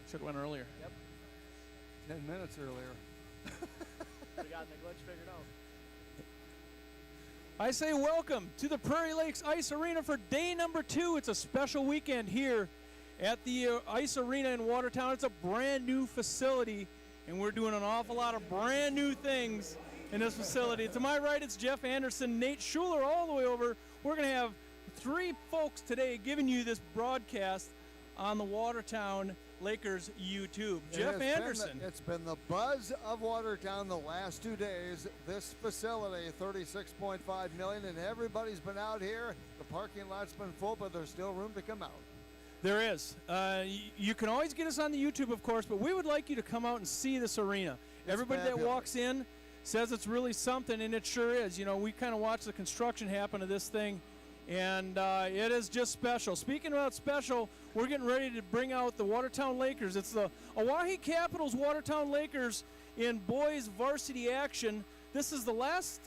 Should have went earlier. Yep. 10 minutes earlier. Could have gotten the glitch figured out. I say welcome to the Prairie Lakes Ice Arena for day number 2. It's a special weekend here at the Ice Arena in Watertown. It's a brand new facility, and we're doing an awful lot of brand new things in this facility. To my right, it's Jeff Anderson, Nate Schuler all the way over. We're going to have 3 folks today giving you this broadcast on the Watertown Lakers YouTube. Jeff Anderson. It's been the buzz of Watertown the last 2 days. This facility, $36.5 million, and everybody's been out here. The parking lot's been full, but there's still room to come out. There is. You can always get us on the YouTube, of course, but we would like you to come out and see this arena. Everybody fabulous. that walks in says it's really something, and it sure is. You know, we kind of watch the construction happen to this thing, and it is just special. Speaking about special, we're getting ready to bring out the Watertown Lakers. It's the Oahe Capitals Watertown Lakers in boys varsity action. This is the last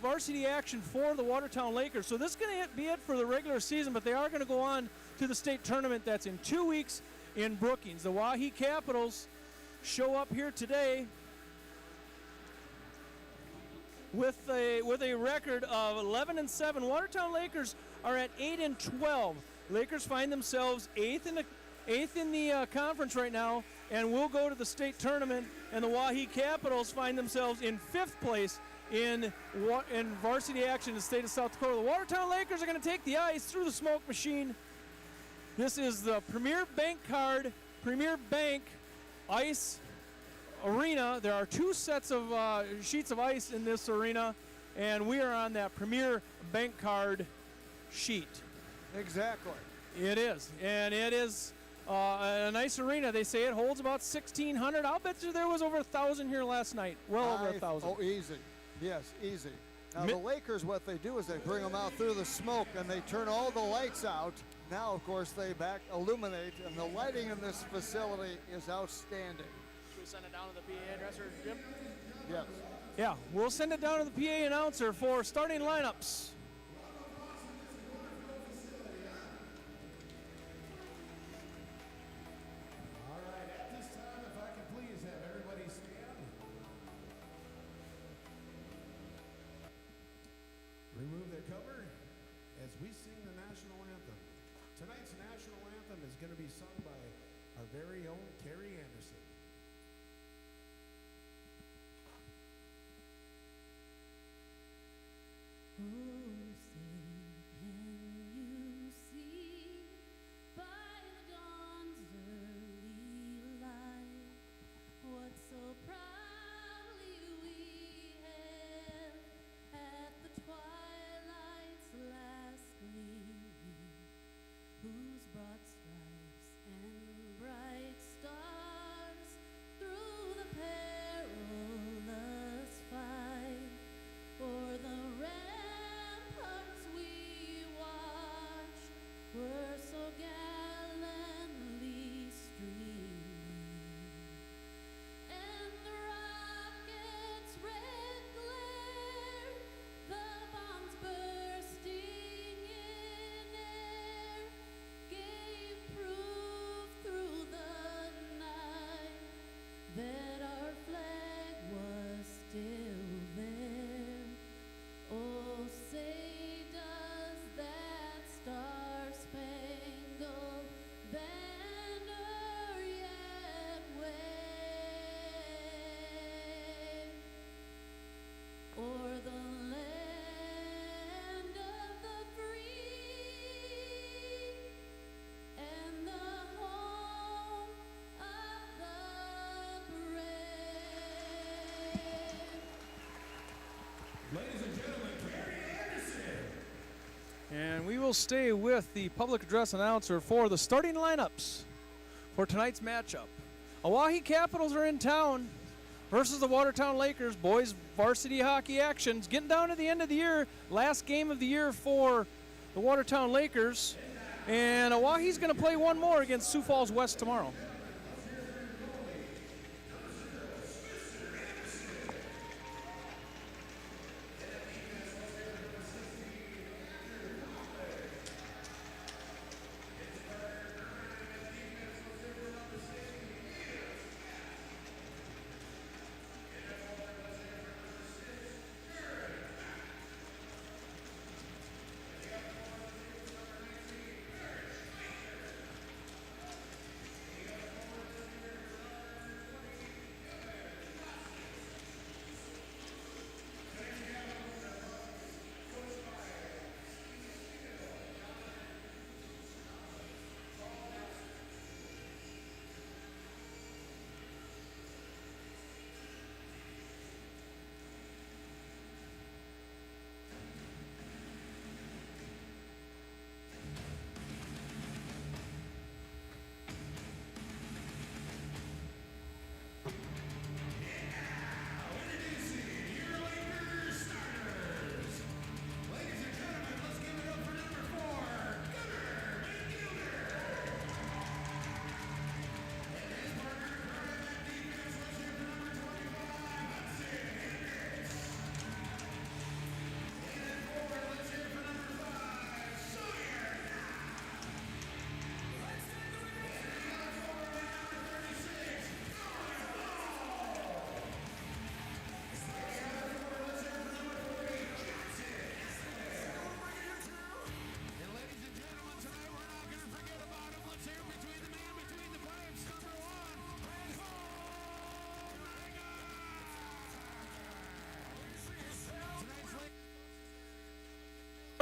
varsity action for the Watertown Lakers. So this is going to be it for the regular season, but they are going to go on to the state tournament that's in 2 weeks in Brookings. The Oahe Capitals show up here today with a record of 11-7. Watertown Lakers are at 8-12. Lakers find themselves eighth in the conference right now, and will go to the state tournament. And the Oahe Capitals find themselves in 5th place in varsity action in the state of South Dakota. The Watertown Lakers are going to take the ice through the smoke machine. This is the Premier Bank Card, Premier Bank Ice Arena. There are 2 sets of sheets of ice in this arena, and we are on that Premier Bank Card sheet. Exactly. It is, and it is a nice arena. They say it holds about 1,600. I'll bet you there was over 1,000 here last night. Well over 1,000. Oh, easy. Yes, easy. Now, the Lakers, what they do is they bring them out through the smoke, and they turn all the lights out. Now, of course, they back illuminate, and the lighting in this facility is outstanding. Should we send it down to the PA dresser, Jim? Yes. Yeah, we'll send it down to the PA announcer for starting lineups. All right, at this time, if I can please have everybody stand. Remove their cover as we sing the national anthem. Tonight's national anthem is going to be sung by our very own Carrie Anderson. Oh, say, can you see by the dawn's early light what so proudly we hailed at the twilight's last gleaming, whose broad stripes and bright stars through the perilous fight o'er the ramparts we watched were so gallantly streaming, and the rocket's red glare, the bombs bursting in air, gave proof through the night that our flag was still there. Oh, say does that star-spangled banner yet wave o'er the land of the free and the home of the brave? Ladies and gentlemen, Carrie Anderson. And we will stay with the public address announcer for the starting lineups for tonight's matchup. Oahe Capitals are in town versus the Watertown Lakers. Boys varsity hockey action. It's getting down to the end of the year. Last game of the year for the Watertown Lakers. And Oahe's going to play one more against Sioux Falls West tomorrow.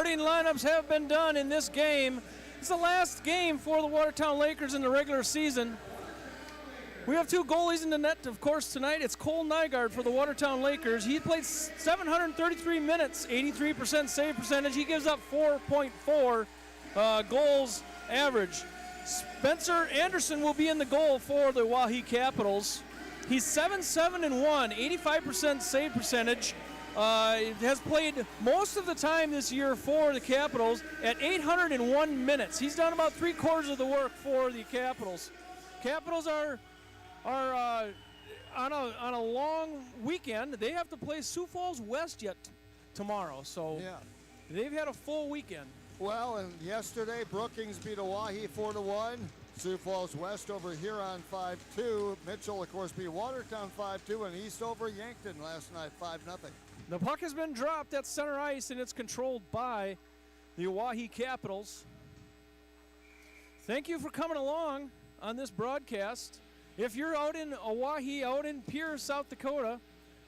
starting lineups have been done in this game. It's the last game for the Watertown Lakers in the regular season. We have 2 goalies in the net, of course, tonight. It's Cole Nygaard for the Watertown Lakers. He played 733 minutes, 83% save percentage. He gives up 4.4 goals average. Spencer Anderson will be in the goal for the Oahe Capitals. He's 7-7-1, 85% save percentage. Has played most of the time this year for the Capitals at 801 minutes. He's done about 3/4 of the work for the Capitals. Capitals are on a long weekend. They have to play Sioux Falls West yet tomorrow, so Yeah. they've had a full weekend. Well, and yesterday Brookings beat Oahe 4-1. Sioux Falls West over Huron 5-2. Mitchell, of course, beat Watertown 5-2, and East over Yankton last night 5-0. The puck has been dropped at center ice, and it's controlled by the Oahe Capitals. Thank you for coming along on this broadcast. If you're out in Oahe, out in Pierre, South Dakota,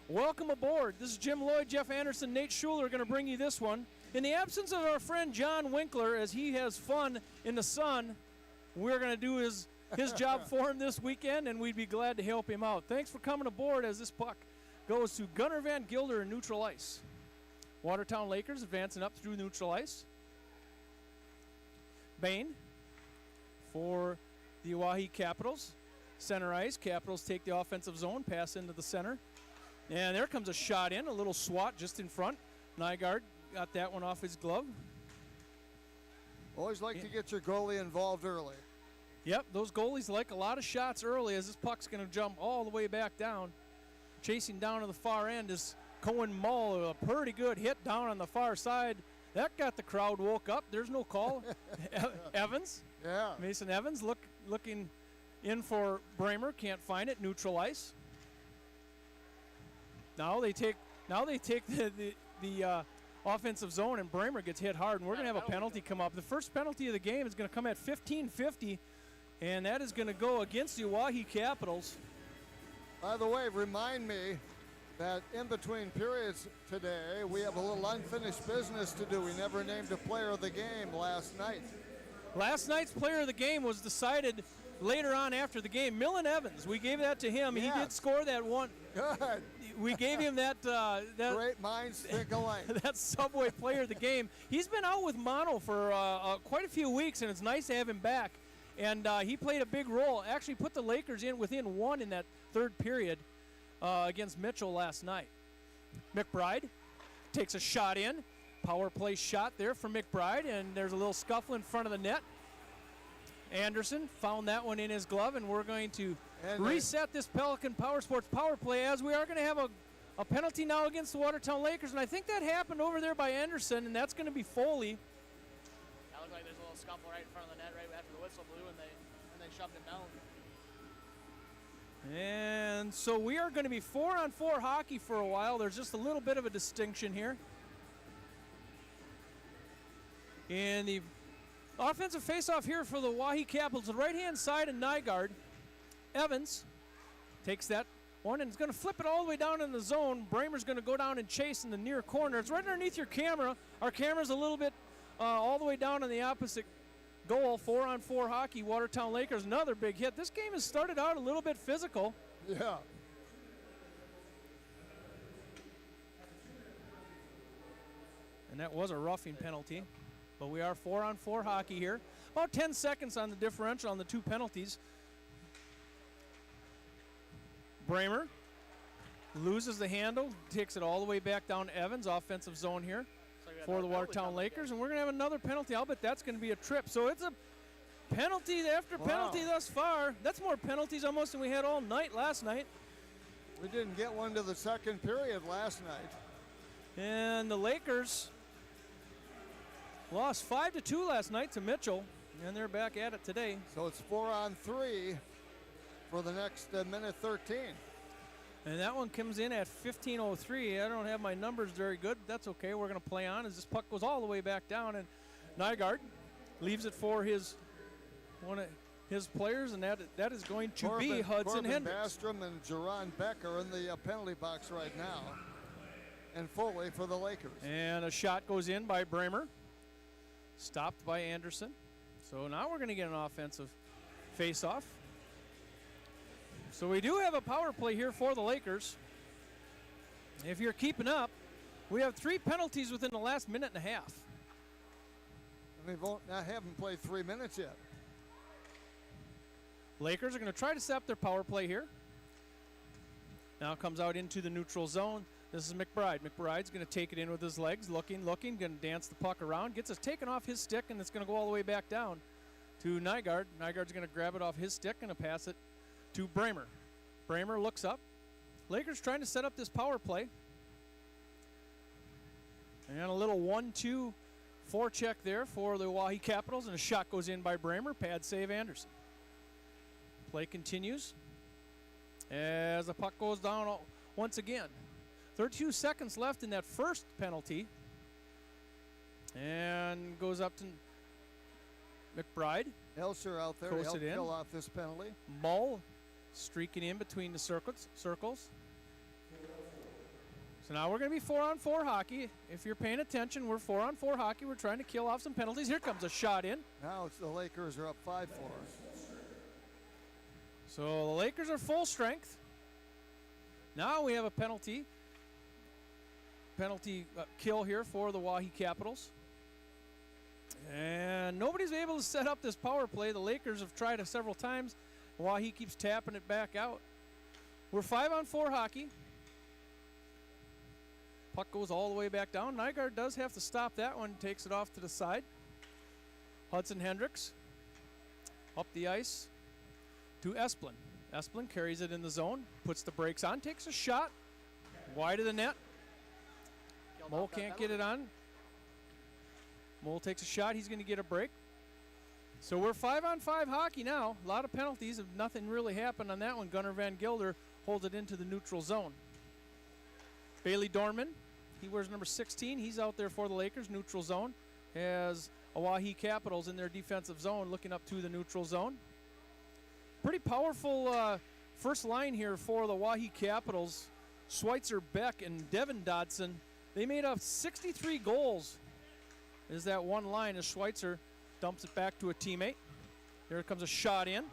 welcome aboard. This is Jim Lloyd, Jeff Anderson, Nate Schuler going to bring you this one. In the absence of our friend John Winkler, as he has fun in the sun, we're going to do his job for him this weekend, and we'd be glad to help him out. Thanks for coming aboard as this puck goes to Gunnar Van Gilder in neutral ice. Watertown Lakers advancing up through neutral ice. Bain for the Oahe Capitals. Center ice. Capitals take the offensive zone, pass into the center. And there comes a shot in, a little swat just in front. Nygaard got that one off his glove. Always like to get your goalie involved early. Yep, those goalies like a lot of shots early as this puck's going to jump all the way back down. Chasing down to the far end is Cohen Mull, a pretty good hit down on the far side. That got the crowd woke up. There's no call. Evans. Yeah. Mason Evans looking in for Bramer, can't find it. Neutral ice. Now they take the offensive zone, and Bramer gets hit hard, and we're going to have a penalty come up. The first penalty of the game is going to come at 15:50, and that is going to go against the Oahe Capitals. By the way, remind me that in between periods today, we have a little unfinished business to do. We never named a player of the game last night. Last night's player of the game was decided later on after the game. Millen Evans, we gave that to him. Yes. He did score that one. Good. We gave him that Great minds think alike. that Subway player of the game. He's been out with mono for quite a few weeks, and it's nice to have him back. And he played a big role. Actually put the Lakers in within one in that third period against Mitchell last night. McBride takes a shot in. Power play shot there for McBride, and there's a little scuffle in front of the net. Anderson found that one in his glove, and we're going to reset this Pelican Power Sports power play as we are going to have a penalty now against the Watertown Lakers, and I think that happened over there by Anderson, and that's going to be Foley. That looked like there's a little scuffle right in front of the net right after the whistle blew, and they shoved him down. And so we are going to be 4-on-4 hockey for a while. There's just a little bit of a distinction here. In the offensive faceoff here for the Oahe Capitals, the right-hand side of Nygaard. Evans takes that one and is going to flip it all the way down in the zone. Bramer's going to go down and chase in the near corner. It's right underneath your camera. Our camera's a little bit all the way down on the opposite goal. 4-on-4 hockey, Watertown Lakers, another big hit. This game has started out a little bit physical. Yeah. And that was a roughing penalty. But we are 4-on-4 hockey here. About 10 seconds on the differential on the two penalties. Bramer loses the handle, takes it all the way back down to Evans, offensive zone here for the Watertown Lakers. And we're going to have another penalty. I'll bet that's going to be a trip. So it's a penalty after penalty thus far. That's more penalties almost than we had all night last night. We didn't get one to the second period last night. And the Lakers lost 5-2 last night to Mitchell, and they're back at it today. So it's 4-on-3 for the next minute 13. And that one comes in at 15:03. I don't have my numbers very good. That's okay. We're going to play on as this puck goes all the way back down, and Nygaard leaves it for one of his players, and that is going to be Hudson Hendricks. Bastrom and Jerron Beck are in the penalty box right now. And Foley for the Lakers. And a shot goes in by Bramer. Stopped by Anderson. So now we're going to get an offensive face-off. So we do have a power play here for the Lakers. If you're keeping up, we have 3 penalties within the last minute and a half. And haven't played 3 minutes yet. Lakers are going to try to set up their power play here. Now comes out into the neutral zone. This is McBride. McBride's going to take it in with his legs, looking, going to dance the puck around. Gets it taken off his stick, and it's going to go all the way back down to Nygaard. Nygaard's going to grab it off his stick and pass it to Bramer. Bramer looks up. Lakers trying to set up this power play. And a little 1-2 forecheck there for the Oahe Capitals, and a shot goes in by Bramer. Pad save Anderson. Play continues as the puck goes down once again. 32 seconds left in that first penalty. And goes up to McBride. Elser out there to help kill off this penalty. Mull streaking in between the circles. So now we're going to be 4-on-4 hockey. If you're paying attention, we're 4-on-4 hockey. We're trying to kill off some penalties. Here comes a shot in. Now it's the Lakers are up 5-4. So the Lakers are full strength. Now we have a penalty kill here for the Oahe Capitals. And nobody's able to set up this power play. The Lakers have tried it several times. Oahe keeps tapping it back out. We're 5-on-4 hockey. Puck goes all the way back down. Nygaard does have to stop that one, takes it off to the side. Hudson Hendricks up the ice to Esplin. Esplin carries it in the zone, puts the brakes on, takes a shot wide of the net. Mole can't get it on. Mole takes a shot. He's going to get a break. So we're 5-on-5 hockey now. A lot of penalties. Nothing really happened on that one. Gunnar Van Gilder holds it into the neutral zone. Bailey Dorman, he wears number 16. He's out there for the Lakers, neutral zone. Has Oahe Capitals in their defensive zone looking up to the neutral zone. Pretty powerful first line here for the Oahe Capitals. Schweitzer, Beck, and Devin Dodson. They made up 63 goals. Is that one line as Schweitzer dumps it back to a teammate. There comes a shot in.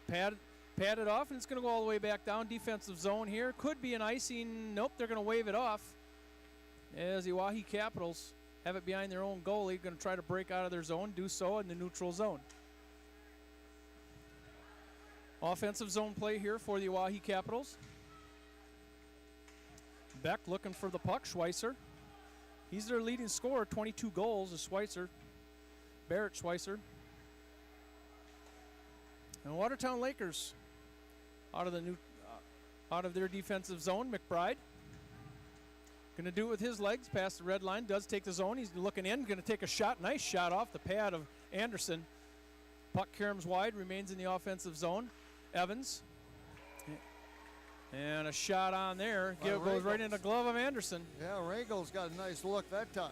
Padded off, and it's going to go all the way back down. Defensive zone here. Could be an icing. Nope, they're going to wave it off. As the Oahe Capitals have it behind their own goalie. Going to try to break out of their zone. Do so in the neutral zone. Offensive zone play here for the Oahe Capitals. Beck looking for the puck. Schweitzer. He's their leading scorer, 22 goals is Schweitzer. Barrett Schweitzer. And Watertown Lakers out of their defensive zone. McBride going to do it with his legs past the red line. Does take the zone. He's looking in. Going to take a shot. Nice shot off the pad of Anderson. Puck caroms wide. Remains in the offensive zone. Evans. And a shot on there. Goes right in the glove of Anderson. Yeah, Regal's got a nice look that time.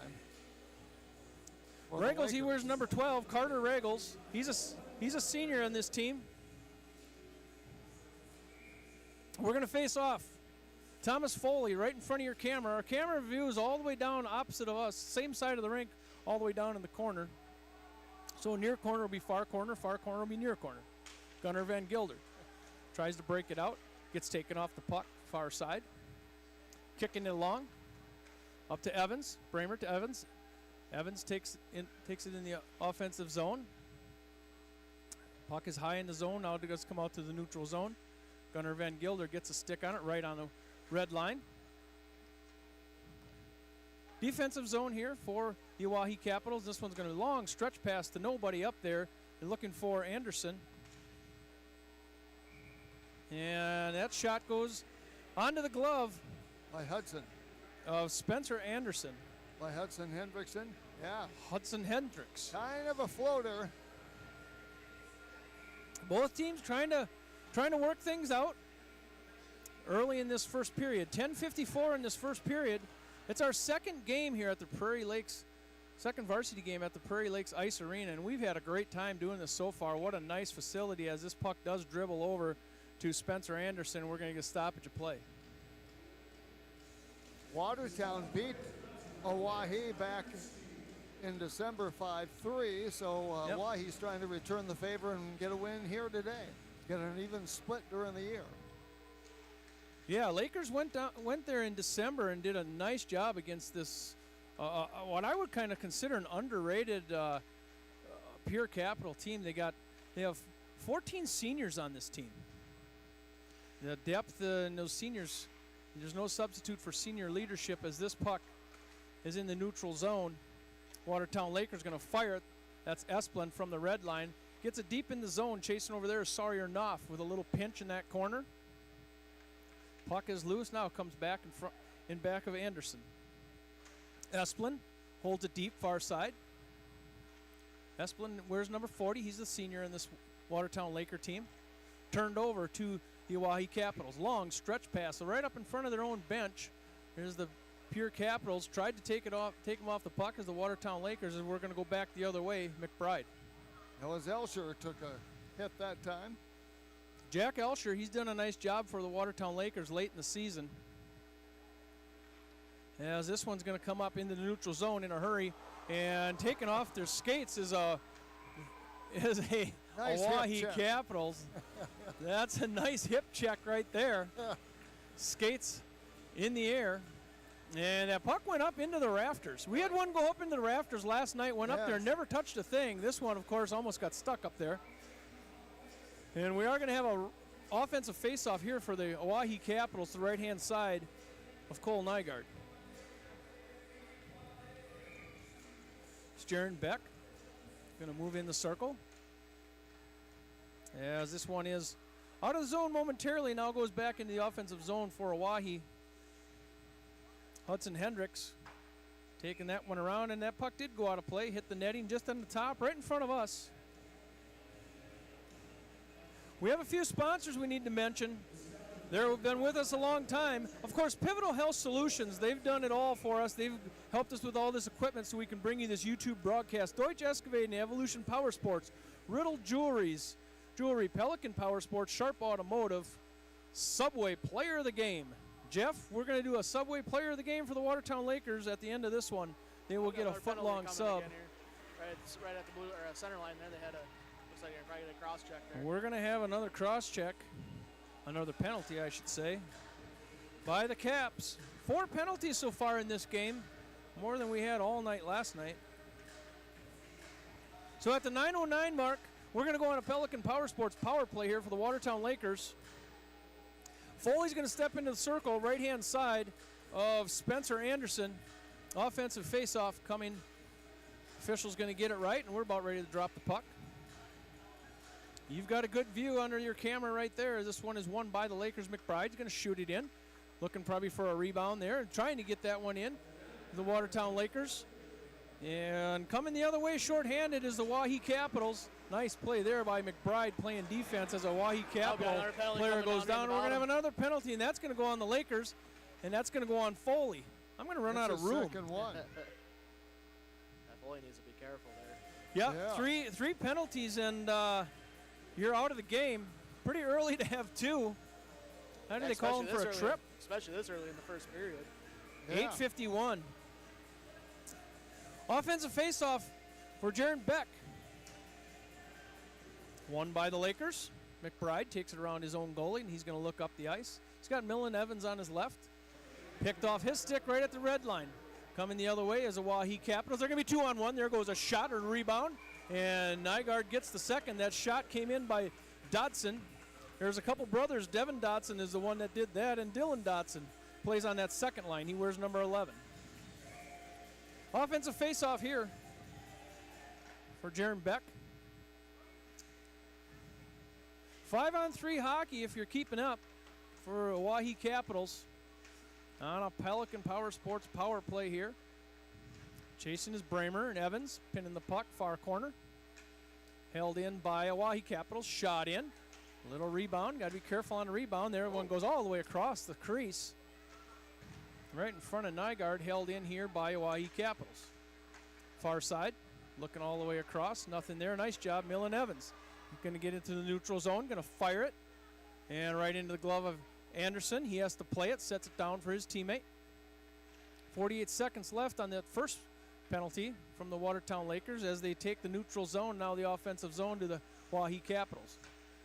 Regals, he wears number 12, Carter Regals. He's a senior on this team. We're going to face off. Thomas Foley right in front of your camera. Our camera view is all the way down opposite of us, same side of the rink, all the way down in the corner. So near corner will be far corner will be near corner. Gunnar Van Gilder tries to break it out. Gets taken off the puck, far side. Kicking it along. Up to Evans. Bramer to Evans. Evans takes it in the offensive zone. Puck is high in the zone. Now it does come out to the neutral zone. Gunnar Van Gilder gets a stick on it right on the red line. Defensive zone here for the Oahe Capitals. This one's going to long stretch pass to nobody up there. They're looking for Anderson. And that shot goes onto the glove by Hudson. Of Spencer Anderson. By Hudson Hendrickson. Yeah. Hudson Hendricks. Kind of a floater. Both teams trying to work things out early in this first period. 10:54 in this first period. It's our second game here at the Prairie Lakes, second varsity game at the Prairie Lakes Ice Arena, and we've had a great time doing this so far. What a nice facility as this puck does dribble over to Spencer Anderson. We're going to get a stoppage of play. Watertown beat Oahe back in December 5-3. So Yep. Oahe's trying to return the favor and get a win here today. Get an even split during the year. Yeah, Lakers went there in December and did a nice job against this, what I would kind of consider an underrated Pure Capital team. They have 14 seniors on this team. The depth in those seniors, there's no substitute for senior leadership as this puck is in the neutral zone. Watertown Lakers going to fire it. That's Esplin from the red line. Gets it deep in the zone. Chasing over there is Sawyer Knopf with a little pinch in that corner. Puck is loose now. Comes back in back of Anderson. Esplin holds it deep, far side. Esplin wears number 40. He's the senior in this Watertown Laker team. Turned over to the Oahe Capitals. Long stretch pass right up in front of their own bench. Here's the Pure Capitals. Tried to take them off the puck as the Watertown Lakers, and we're going to go back the other way. McBride. That was Elsher took a hit that time. Jack Elsher, he's done a nice job for the Watertown Lakers late in the season. As this one's going to come up into the neutral zone in a hurry, and taking off their skates is a Nice Oahe hip check. Capitals. That's a nice hip check right there. Skates in the air. And that puck went up into the rafters. We had one go up into the rafters last night, went up there, Yes. never touched a thing. This one, of course, almost got stuck up there. And we are going to have a offensive faceoff here for the Oahe Capitals, the right-hand side of Cole Nygaard. It's Jaron Beck going to move in the circle. As this one is out of the zone momentarily, now goes back into the offensive zone for Oahe. Hudson Hendricks taking that one around, and that puck did go out of play, hit the netting just on the top, right in front of us. We have a few sponsors we need to mention. They've been with us a long time. Of course, Pivotal Health Solutions, they've done it all for us. They've helped us with all this equipment so we can bring you this YouTube broadcast. Deutsche Excavating, Evolution Power Sports, Riddle Jewelry, Pelican Power Sports, Sharp Automotive, Subway Player of the Game. Jeff, we're going to do a Subway Player of the Game for the Watertown Lakers at the end of this one. They will get a Another penalty foot-long coming sub. again here. Right at the blue or center line there. They had looks like they're probably going to cross check there. We're going to have another cross-check, another penalty, I should say, by the Caps. 4 penalties so far in this game, more than we had all night last night. So at the 9:09 mark, we're going to go on a Pelican Power Sports power play here for the Watertown Lakers. Foley's going to step into the circle, right-hand side of Spencer Anderson. Offensive face-off coming. Official's going to get it right, and we're about ready to drop the puck. You've got a good view under your camera right there. This one is won by the Lakers. McBride's going to shoot it in. Looking probably for a rebound there, and trying to get that one in. The Watertown Lakers. And coming the other way shorthanded is the Oahe Capitals. Nice play there by McBride playing defense as a Oahe Capital another penalty player coming goes down down. near the We're going to have bottom. another penalty, and that's going to go on the Lakers, and that's going to go on Foley. I'm going to run out It's of the room. second one. That Foley needs to be careful there. Yep, Yeah. three penalties, and you're out of the game. Pretty early to have 2. How did they call him for a trip? Especially this early in the first period. Yeah. 8:51. Offensive faceoff for Jaron Beck. Won by the Lakers. McBride takes it around his own goalie, and he's going to look up the ice. He's got Millen Evans on his left. Picked off his stick right at the red line. Coming the other way is the Oahe Capitals. They're going to be 2-on-1. There goes a shot or a rebound, and Nygaard gets the second. That shot came in by Dodson. There's a couple brothers. Devin Dodson is the one that did that, and Dylan Dodson plays on that second line. He wears number 11. Offensive faceoff here for Jaron Beck. 5-on-3 hockey if you're keeping up for Oahe Capitals on a Pelican Power Sports power play here. Chasing is Bramer and Evans, pinning the puck, far corner. Held in by Oahe Capitals, shot in. Little rebound, got to be careful on the rebound there. One goes all the way across the crease. Right in front of Nygaard, held in here by Oahe Capitals. Far side, looking all the way across, nothing there. Nice job, Millen Evans. Going to get into the neutral zone, going to fire it. And right into the glove of Anderson. He has to play it, sets it down for his teammate. 48 seconds left on that first penalty from the Watertown Lakers as they take the neutral zone, now the offensive zone, to the Oahe Capitals.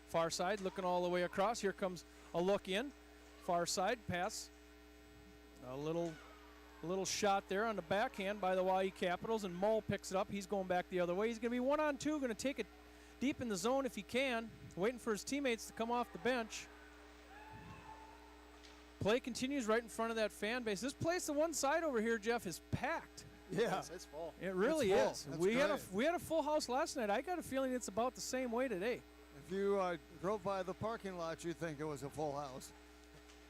Far side, looking all the way across. Here comes a look in. Far side pass. A little shot there on the backhand by the Oahe Capitals, and Mull picks it up. He's going back the other way. He's going to be 1-on-2, going to take it deep in the zone if he can, waiting for his teammates to come off the bench. Play continues right in front of that fan base. This place, the one side over here, Jeff, is packed. Yeah. It's full. It really full. is. That's We great. had a full house last night. I got a feeling it's about the same way today. If you drove by the parking lot, you'd think it was a full house.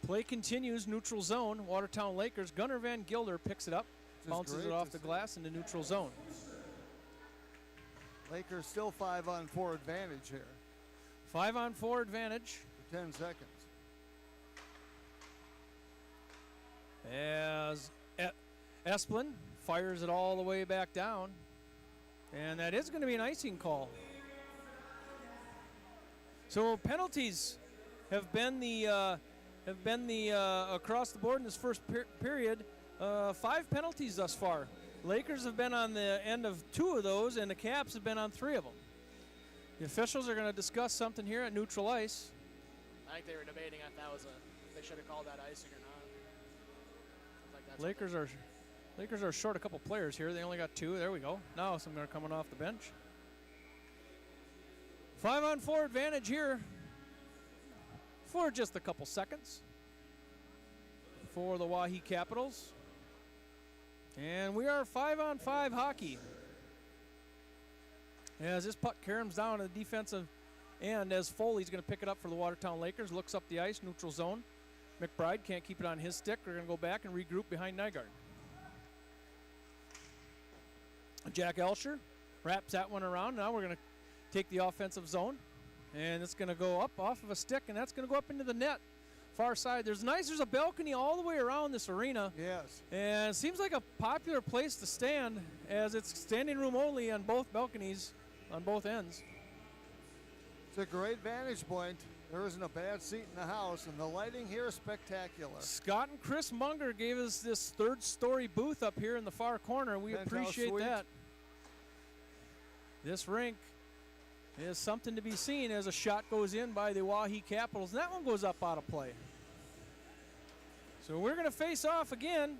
Play continues, neutral zone. Watertown Lakers. Gunnar Van Gilder picks it up, Which is bounces great it off to the see. glass into neutral zone. Lakers still 5-on-4 advantage here 5-on-4 advantage for 10 seconds. as Esplin fires it all the way back down, and that is going to be an icing call. So penalties have been the across the board in this first period. 5 penalties thus far. Lakers have been on the end of 2 of those, and the Caps have been on 3 of them. The officials are going to discuss something here at neutral ice. I think they were debating if they should have called that icing or not. Sounds like that's Lakers are short a couple players here. They only got 2. There we go. Now some are coming off the bench. 5-on-4 advantage here for just a couple seconds for the Oahe Capitals. And we are 5-on-5 hockey. As this puck caroms down in the defensive end, as Foley's going to pick it up for the Watertown Lakers, looks up the ice, neutral zone. McBride can't keep it on his stick. We're going to go back and regroup behind Nygaard. Jack Elsher wraps that one around. Now we're going to take the offensive zone, and it's going to go up off of a stick, and that's going to go up into the net. Far side. There's a balcony all the way around this arena. Yes. And it seems like a popular place to stand, as it's standing room only on both balconies on both ends. It's a great vantage point. There isn't a bad seat in the house, and the lighting here is spectacular. Scott and Chris Munger gave us this 3rd-story booth up here in the far corner. We Penthouse appreciate suite. that. This rink is something to be seen as a shot goes in by the Oahe Capitals, and that one goes up out of play. So we're going to face off again.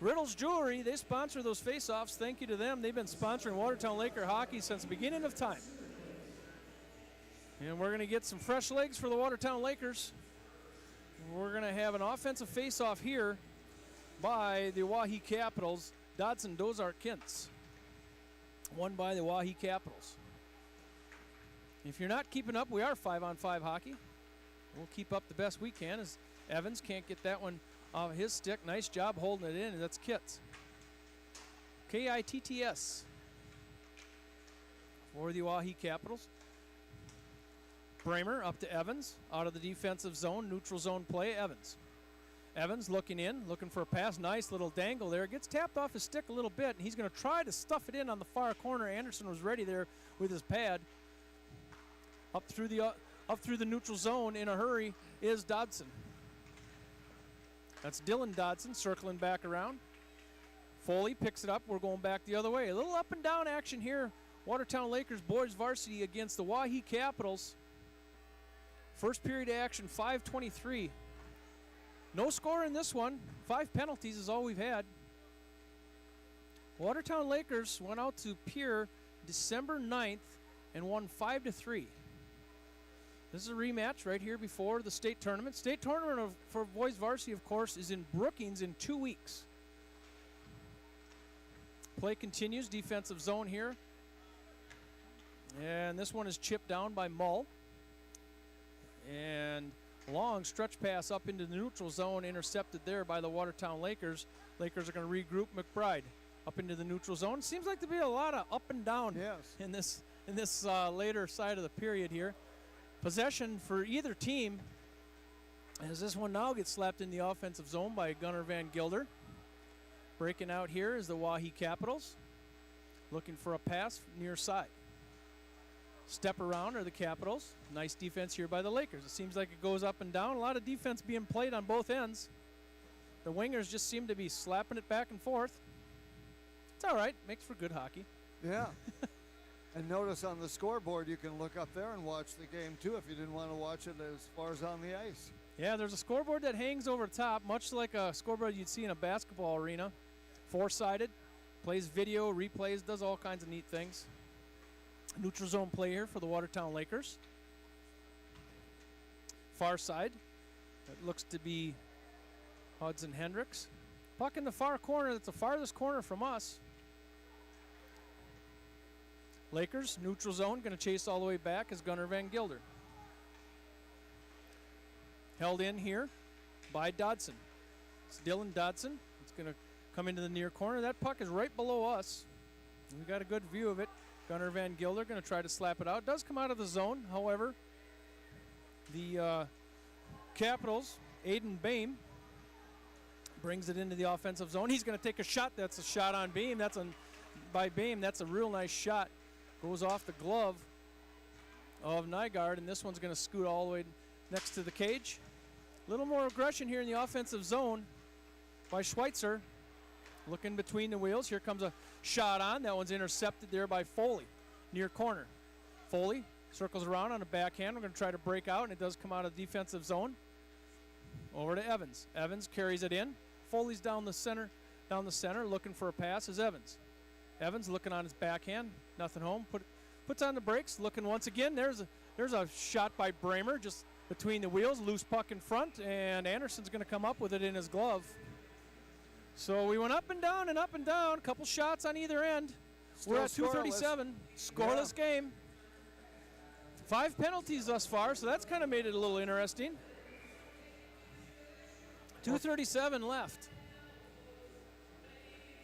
Riddle's Jewelry, they sponsor those face-offs. Thank you to them. They've been sponsoring Watertown Laker hockey since the beginning of time. And we're going to get some fresh legs for the Watertown Lakers. We're going to have an offensive face-off here by the Oahe Capitals. Dodson Dozart Kintz, won by the Oahe Capitals. If you're not keeping up, we are 5-on-5 hockey. We'll keep up the best we can, as Evans can't get that one off his stick. Nice job holding it in, and that's Kitts. Kitts for the Oahe Capitals. Bramer up to Evans, out of the defensive zone, neutral zone play, Evans. Evans looking in, looking for a pass. Nice little dangle there. Gets tapped off his stick a little bit, and he's going to try to stuff it in on the far corner. Anderson was ready there with his pad. Up through the neutral zone in a hurry is Dodson. That's Dylan Dodson circling back around. Foley picks it up. We're going back the other way. A little up and down action here. Watertown Lakers boys varsity against the Oahe Capitals. First period action, 5:23. No score in this one. 5 penalties is all we've had. Watertown Lakers went out to Pierre December 9th and won 5-3. This is a rematch right here before the state tournament. State tournament for boys varsity, of course, is in Brookings in 2 weeks. Play continues, defensive zone here. And this one is chipped down by Mull. And long stretch pass up into the neutral zone, intercepted there by the Watertown Lakers. Lakers are going to regroup. McBride up into the neutral zone. Seems like to be a lot of up and down in this later side of the period here. Possession for either team, as this one now gets slapped in the offensive zone by Gunnar Van Gilder. Breaking out here is the Oahe Capitals, looking for a pass near side. Step around are the Capitals. Nice defense here by the Lakers. It seems like it goes up and down. A lot of defense being played on both ends. The wingers just seem to be slapping it back and forth. It's all right. Makes for good hockey. Yeah. And notice on the scoreboard, you can look up there and watch the game, too, if you didn't want to watch it as far as on the ice. Yeah, there's a scoreboard that hangs over the top, much like a scoreboard you'd see in a basketball arena. Four-sided. Plays video, replays, does all kinds of neat things. Neutral zone play here for the Watertown Lakers. Far side. It looks to be Hudson Hendricks. Puck in the far corner. That's the farthest corner from us. Lakers, neutral zone, going to chase all the way back is Gunnar Van Gilder. Held in here by Dodson. It's Dylan Dodson. It's going to come into the near corner. That puck is right below us. We got a good view of it. Gunnar Van Gilder going to try to slap it out. Does come out of the zone, however. The Capitals, Aiden Boehm, brings it into the offensive zone. He's going to take a shot. That's a shot on Boehm. By Boehm. That's a real nice shot. Goes off the glove of Nygaard, and this one's going to scoot all the way next to the cage. A little more aggression here in the offensive zone by Schweitzer. Looking between the wheels. Here comes a shot on. That one's intercepted there by Foley, near corner. Foley circles around on a backhand. We're going to try to break out, and it does come out of the defensive zone. Over to Evans. Evans carries it in. Foley's down the center, looking for a pass is Evans. Evans looking on his backhand. Nothing home. Puts on the brakes. Looking once again. There's a shot by Bramer just between the wheels. Loose puck in front, and Anderson's going to come up with it in his glove. So we went up and down and up and down. Couple shots on either end. We're at 2:37. Scoreless game. 5 penalties thus far, so that's kind of made it a little interesting. 2:37 left.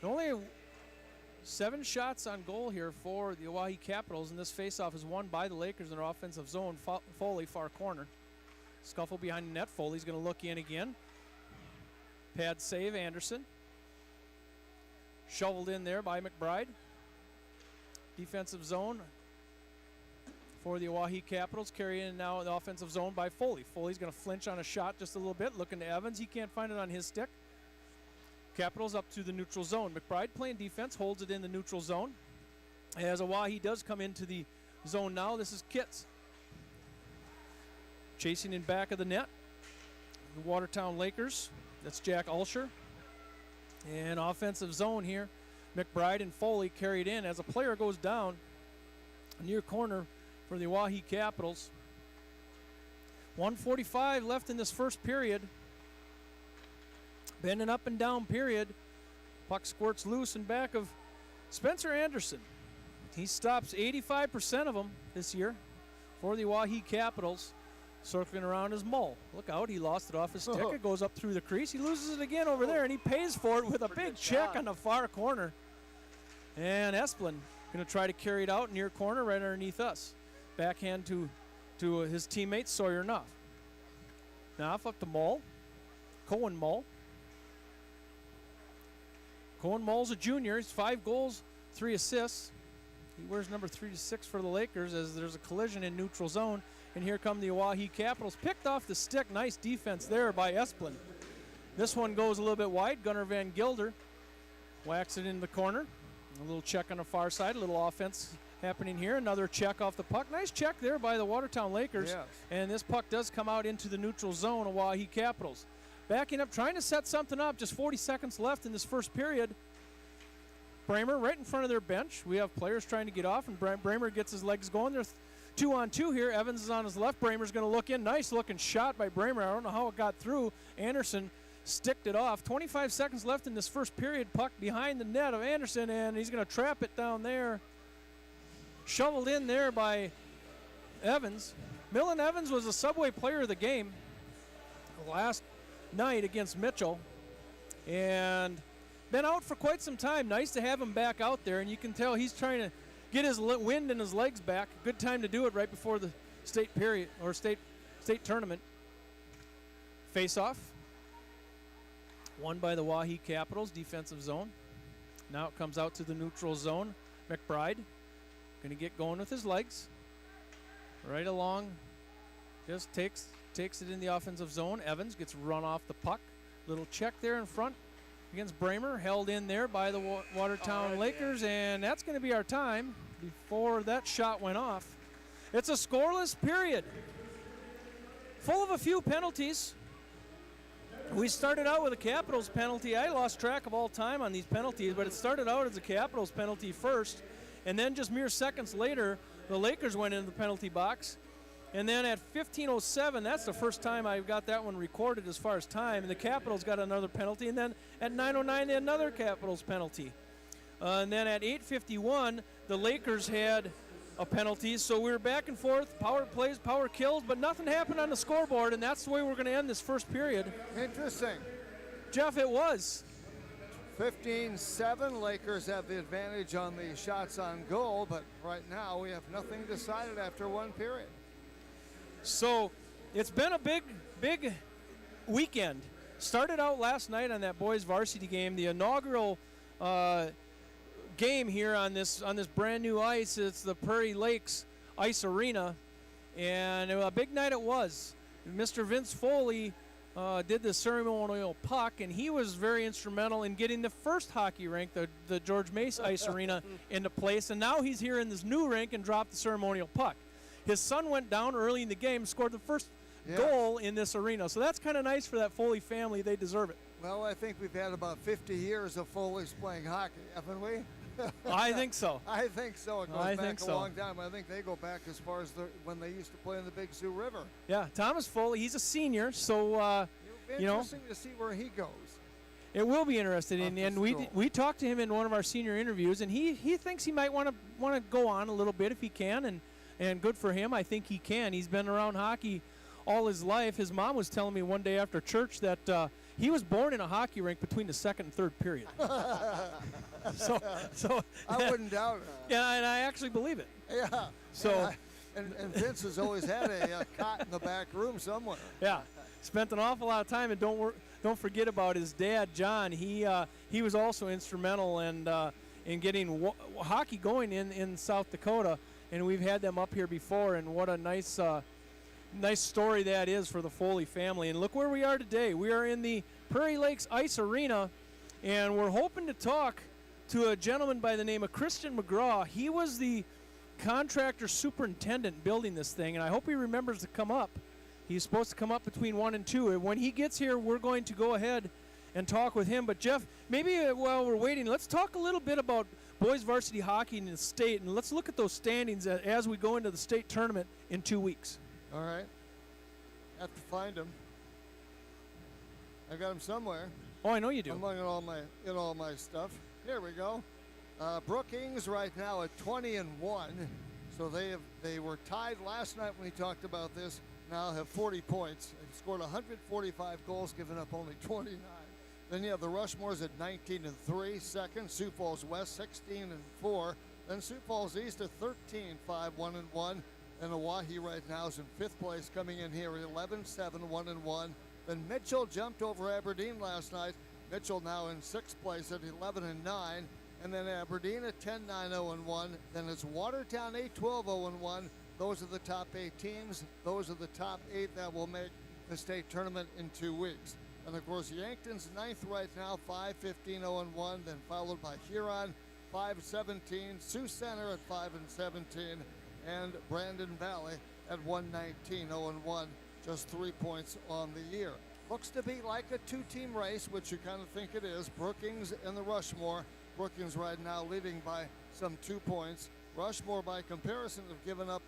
Only 7 shots on goal here for the Oahe Capitals, and this faceoff is won by the Lakers in their offensive zone. Foley, far corner. Scuffle behind the net. Foley's going to look in again. Pad save, Anderson. Shoveled in there by McBride. Defensive zone for the Oahe Capitals. Carry in now in the offensive zone by Foley. Foley's going to flinch on a shot just a little bit. Looking to Evans. He can't find it on his stick. Capitals up to the neutral zone. McBride playing defense, holds it in the neutral zone. As Oahe does come into the zone now, this is Kitts. Chasing in back of the net. The Watertown Lakers. That's Jack Ulsher. And offensive zone here. McBride and Foley carried in as a player goes down near corner for the Oahe Capitals. 1:45 left in this first period. Been an up and down period. Puck squirts loose in back of Spencer Anderson. He stops 85% of them this year for the Oahe Capitals. Circling around his Mull. Look out, he lost it off his stick. It goes up through the crease. He loses it again over there, and he pays for it with a big check on the far corner. And Esplin going to try to carry it out near corner right underneath us. Backhand to his teammate, Sawyer Nuff. Nuff up to Mull. Cohen Mull. Cohen Mull's a junior. He's 5 goals, 3 assists. He wears number 3 to 6 for the Lakers as there's a collision in neutral zone. And here come the Oahe Capitals. Picked off the stick. Nice defense there by Esplin. This one goes a little bit wide. Gunnar Van Gilder whacks it in the corner. A little check on the far side. A little offense happening here. Another check off the puck. Nice check there by the Watertown Lakers. Yes. And this puck does come out into the neutral zone of Oahe Capitals. Backing up, trying to set something up. Just 40 seconds left in this first period. Bramer right in front of their bench. We have players trying to get off, and Bramer gets his legs going. They're 2-on-2 here. Evans is on his left. Bramer's going to look in. Nice looking shot by Bramer. I don't know how it got through. Anderson sticked it off. 25 seconds left in this first period. Puck behind the net of Anderson, and he's going to trap it down there. Shoveled in there by Evans. Millen Evans was a Subway player of the game last night against Mitchell, and been out for quite some time. Nice to have him back out there, and you can tell he's trying to get his wind in his legs back. Good time to do it right before the state period or state tournament. Face off. Won by the Oahe Capitals, defensive zone. Now it comes out to the neutral zone. McBride going to get going with his legs. Right along. Just takes it in the offensive zone. Evans gets run off the puck. Little check there in front. against Bramer, held in there by the Watertown Oh, Lakers, and that's going to be our time before that shot went off. It's a scoreless period, full of a few penalties. We started out with a Capitals penalty. I lost track of all time on these penalties, but it started out as a Capitals penalty first, and then just mere seconds later, the Lakers went into the penalty box. And then at 15:07, that's the first time I got that one recorded as far as time, and the Capitals got another penalty. And then at 9:09, they had another Capitals penalty. And then at 8:51, the Lakers had a penalty. So we were back and forth, power plays, power kills, but nothing happened on the scoreboard, and that's the way we're going to end this first period. Interesting. Jeff, it was. 15-7, Lakers have the advantage on the shots on goal, but right now we have nothing decided after one period. So it's been a big weekend. Started out last night on that boys varsity game, the inaugural game here on this brand new ice. It's the Prairie Lakes Ice Arena, and a big night it was. Mr. Vince Foley did the ceremonial puck, and he was very instrumental in getting the first hockey rink, the George Mace Ice Arena, into place, and now he's here in this new rink and dropped the ceremonial puck. His son went down early in the game, scored the first goal in this arena. So that's kind of nice for that Foley family. They deserve it. Well, I think we've had about 50 years of Foley's playing hockey, haven't we? I think so. I think so. It goes I back think a so. long time. I think they go back as far as when they used to play in the Big Sioux River. Yeah, Thomas Foley, he's a senior, so, It'll be interesting to see where he goes. It will be interesting, and school. we talked to him in one of our senior interviews, and he thinks he might want to go on a little bit if he can, and good for him. I think he can. He's been around hockey all his life. His mom was telling me one day after church that he was born in a hockey rink between the second and third period. so I wouldn't doubt it. Yeah, and I actually believe it. Yeah. So and Vince has always had a cot in the back room somewhere. yeah, spent an awful lot of time, and don't forget about his dad, John. He was also instrumental in getting hockey going in South Dakota. And we've had them up here before, and what a nice story that is for the Foley family. And look where we are today. We are in the Prairie Lakes Ice Arena, and we're hoping to talk to a gentleman by the name of Christian McGraw. He was the contractor superintendent building this thing, and I hope he remembers to come up. He's supposed to come up between 1 and 2. And when he gets here, we're going to go ahead and talk with him. But, Jeff, maybe while we're waiting, let's talk a little bit about boys varsity hockey in the state, and let's look at those standings as we go into the state tournament in 2 weeks. All right. Have to find him. I got him somewhere. Oh, I know you do. Among all my stuff. Here we go. Brookings right now at 20-1. So they were tied last night when we talked about this. Now have 40 points. They've scored 145 goals, given up only 29. Then you have the Rushmores at 19-3, second. Sioux Falls West 16-4. Then Sioux Falls East at 13-5, 1-1. And Oahe right now is in fifth place, coming in here at 11-7, 1-1. Then Mitchell jumped over Aberdeen last night. Mitchell now in sixth place at 11-9. And then Aberdeen at 10-9, 0-1. Then it's Watertown 8-12, 0-1. Those are the top 8 teams. Those are the top 8 that will make the state tournament in 2 weeks. And of course, Yankton's ninth right now, 5-15, 0-1, then followed by Huron, 5-17, Sioux Center at 5-17, and Brandon Valley at 1-19, 0-1, just 3 points on the year. Looks to be like a 2-team race, which you kind of think it is. Brookings and the Rushmore. Brookings right now leading by some 2 points. Rushmore, by comparison, have given up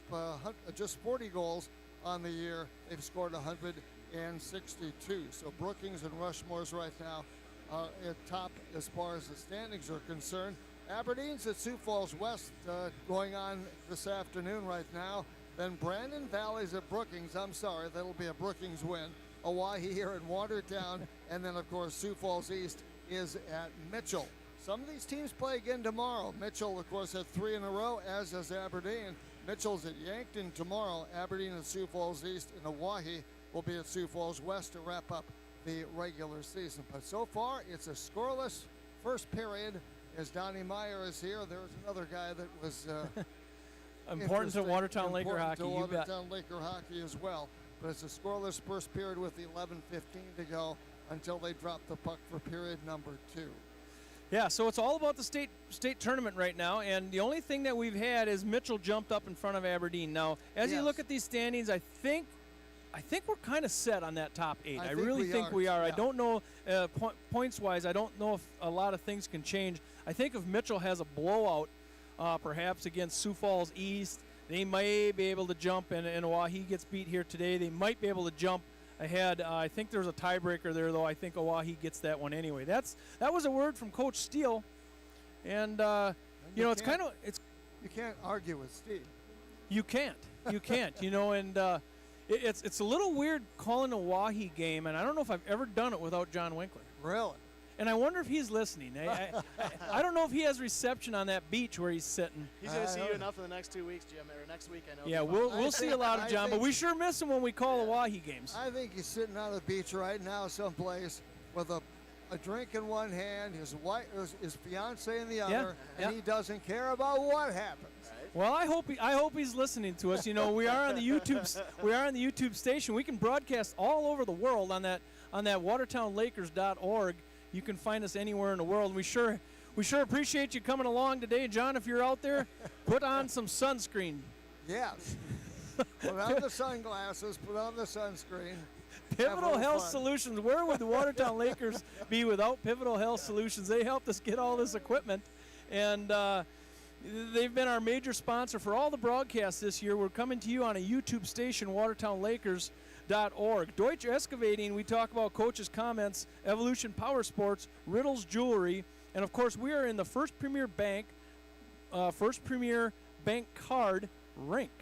just 40 goals on the year. They've scored 162. So Brookings and Rushmore's right now are at top as far as the standings are concerned. Aberdeen's at Sioux Falls West going on this afternoon right now. Then Brandon Valley's at Brookings. I'm sorry, that'll be a Brookings win. Oahe here in Watertown. And then, of course, Sioux Falls East is at Mitchell. Some of these teams play again tomorrow. Mitchell, of course, had 3 in a row, as does Aberdeen. Mitchell's at Yankton tomorrow. Aberdeen at Sioux Falls East, and Oahe will be at Sioux Falls West to wrap up the regular season. But so far, it's a scoreless first period. As Donnie Meyer is here, there's another guy that was important to Watertown Laker hockey. To You bet. Watertown Laker hockey as well. But it's a scoreless first period with 11:15 to go. until they drop the puck for period number 2. Yeah, so it's all about the state tournament right now, and the only thing that we've had is Mitchell jumped up in front of Aberdeen. Now, as you look at these standings, I think we're kind of set on that top 8. I really think we are. Yeah. I don't know points-wise. I don't know if a lot of things can change. I think if Mitchell has a blowout, perhaps against Sioux Falls East, they may be able to jump, and Oahe gets beat here today. They might be able to jump ahead. I think there's a tiebreaker there, though. I think Oahe gets that one anyway. That was a word from Coach Steele, and it's kind of you can't argue with Steve. You can't, and it's a little weird calling a Oahe game, and I don't know if I've ever done it without John Winkler. Really? And I wonder if he's listening. I don't know if he has reception on that beach where he's sitting. He's going to see you enough in the next 2 weeks, Jim, or next week, I know. Yeah, we'll see a lot of John, but we sure miss him when we call Oahe games. I think he's sitting on the beach right now someplace with a drink in one hand, his fiance in the other, and he doesn't care about what happens. Well, I hope he's listening to us. We are on the YouTube station. We can broadcast all over the world on that WatertownLakers.org. You can find us anywhere in the world. We sure appreciate you coming along today, John. If you're out there, put on some sunscreen. Yes. Put on the sunglasses. Put on the sunscreen. Pivotal Health Solutions. Where would the Watertown Lakers be without Pivotal Health Solutions? They helped us get all this equipment, and they've been our major sponsor for all the broadcasts this year. We're coming to you on a YouTube station, WatertownLakers.org. Deutsche Excavating, we talk about coaches' comments, Evolution Power Sports, Riddle's Jewelry, and of course we are in the First Premier Bank card rink.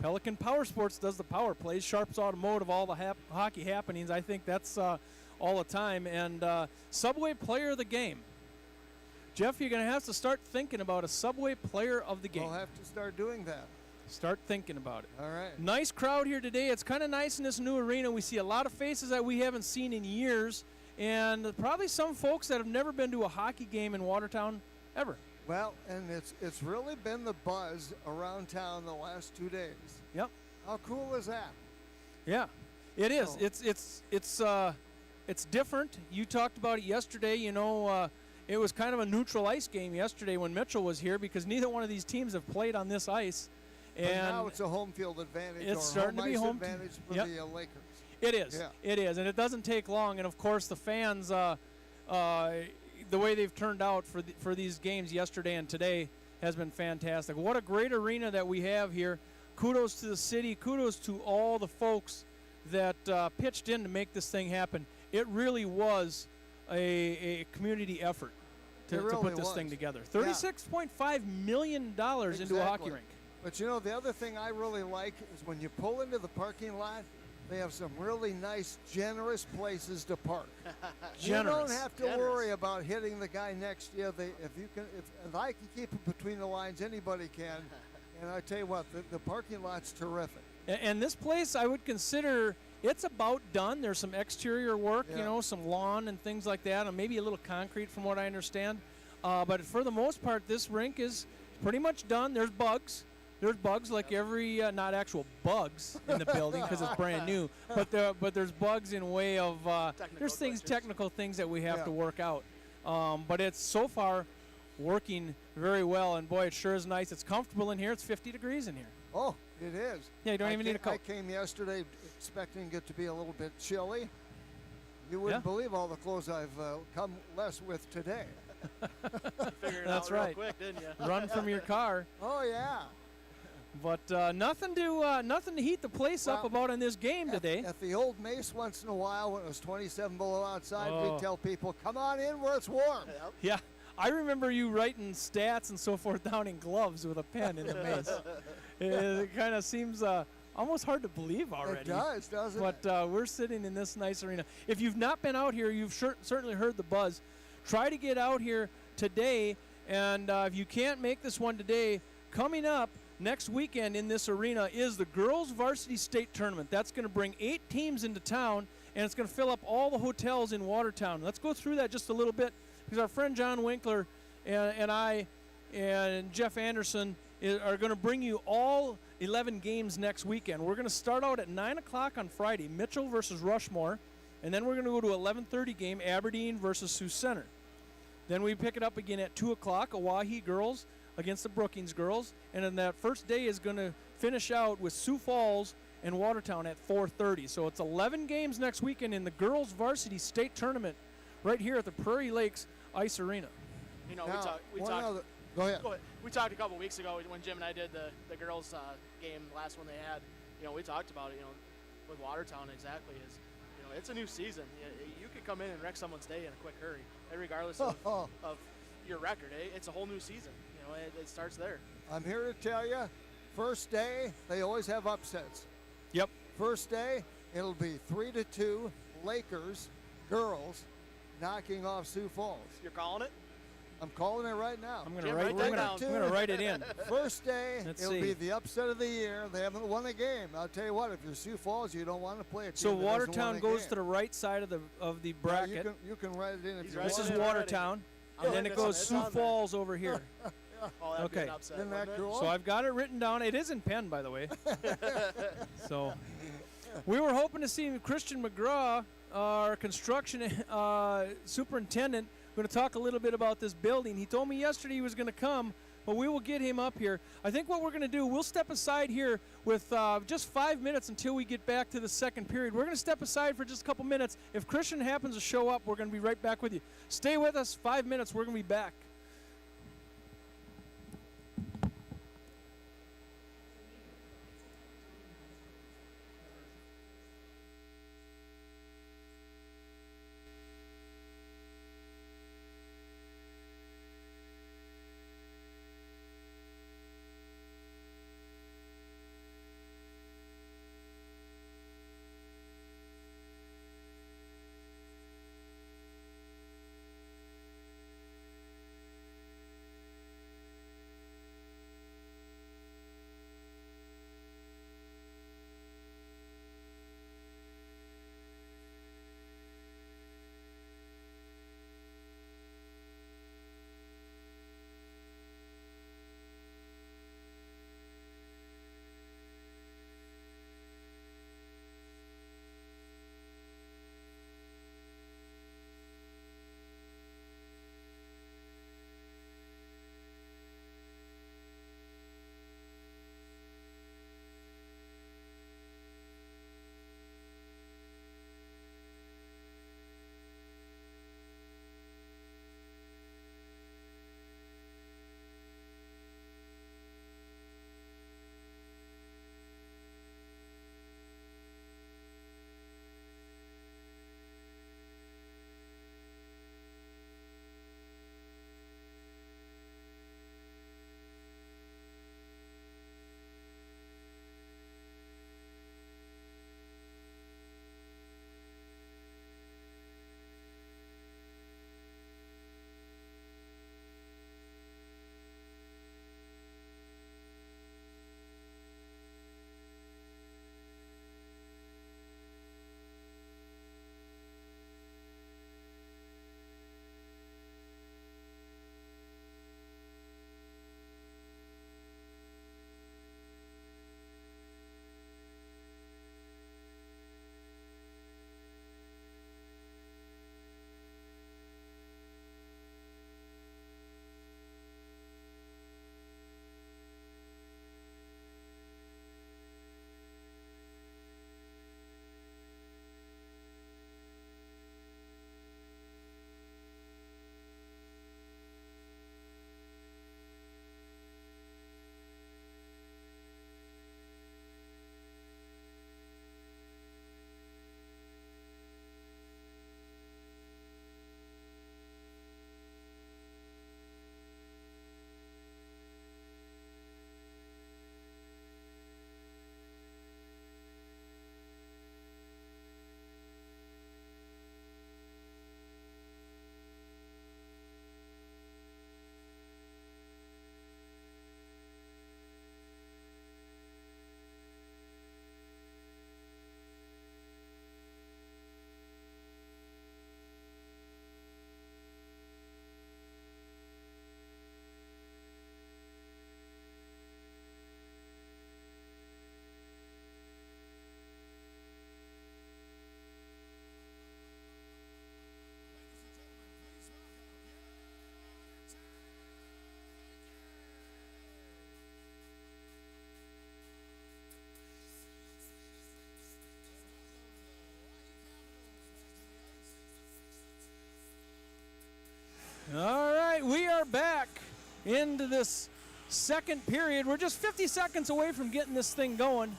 Pelican Power Sports does the power plays, Sharps Automotive, all the hockey happenings. I think that's all the time. And Subway Player of the Game. Jeff, you're going to have to start thinking about a Subway Player of the Game. We'll have to start doing that. Start thinking about it. All right. Nice crowd here today. It's kind of nice in this new arena. We see a lot of faces that we haven't seen in years, and probably some folks that have never been to a hockey game in Watertown ever. Well, and it's really been the buzz around town the last 2 days. Yep. How cool is that? Yeah, it is. Oh. It's different. You talked about it yesterday. It was kind of a neutral ice game yesterday when Mitchell was here because neither one of these teams have played on this ice. And now it's a home field advantage. It's starting to be home advantage for the Lakers. It is. Yeah. It is, and it doesn't take long. And of course, the fans, the way they've turned out for these games yesterday and today has been fantastic. What a great arena that we have here. Kudos to the city. Kudos to all the folks that pitched in to make this thing happen. It really was a community effort to put this thing together. $36.5 million into a hockey rink. But the other thing I really like is when you pull into the parking lot, they have some really nice, generous places to park. You don't have to worry about hitting the guy next to you. If I can keep it between the lines, anybody can. And I tell you what, the parking lot's terrific. And this place, I would consider it's about done. There's some exterior work, some lawn and things like that, and maybe a little concrete from what I understand. But for the most part, this rink is pretty much done. There's bugs. There's bugs like every, not actual bugs in the building because it's brand new, but there's bugs in way of, there's technical things that we have to work out. But it's so far working very well, and boy, it sure is nice. It's comfortable in here. It's 50 degrees in here. Oh, it is. Yeah, you don't even need a coat. I came yesterday expecting it to be a little bit chilly. You wouldn't believe all the clothes I've come less with today. Figured it That's out real right. quick, didn't you? Run from your car. Oh, yeah. But nothing to heat the place up about in this game today. At the old Mace, once in a while, when it was 27 below outside, we'd tell people, come on in where it's warm. Yep. Yeah, I remember you writing stats and so forth down in gloves with a pen in the Mace. It kind of seems almost hard to believe already. It does, doesn't it? But we're sitting in this nice arena. If you've not been out here, you've certainly heard the buzz. Try to get out here today, and if you can't make this one today, coming up next weekend in this arena is the Girls Varsity State Tournament. That's going to bring 8 teams into town, and it's going to fill up all the hotels in Watertown. Let's go through that just a little bit, because our friend John Winkler and I and Jeff Anderson are going to bring you all 11 games next weekend. We're going to start out at 9 o'clock on Friday, Mitchell versus Rushmore. And then we're going to go to 11:30 game, Aberdeen versus Sioux Center. Then we pick it up again at 2 o'clock, Oahe girls against the Brookings girls. And then that first day is going to finish out with Sioux Falls and Watertown at 4:30. So it's 11 games next weekend in the girls varsity state tournament right here at the Prairie Lakes Ice Arena. You know, Now, we one talked. other- Go ahead. We talked a couple weeks ago when Jim and I did the girls' game, last one they had. You know, we talked about it. You know, with Watertown exactly is, you know, it's a new season. You could come in and wreck someone's day in a quick hurry, regardless of your record. It's a whole new season. You know, it starts there. I'm here to tell you, first day, they always have upsets. Yep. First day, it'll be 3-2 Lakers girls knocking off Sioux Falls. You're calling it? I'm calling it right now. I'm going Jim, to write that down. I'm gonna write it in. First day, Let's it'll see. be the upset of the year. They haven't won a game. I'll tell you what, if you're Sioux Falls, you don't want to play a team So that hasn't won Watertown a goes game. to the right side of the Now, bracket. you can write it in if He's you right This want. is it already. Watertown, I'm and then it writing goes this Sioux on there. Falls over here. Oh, that'd be Okay. an upset. Isn't that wouldn't it? cool? So I've got it written down. It is in pen, by the way. So we were hoping to see Christian McGraw, our construction superintendent, going to talk a little bit about this building. He told me yesterday he was going to come, but we will get him up here. I think what we're going to do, we'll step aside here with just 5 minutes until we get back to the second period. We're going to step aside for just a couple minutes. If Christian happens to show up, we're going to be right back with you. Stay with us. 5 minutes. We're going to be back. All right, we are back into this second period. We're just 50 seconds away from getting this thing going.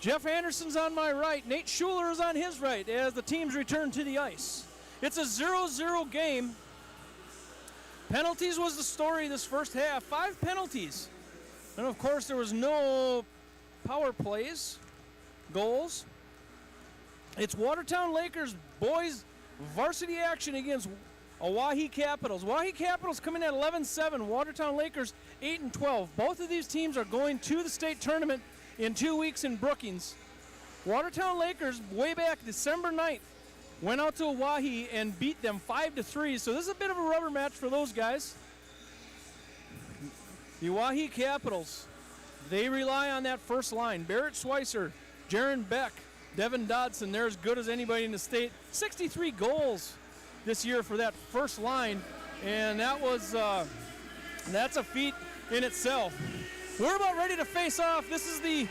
Jeff Anderson's on my right. Nate Schuler is on his right as the teams return to the ice. It's a 0-0 game. Penalties was the story this first half. 5 penalties. And, of course, there was no power plays, goals. It's Watertown Lakers boys varsity action against Oahe Capitals. Oahe Capitals coming at 11-7. Watertown Lakers 8-12. Both of these teams are going to the state tournament in 2 weeks in Brookings. Watertown Lakers, way back December 9th, went out to Oahe and beat them 5-3. So this is a bit of a rubber match for those guys. The Oahe Capitals, they rely on that first line. Barrett Schweitzer, Jaron Beck, Devin Dodson, they're as good as anybody in the state. 63 goals this year for that first line, and that's a feat in itself. We're about ready to face off. This is the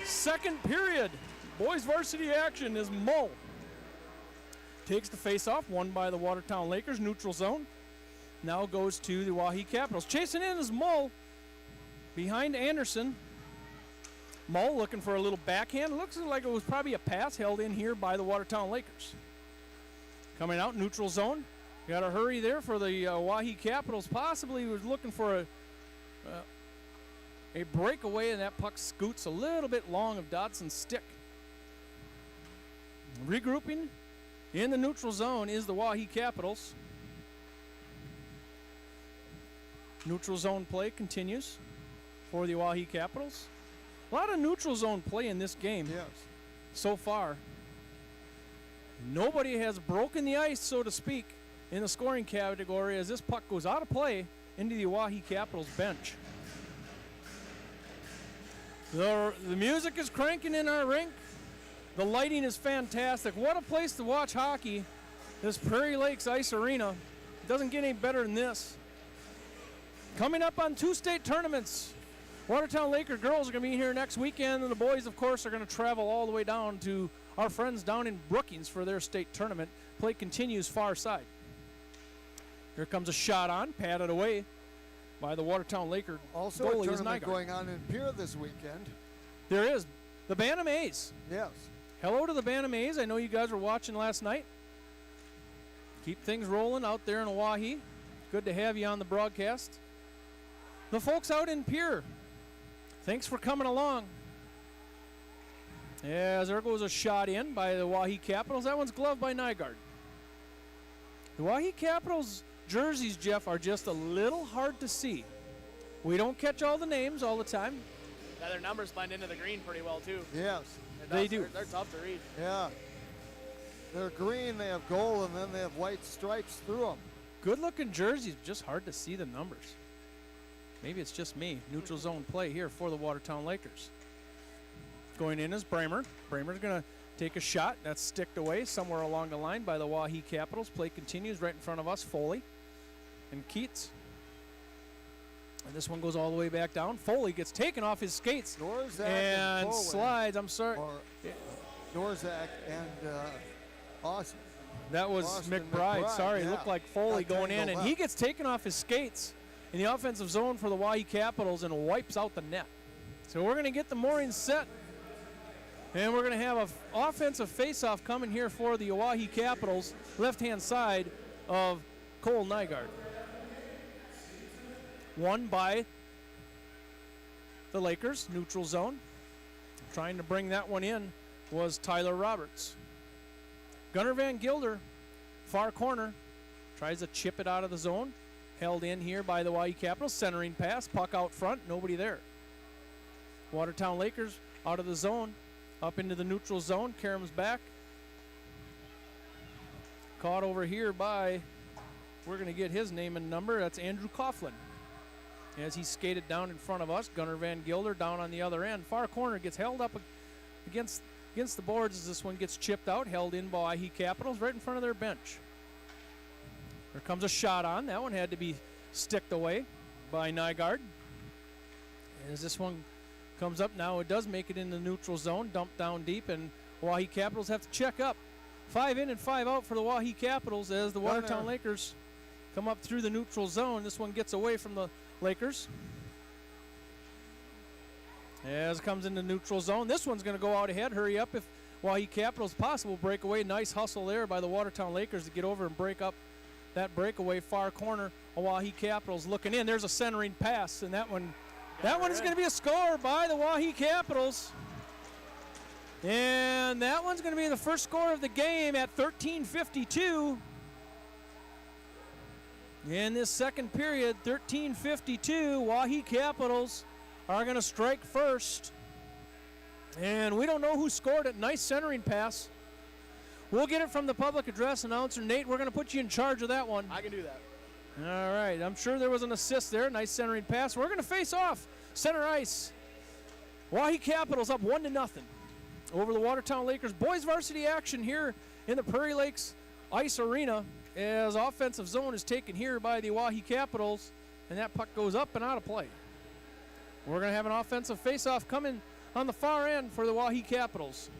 second period. Boys varsity action is Mull. Takes the face-off, won by the Watertown Lakers, neutral zone. Now goes to the Oahe Capitals. Chasing in is Mull behind Anderson. Mull looking for a little backhand. Looks like it was probably a pass held in here by the Watertown Lakers. Coming out, neutral zone. Got to hurry there for the Oahe Capitals. Possibly was looking for a breakaway, and that puck scoots a little bit long of Dodson's stick. Regrouping in the neutral zone is the Oahe Capitals. Neutral zone play continues for the Oahe Capitals. A lot of neutral zone play in this game so far. Nobody has broken the ice, so to speak, in the scoring category as this puck goes out of play into the Oahe Capitals bench. The music is cranking in our rink. The lighting is fantastic. What a place to watch hockey. This Prairie Lakes Ice Arena. It doesn't get any better than this. Coming up on 2 state tournaments. Watertown Laker girls are going to be here next weekend, and the boys, of course, are going to travel all the way down to our friends down in Brookings for their state tournament. Play continues far side. Here comes a shot on, patted away by the Watertown Laker Also goalie a tournament Nygaard. going on in Pierre this weekend. There is. The Bantam A's. Yes. Hello to the Bantam A's. I know you guys were watching last night. Keep things rolling out there in Oahe. Good to have you on the broadcast. The folks out in Pierre, thanks for coming along. As there goes a shot in by the Oahe Capitals. That one's gloved by Nygaard. The Oahe Capitals jerseys, Jeff, are just a little hard to see. We don't catch all the names all the time. Yeah, their numbers blend into the green pretty well, too. Yes. They do. They're tough to read. Yeah. They're green, they have gold, and then they have white stripes through them. Good-looking jerseys, just hard to see the numbers. Maybe it's just me. Neutral zone play here for the Watertown Lakers. Going in is Bramer. Bramer's going to take a shot. That's sticked away somewhere along the line by the Oahe Capitals. Play continues right in front of us. Foley and Keats. And this one goes all the way back down. Foley gets taken off his skates Dorzak and Foley. slides. I'm sorry. Or Dorzak and Austin. That was Austin McBride. Sorry, yeah. it looked like Foley Got going in. tangled And up. he gets taken off his skates in the offensive zone for the Oahe Capitals and wipes out the net. So we're going to get the moorings set. And we're going to have an offensive face-off coming here for the Oahe Capitals, left-hand side of Cole Nygaard. Won by the Lakers, neutral zone. Trying to bring that one in was Tyler Roberts. Gunnar Van Gilder, far corner, tries to chip it out of the zone. Held in here by the Oahe Capitals, centering pass, puck out front, nobody there. Watertown Lakers out of the zone, up into the neutral zone. Karam's back. Caught over here by, we're going to get his name and number. That's Andrew Coughlin. As he skated down in front of us, Gunnar Van Gilder down on the other end. Far corner gets held up against the boards as this one gets chipped out. Held in by Oahe Capitals right in front of their bench. There comes a shot on. That one had to be sticked away by Nygaard. As this one comes up now, it does make it in the neutral zone, dumped down deep, and Oahe Capitals have to check up. 5 in and 5 out for the Oahe Capitals as the Watertown Gunner. Lakers come up through the neutral zone. This one gets away from the Lakers. As it comes into neutral zone, this one's going to go out ahead. Hurry up if Oahe Capitals possible breakaway. Nice hustle there by the Watertown Lakers to get over and break up that breakaway far corner. Oahe Capitals looking in. There's a centering pass, and that one is going to be a score by the Oahe Capitals. And that one's going to be the first score of the game at 13:52. In this second period, 13:52, Oahe Capitals are going to strike first. And we don't know who scored it. Nice centering pass. We'll get it from the public address announcer. Nate, we're going to put you in charge of that one. I can do that. All right. I'm sure there was an assist there. Nice centering pass. We're going to face off center ice. Oahe Capitals up 1-0 over the Watertown Lakers. Boys varsity action here in the Prairie Lakes Ice Arena as offensive zone is taken here by the Oahe Capitals, and that puck goes up and out of play. We're going to have an offensive face-off coming on the far end for the Oahe Capitals.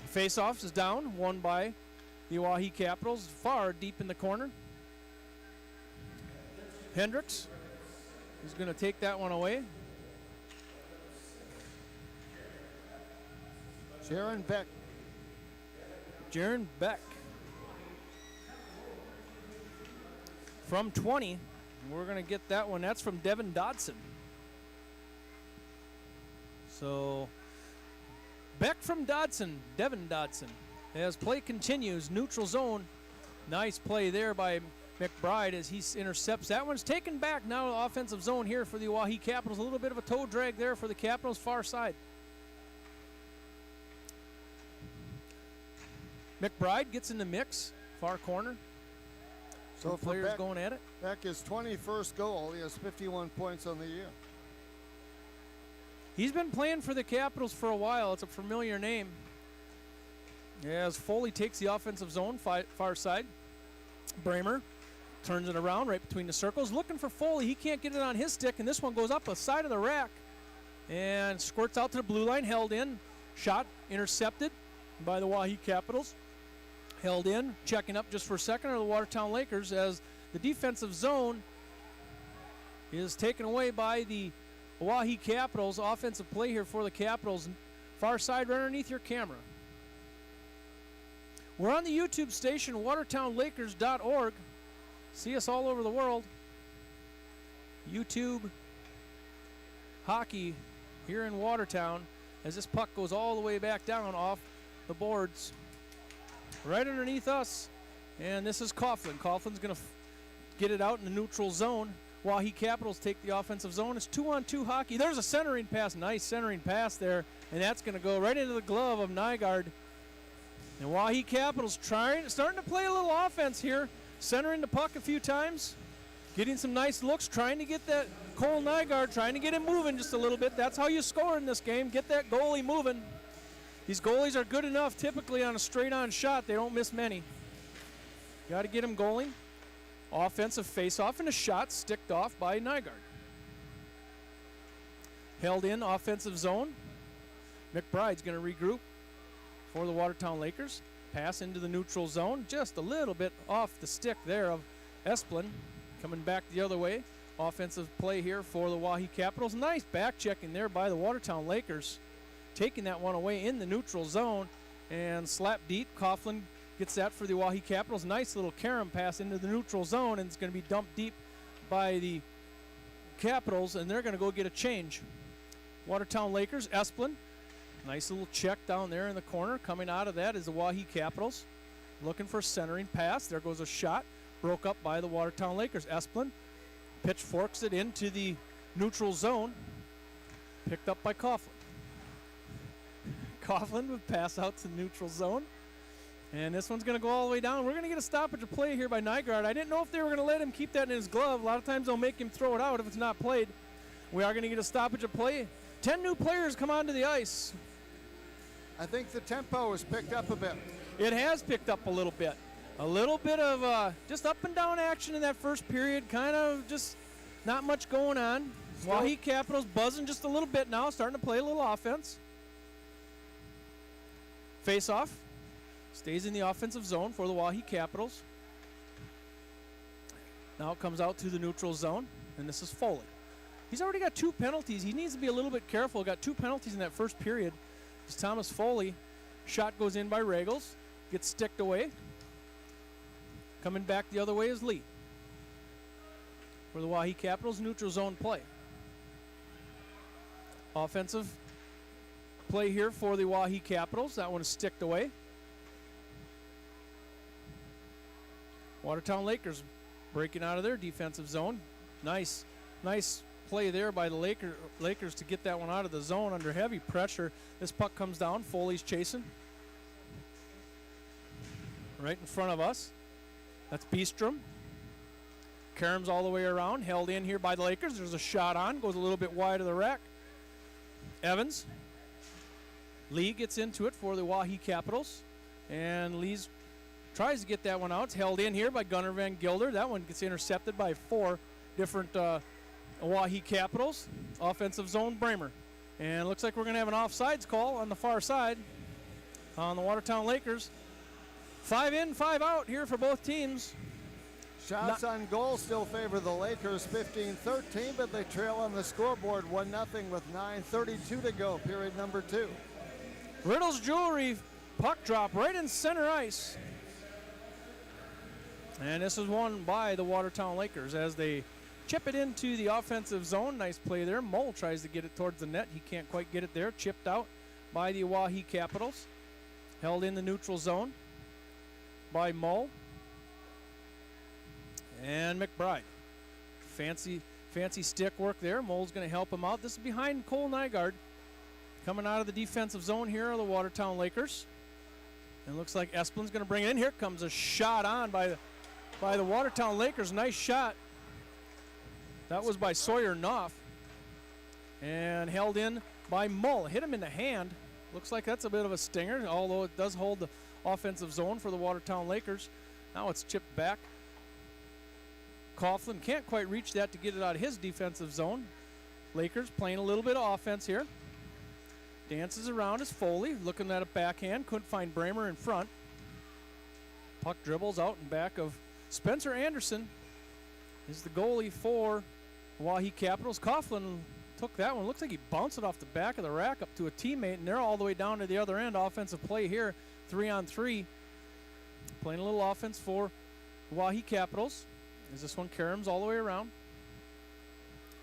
Face-off is down, won by the Oahe Capitals, far deep in the corner. Hendricks is going to take that one away. Jaron Beck. Jaron Beck. From 20, we're going to get that one. That's from Devin Dodson. So, Beck from Dodson, Devin Dodson. As play continues, neutral zone. Nice play there by McBride as he intercepts. That one's taken back now, offensive zone here for the Oahe Capitals. A little bit of a toe drag there for the Capitals, far side. McBride gets in the mix, far corner. So for players Beck, going at it. Beck his 21st goal. He has 51 points on the year. He's been playing for the Capitals for a while. It's a familiar name. As Foley takes the offensive zone, far side. Bramer turns it around right between the circles. Looking for Foley. He can't get it on his stick, and this one goes up the side of the rack and squirts out to the blue line, held in. Shot intercepted by the Oahe Capitals. Held in, checking up just for a second are the Watertown Lakers as the defensive zone is taken away by the Oahe Capitals. Offensive play here for the Capitals. Far side right underneath your camera. We're on the YouTube station, watertownlakers.org. See us all over the world. YouTube hockey here in Watertown as this puck goes all the way back down off the boards. Right underneath us, and this is Coughlin. Coughlin's going to get it out in the neutral zone. Oahe Capitals take the offensive zone. It's 2-on-2 hockey. There's a centering pass. Nice centering pass there, and that's going to go right into the glove of Nygaard. And Oahe Capitals starting to play a little offense here, centering the puck a few times, getting some nice looks, trying to get that Cole Nygaard, trying to get him moving just a little bit. That's how you score in this game. Get that goalie moving. These goalies are good enough typically on a straight-on shot. They don't miss many. Got to get them goaling. Offensive face-off and a shot sticked off by Nygaard. Held in offensive zone. McBride's going to regroup for the Watertown Lakers. Pass into the neutral zone. Just a little bit off the stick there of Esplin. Coming back the other way. Offensive play here for the Oahe Capitals. Nice back checking there by the Watertown Lakers. Taking that one away in the neutral zone and slap deep. Coughlin gets that for the Oahe Capitals. Nice little carom pass into the neutral zone, and it's going to be dumped deep by the Capitals, and they're going to go get a change. Watertown Lakers, Esplin. Nice little check down there in the corner. Coming out of that is the Oahe Capitals. Looking for a centering pass. There goes a shot. Broke up by the Watertown Lakers. Esplin pitchforks it into the neutral zone. Picked up by Coughlin. Coughlin would pass out to the neutral zone. And this one's going to go all the way down. We're going to get a stoppage of play here by Nygaard. I didn't know if they were going to let him keep that in his glove. A lot of times they'll make him throw it out if it's not played. We are going to get a stoppage of play. 10 new players come onto the ice. I think the tempo has picked up a bit. It has picked up a little bit. A little bit of just up and down action in that first period. Kind of just not much going on. Waukee Capitals buzzing just a little bit now, starting to play a little offense. Face-off. Stays in the offensive zone for the Waukee Capitals. Now it comes out to the neutral zone, and this is Foley. He's already got 2 penalties. He needs to be a little bit careful. Got 2 penalties in that first period. It's Thomas Foley. Shot goes in by Regals. Gets sticked away. Coming back the other way is Lee. For the Waukee Capitals, neutral zone play. Offensive play here for the Waukee Capitals. That one is sticked away. Watertown Lakers breaking out of their defensive zone. Nice play there by the Lakers to get that one out of the zone under heavy pressure. This puck comes down. Foley's chasing. Right in front of us. That's Beestrom. Karams all the way around. Held in here by the Lakers. There's a shot on. Goes a little bit wide of the rack. Evans. Lee gets into it for the Waukee Capitals. And Lee's tries to get that one out. It's held in here by Gunnar Van Gilder. That one gets intercepted by 4 different Waukee Capitals. Offensive zone, Bramer. And it looks like we're going to have an offsides call on the far side on the Watertown Lakers. 5 in, 5 out here for both teams. Shots on goal still favor the Lakers 15-13, but they trail on the scoreboard 1-0 with 9:32 to go, period number 2. Riddle's Jewelry puck drop right in center ice. And this is won by the Watertown Lakers as they chip it into the offensive zone. Nice play there. Mole tries to get it towards the net. He can't quite get it there. Chipped out by the Waukee Capitals. Held in the neutral zone by Mole. And McBride. Fancy stick work there. Mole's going to help him out. This is behind Cole Nygaard. Coming out of the defensive zone here are the Watertown Lakers. And looks like Esplin's going to bring it in. Here comes a shot on by the Watertown Lakers. Nice shot. That was by Sawyer Knopf. And held in by Mull. Hit him in the hand. Looks like that's a bit of a stinger, although it does hold the offensive zone for the Watertown Lakers. Now it's chipped back. Coughlin can't quite reach that to get it out of his defensive zone. Lakers playing a little bit of offense here. Dances around is Foley, looking at a backhand. Couldn't find Bramer in front. Puck dribbles out and back of Spencer Anderson. Is the goalie for Waukee Capitals. Coughlin took that one. Looks like he bounced it off the back of the rack up to a teammate, and they're all the way down to the other end. Offensive play here, 3-on-3. Playing a little offense for Waukee Capitals. Is this one Karams all the way around.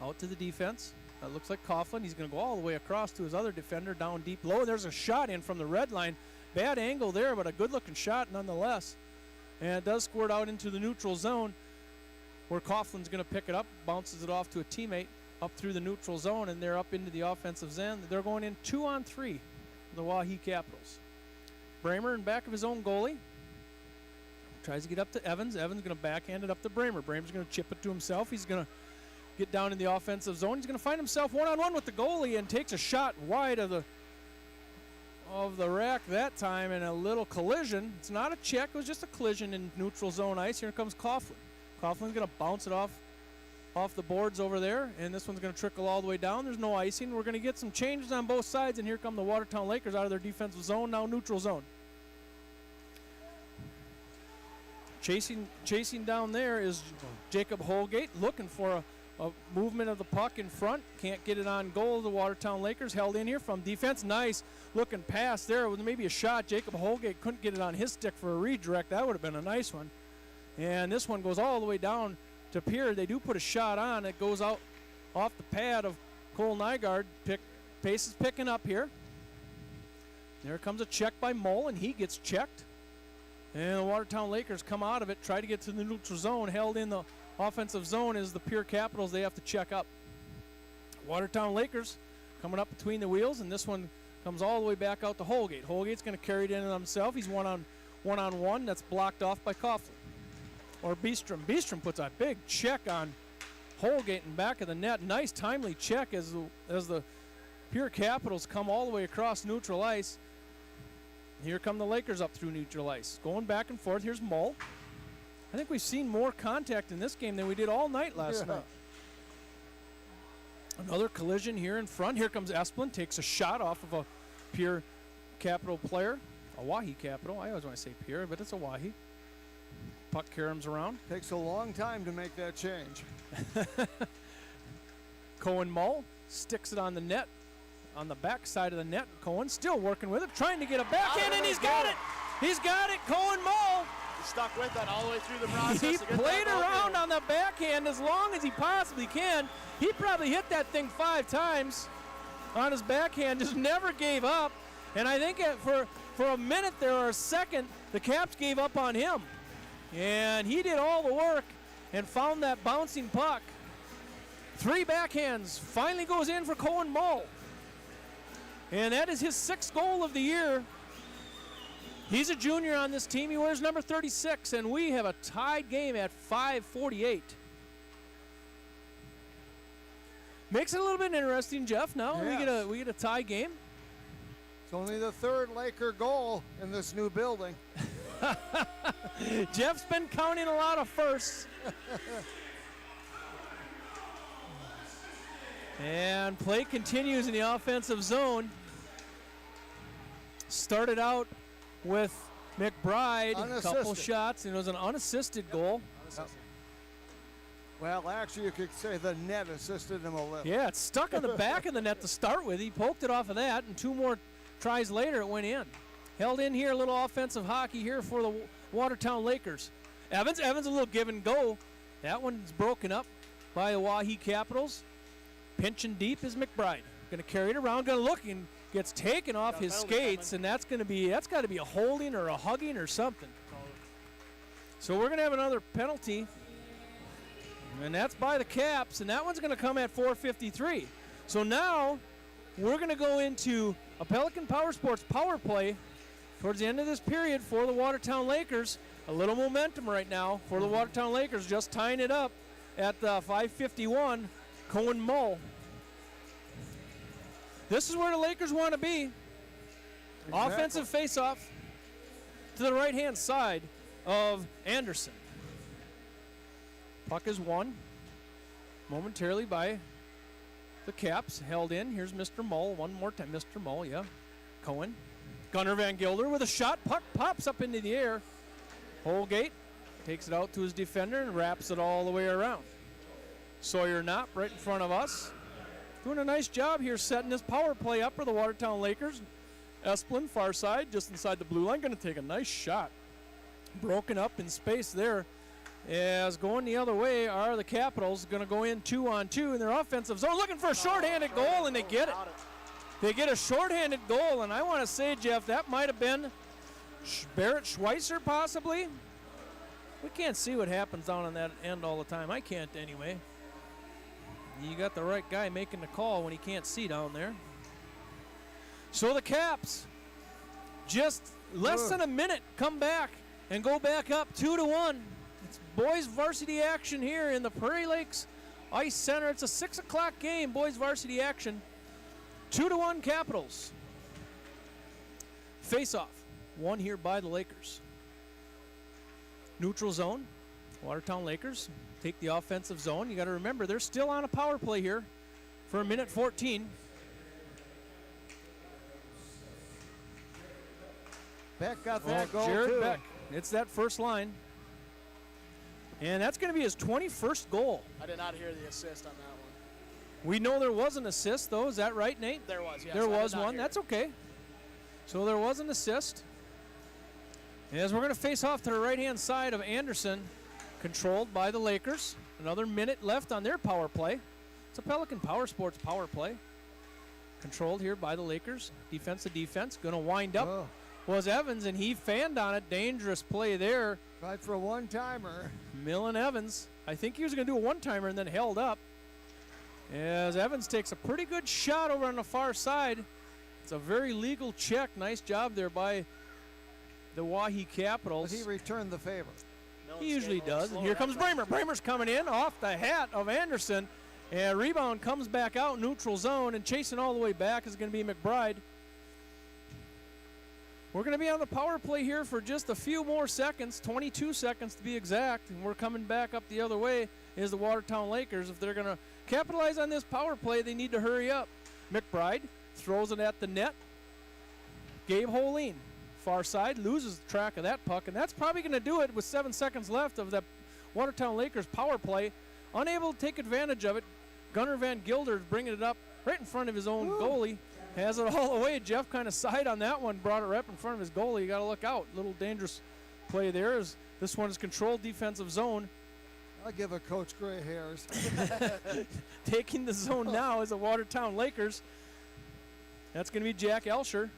Out to the defense. That looks like Coughlin. He's going to go all the way across to his other defender down deep low. There's a shot in from the red line. Bad angle there, but a good-looking shot nonetheless. And it does squirt out into the neutral zone where Coughlin's going to pick it up, bounces it off to a teammate up through the neutral zone, and they're up into the offensive zone. They're going in 2-on-3, the Waukee Capitals. Bramer in back of his own goalie. Tries to get up to Evans. Evans going to backhand it up to Bramer. Bramer's going to chip it to himself. He's going to get down in the offensive zone. He's going to find himself one-on-one with the goalie and takes a shot wide of the rack that time, and a little collision. It's not a check. It was just a collision in neutral zone ice. Here comes Coughlin. Coughlin's going to bounce it off the boards over there, and this one's going to trickle all the way down. There's no icing. We're going to get some changes on both sides, and here come the Watertown Lakers out of their defensive zone, now neutral zone. Chasing down there is Jacob Holgate, looking for a movement of the puck in front. Can't get it on goal. The Watertown Lakers held in here from defense. Nice looking pass there with maybe a shot. Jacob Holgate couldn't get it on his stick for a redirect. That would have been a nice one. And this one goes all the way down to Pier. They do put a shot on. It goes out off the pad of Cole Nygaard. Pace is picking up here. There comes a check by Mole, and he gets checked. And the Watertown Lakers come out of it, try to get to the neutral zone. Held in the offensive zone is the Pier Capitals. They have to check up. Watertown Lakers coming up between the wheels, and this one comes all the way back out to Holgate. Holgate's going to carry it in himself. He's one-on-one. That's blocked off by Coughlin. Or Beestrom. Beestrom puts a big check on Holgate in back of the net. Nice timely check as the Pier Capitals come all the way across neutral ice. Here come the Lakers up through neutral ice. Going back and forth. Here's Mull. I think we've seen more contact in this game than we did all night last night. Another collision here in front. Here comes Esplin, takes a shot off of a Pierre Capital player. Oahe Capital. I always want to say Pierre, but it's Oahe. Puck caroms around. Takes a long time to make that change. Cohen Mull sticks it on the net, on the back side of the net. Cohen still working with it, trying to get a backhand, and he's got it. He's got it, Cohen Mull. He stuck with that all the way through the process. He to get played that ball around through. on the backhand as long as he possibly can. He probably hit that thing 5 times on his backhand, just never gave up. And I think for a minute there or a second, the Caps gave up on him. And he did all the work and found that bouncing puck. 3 backhands, finally goes in for Cohen Mull. And that is his 6th goal of the year. He's a junior on this team. He wears number 36, and we have a tied game at 5:48. Makes it a little bit interesting, Jeff. Now Yes. we get a tie game. It's only the 3rd Laker goal in this new building. Jeff's been counting a lot of firsts. And play continues in the offensive zone. Started out with McBride, a couple Unassisted. shots, and it was an unassisted goal. Well, actually, you could say the net assisted him a little. Yeah, it's stuck on the back of the net to start with. He poked it off of that, and 2 more tries later it went in. Held in here, a little offensive hockey here for the Watertown Lakers. Evans a little give and go. That one's broken up by the Oahe Capitals. Pinching deep is McBride. Going to carry it around, going to look, and gets taken off Got a his penalty skates, and that's got to be a holding or a hugging or something. So we're going to have another penalty, and that's by the Caps, and that one's going to come at 4:53. So now we're going to go into a Pelican Power Sports power play towards the end of this period for the Watertown Lakers. A little momentum right now for the Watertown Lakers, just tying it up at 5:51. Cohen Mull. This is where the Lakers want to be. Exactly. Offensive faceoff to the right-hand side of Anderson. Puck is won momentarily by the Caps. Held in. Here's Mr. Mull one more time. Mr. Mull, yeah. Cohen. Gunnar Van Gilder with a shot. Puck pops up into the air. Holgate takes it out to his defender and wraps it all the way around. Sawyer Knopp right in front of us. Doing a nice job here setting this power play up for the Watertown Lakers. Esplin, far side, just inside the blue line, going to take a nice shot. Broken up in space there. As going the other way are the Capitals, going to go in 2-on-2 in their offensive zone, looking for a shorthanded goal, and they get it. They get a shorthanded goal, and I want to say, Jeff, that might have been Barrett Schweitzer possibly. We can't see what happens down on that end all the time. I can't anyway. You got the right guy making the call when he can't see down there. So the Caps, just less than a minute, come back and go back up 2-1. It's boys varsity action here in the Prairie Lakes Ice Center. It's a 6 o'clock game, boys varsity action. 2-1 Capitals. Face-off, won here by the Lakers. Neutral zone, Watertown Lakers take the offensive zone. You got to remember, they're still on a power play here for 1:14. Beck got that goal, Jared too. Beck. It's that first line. And that's going to be his 21st goal. I did not hear the assist on that one. We know there was an assist, though. Is that right, Nate? There was, yes. There I did was not one. hear That's it. okay. So there was an assist. As we're going to face off to the right-hand side of Anderson, controlled by the Lakers. Another minute left on their power play. It's a Pelican Power Sports power play. Controlled here by the Lakers. Defensive defense. Going to wind up Oh, was Evans, and he fanned on it. Dangerous play there. tried for a one-timer. Millen Evans. I think he was going to do a one-timer and then held up. As Evans takes a pretty good shot over on the far side. It's a very legal check. Nice job there by the Oahe Capitals. But he returned the favor. Millen's He usually getting a little does. And slower here comes after Bramer. Bramer's coming in off the hat of Anderson. And rebound comes back out, neutral zone, and chasing all the way back is going to be McBride. We're going to be on the power play here for just a few more seconds, 22 seconds to be exact, and we're coming back up the other way is the Watertown Lakers if they're going to capitalize on this power play, they need to hurry up. McBride throws it at the net. Gabe Holine, far side, loses track of that puck, and that's probably going to do it with 7 seconds left of that Watertown Lakers power play. Unable to take advantage of it. Gunnar Van Gilder bringing it up right in front of his own goalie. Has it all the way. Jeff kind of side on that one, brought it right in front of his goalie. You got to look out. Little dangerous play there. As this one is controlled defensive zone. I'll give a coach gray hairs. Taking the zone now is the Watertown Lakers. That's going to be Jack Elsher.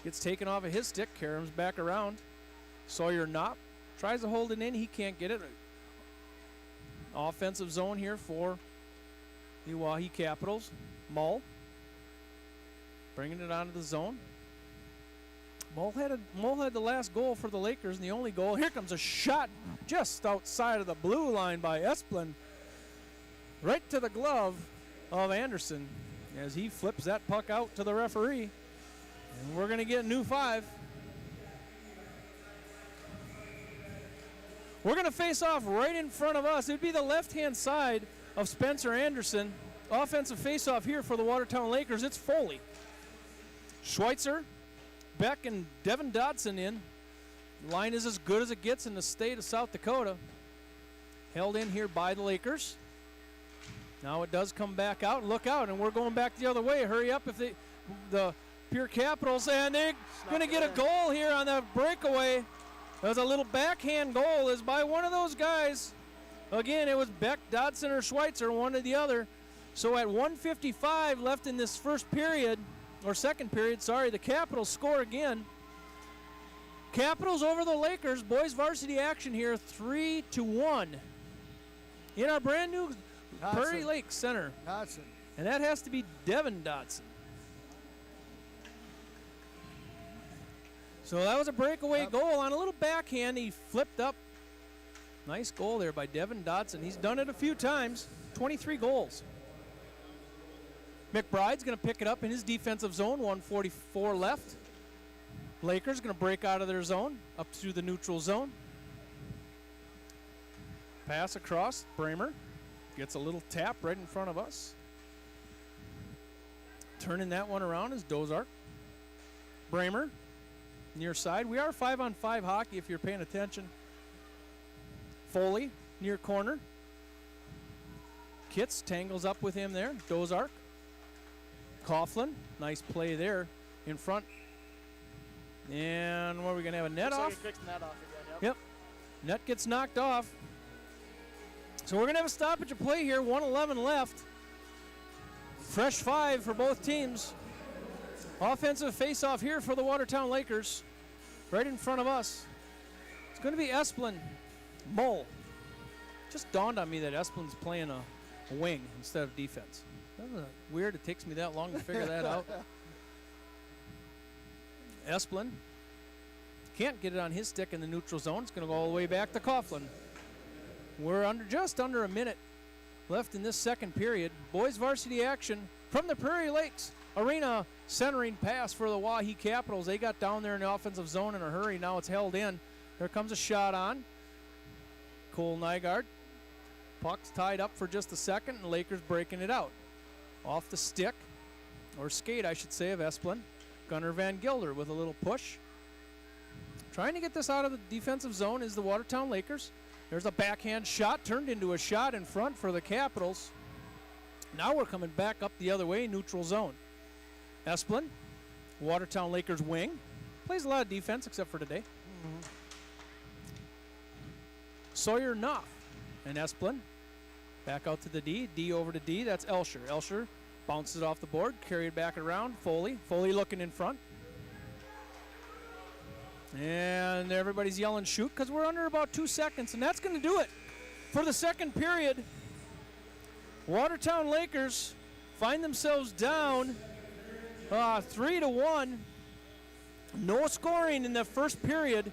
Gets taken off of his stick. Karam's back around. Sawyer Knopp tries to hold it in. He can't get it. Offensive zone here for the Oahe Capitals. Mull bringing it onto the zone. Mull had the last goal for the Lakers and the only goal. Here comes a shot just outside of the blue line by Esplin. Right to the glove of Anderson as he flips that puck out to the referee. And we're going to get a new 5. We're going to face off right in front of us. It would be the left-hand side of Spencer Anderson. Offensive face-off here for the Watertown Lakers. It's Foley. Schweitzer, Beck, and Devin Dodson in. Line is as good as it gets in the state of South Dakota. Held in here by the Lakers. Now it does come back out. Look out, and we're going back the other way. Hurry up if the Pure Capitals, and they're going to get a goal here on that breakaway. That was a little backhand goal is by one of those guys. Again, it was Beck, Dodson, or Schweitzer, one or the other. So at 1:55 left in this first period, or second period, sorry, the Capitals score again. Capitals over the Lakers, boys varsity action here, 3-1. In our brand new Prairie Lake Center. Dodson. And that has to be Devin Dodson. So that was a breakaway goal on a little backhand. He flipped up. Nice goal there by Devin Dodson. He's done it a few times. 23 goals. McBride's going to pick it up in his defensive zone. 1:44 left. Lakers going to break out of their zone up through the neutral zone. Pass across. Bramer gets a little tap right in front of us. Turning that one around is Dozark. Bramer near side. We are 5-on-5 hockey if you're paying attention. Foley near corner. Kitts tangles up with him there. Dozark. Coughlin, nice play there in front. And what are we going to have, a net Looks like off? you're fixing that off again, Yep. Net gets knocked off. So we're going to have a stoppage of play here. 1:11 left. Fresh 5 for both teams. Offensive face-off here for the Watertown Lakers. Right in front of us. It's going to be Esplin. Mull. Just dawned on me that Esplin's playing a wing instead of defense. That's weird. It takes me that long to figure that out. Esplin can't get it on his stick in the neutral zone. It's going to go all the way back to Coughlin. We're just under a minute left in this second period. Boys varsity action from the Prairie Lakes Arena. Centering pass for the Oahe Capitals. They got down there in the offensive zone in a hurry. Now it's held in. There comes a shot on. Cole Nygaard. Puck's tied up for just a second, and Lakers breaking it out. Off the stick, or skate, I should say, of Esplin. Gunnar Van Gilder with a little push. Trying to get this out of the defensive zone is the Watertown Lakers. There's a backhand shot turned into a shot in front for the Capitals. Now we're coming back up the other way, neutral zone. Esplin, Watertown Lakers wing. Plays a lot of defense except for today. Sawyer Knopf and Esplin. Back out to the D. D over to D. That's Elsher. Elsher bounces it off the board. Carried back around. Foley. Foley looking in front. And everybody's yelling shoot because we're under about 2 seconds. And that's going to do it for the second period. Watertown Lakers find themselves down 3-1. No scoring in the first period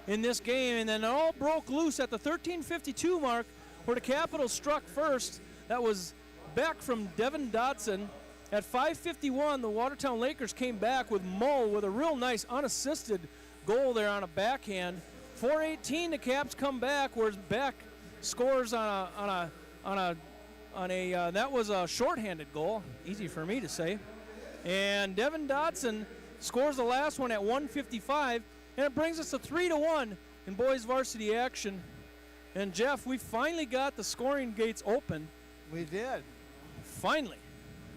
in this game. And then it all broke loose at the 13:52 mark where the Capitals struck first. That was back from Devin Dodson. At 5:51, the Watertown Lakers came back with Mull with a real nice unassisted goal there on a backhand. 4:18, the Caps come back, whereas Beck scores on a that was a shorthanded goal, easy for me to say. And Devin Dotson scores the last one at 1:55, and it brings us to 3-1 in boys varsity action. And Jeff, we finally got the scoring gates open. We did. Finally.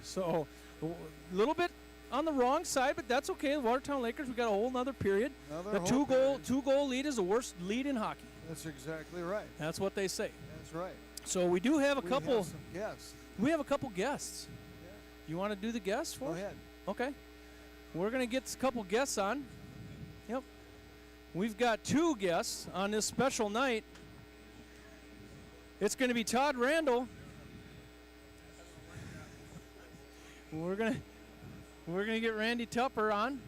So a little bit on the wrong side, but that's okay. The Watertown Lakers, we got a whole nother period. Another The whole period. two goal lead is the worst lead in hockey. That's exactly right. That's what they say. That's right. So we do have a We couple. have some guests. We have a couple guests. You want to do the guests for Go us? ahead. Okay. We're going to get a couple guests on. Yep. We've got 2 guests on this special night. It's going to be Todd Randall. We're going to get Randy Tupper on.